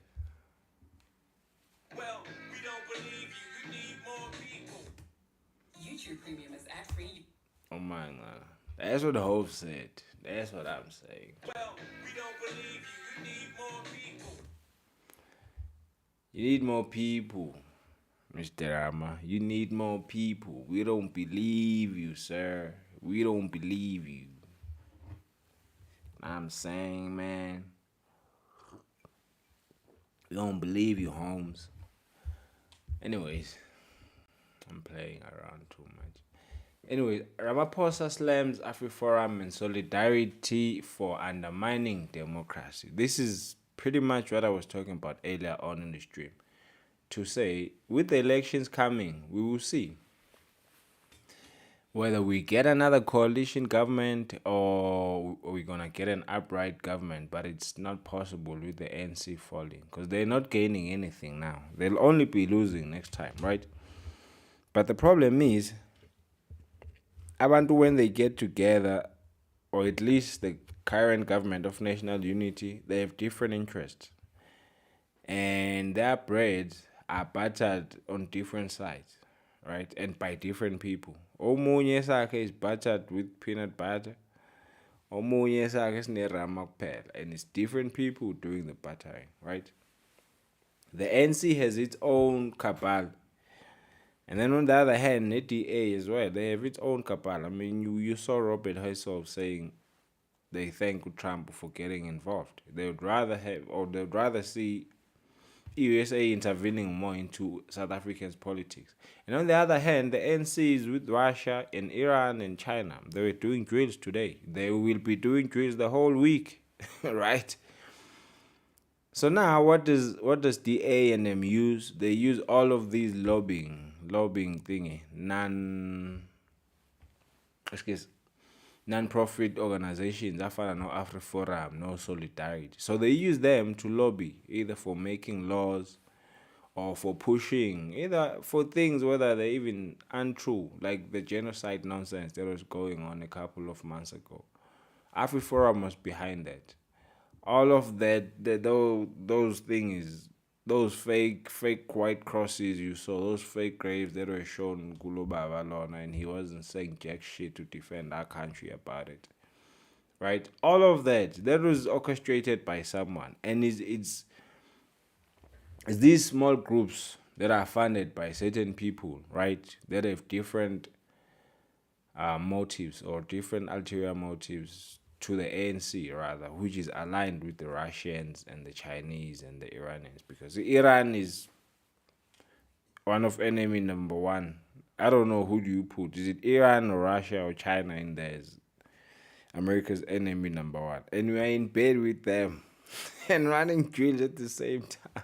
Well, we don't believe you. You need more people. YouTube Premium is ad-free. Oh my God. That's what Hove said. That's what I'm saying. Well, we don't believe you. You need more people. You need more people, Mr. Rama. You need more people. We don't believe you, sir. We don't believe you. I'm saying, man. We don't believe you, Holmes. Anyways, I'm playing around too much. Anyway, Ramaphosa slams AfriForum and solidarity for undermining democracy. This is pretty much what I was talking about earlier on in the stream. To say, with the elections coming, we will see whether we get another coalition government or we're going to get an upright government, but it's not possible with the ANC falling because they're not gaining anything now. They'll only be losing next time, right? But the problem is, abantu, when they get together, or at least the current government of national unity, they have different interests. And their breads are buttered on different sides, right? And by different people. Omunye sakhe is buttered with peanut butter. Omunye sakhe sinerama kuphela. And it's different people doing the buttering, right? The NC has its own cabal. And then on the other hand, the DA as well, they have its own cabal. I mean, you saw Robert Heysel saying they thank Trump for getting involved. They would rather see USA intervening more into South Africa's politics. And on the other hand, the NC is with Russia and Iran and China. They were doing drills today. They will be doing drills the whole week, right? So now, what does the A&M use? They use all of these lobbying thingy, non-profit organizations, afana no AfriForum, no Solidarity. So they use them to lobby, either for making laws or for pushing, either for things whether they're even untrue, like the genocide nonsense that was going on a couple of months ago. AfriForum was behind that. All of that, those things, those fake white crosses you saw, those fake graves that were shown Gulo Babalona, and he wasn't saying jack shit to defend our country about it, right? All of that was orchestrated by someone, and it's these small groups that are funded by certain people, right? That have different motives or different ulterior motives to the ANC rather, which is aligned with the Russians and the Chinese and the Iranians, because Iran is one of enemy number one. I don't know who do you put. Is it Iran or Russia or China in there as America's enemy number one? And we are in bed with them and running drills at the same time.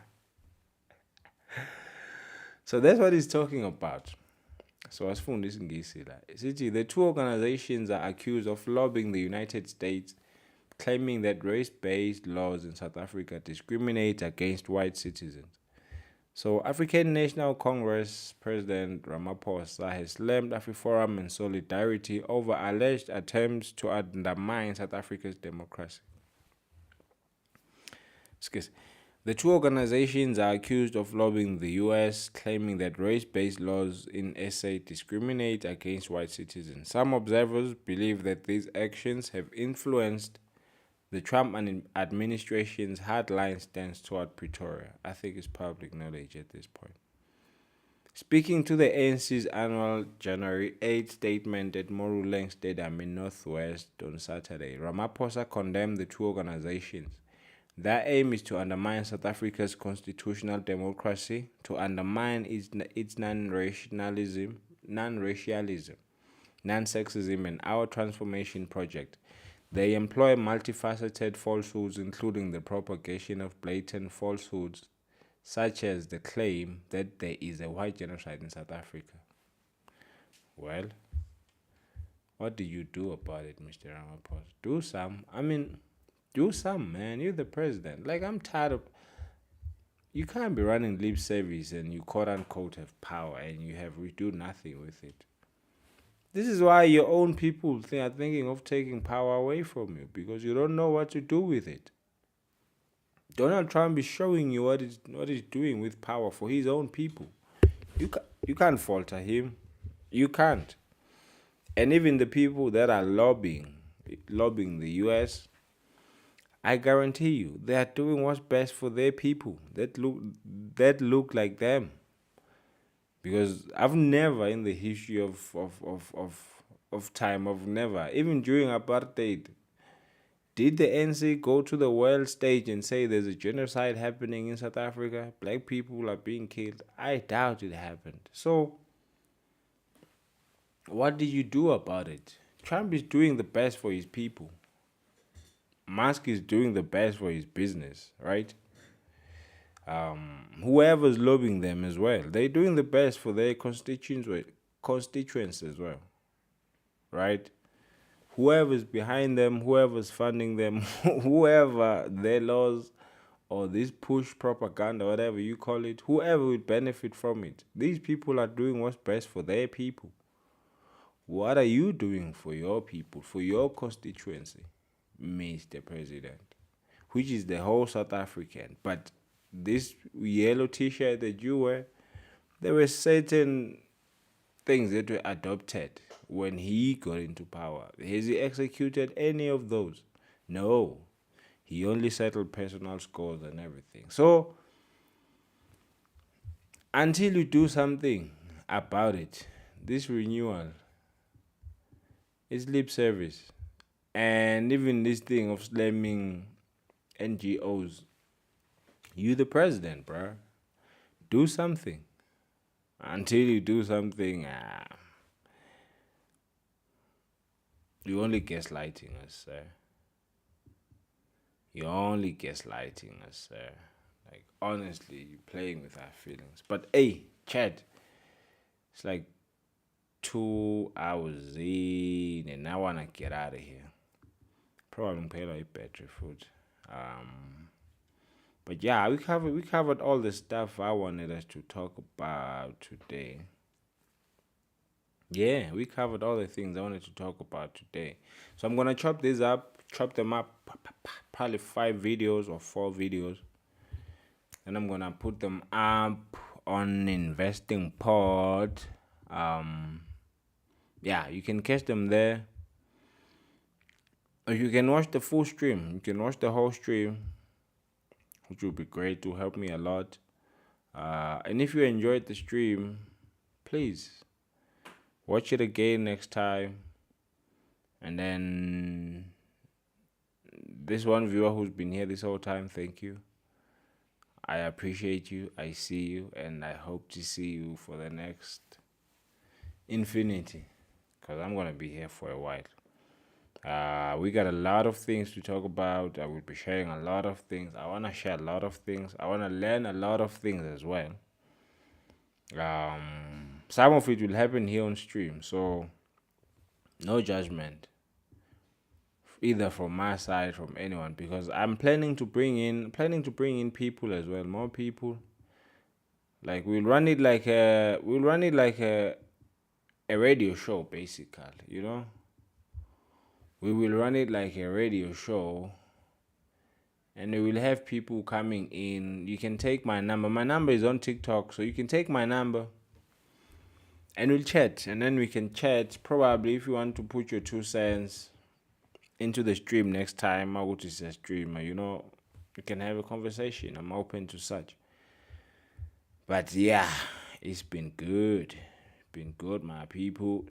So that's what he's talking about. So as for this the two organizations are accused of lobbying the United States, claiming that race-based laws in South Africa discriminate against white citizens. So African National Congress President Ramaphosa has slammed AfriForum and Solidarity over alleged attempts to undermine South Africa's democracy. The two organizations are accused of lobbying the US, claiming that race-based laws in SA discriminate against white citizens. Some observers believe that these actions have influenced the Trump administration's hardline stance toward Pretoria. I think it's public knowledge at this point. Speaking to the ANC's annual January 8 statement at Moruleng Stadium in Northwest on Saturday, Ramaphosa condemned the two organizations. Their aim is to undermine South Africa's constitutional democracy, to undermine its non-racialism, non-sexism, and our transformation project. They employ multifaceted falsehoods, including the propagation of blatant falsehoods, such as the claim that there is a white genocide in South Africa. Well, what do you do about it, Mr. Ramaphosa? Do some. Do some, man. You're the president. Like, I'm tired of... You can't be running lip service and you quote-unquote have power and we do nothing with it. This is why your own people are thinking of taking power away from you, because you don't know what to do with it. Donald Trump is showing you what he's doing with power for his own people. You can't falter him. You can't. And even the people that are lobbying the US, I guarantee you, they are doing what's best for their people that look like them. Because I've never, in the history of time, even during apartheid, did the ANC go to the world stage and say there's a genocide happening in South Africa? Black people are being killed? I doubt it happened. So What did you do about it? Trump is doing the best for his people. Musk is doing the best for his business, right? Whoever's lobbying them as well, they're doing the best for their constituents as well, right? Whoever's behind them, whoever's funding them, whoever their laws or this push propaganda, whatever you call it, whoever would benefit from it, these people are doing what's best for their people. What are you doing for your people, for your constituency, Mr. President? Which is the whole South African. But this yellow t-shirt that you wear, there were certain things that were adopted when he got into power. Has he executed any of those? No. He only settled personal scores and everything. So, until you do something about it, this renewal is lip service. And even this thing of slamming NGOs, you the president, bruh. Do something. Until you do something, you only gaslighting us, sir. You're only gaslighting us, sir. Like, honestly, you're playing with our feelings. But, hey, Chad, it's like 2 hours in, and I want to get out of here. Probably pay like battery food. But yeah, we covered all the stuff I wanted us to talk about today. Yeah, we covered all the things I wanted to talk about today. So I'm gonna chop them up, probably 5 videos or 4 videos, and I'm gonna put them up on Investing Pod. Yeah, you can catch them there. Or you can watch the full stream. You can watch the whole stream, which would be great to help me a lot. And if you enjoyed the stream, please watch it again next time. And then this one viewer who's been here this whole time, thank you. I appreciate you. I see you, and I hope to see you for the next infinity, because I'm gonna be here for a while. We got a lot of things to talk about. I will be sharing a lot of things. I want to share a lot of things. I want to learn a lot of things as well. Some of it will happen here on stream, so no judgment, either from my side, from anyone, because I'm planning to bring in people as well, more people. Like we'll run it like a radio show, basically, you know. We will run it like a radio show, and we will have people coming in. You can take my number. My number is on TikTok, so you can take my number, and we'll chat. And then we can chat. Probably, if you want to put your 2 cents into the stream next time, I go to the streamer. You know, you can have a conversation. I'm open to such. But yeah, it's been good. It's been good, my people.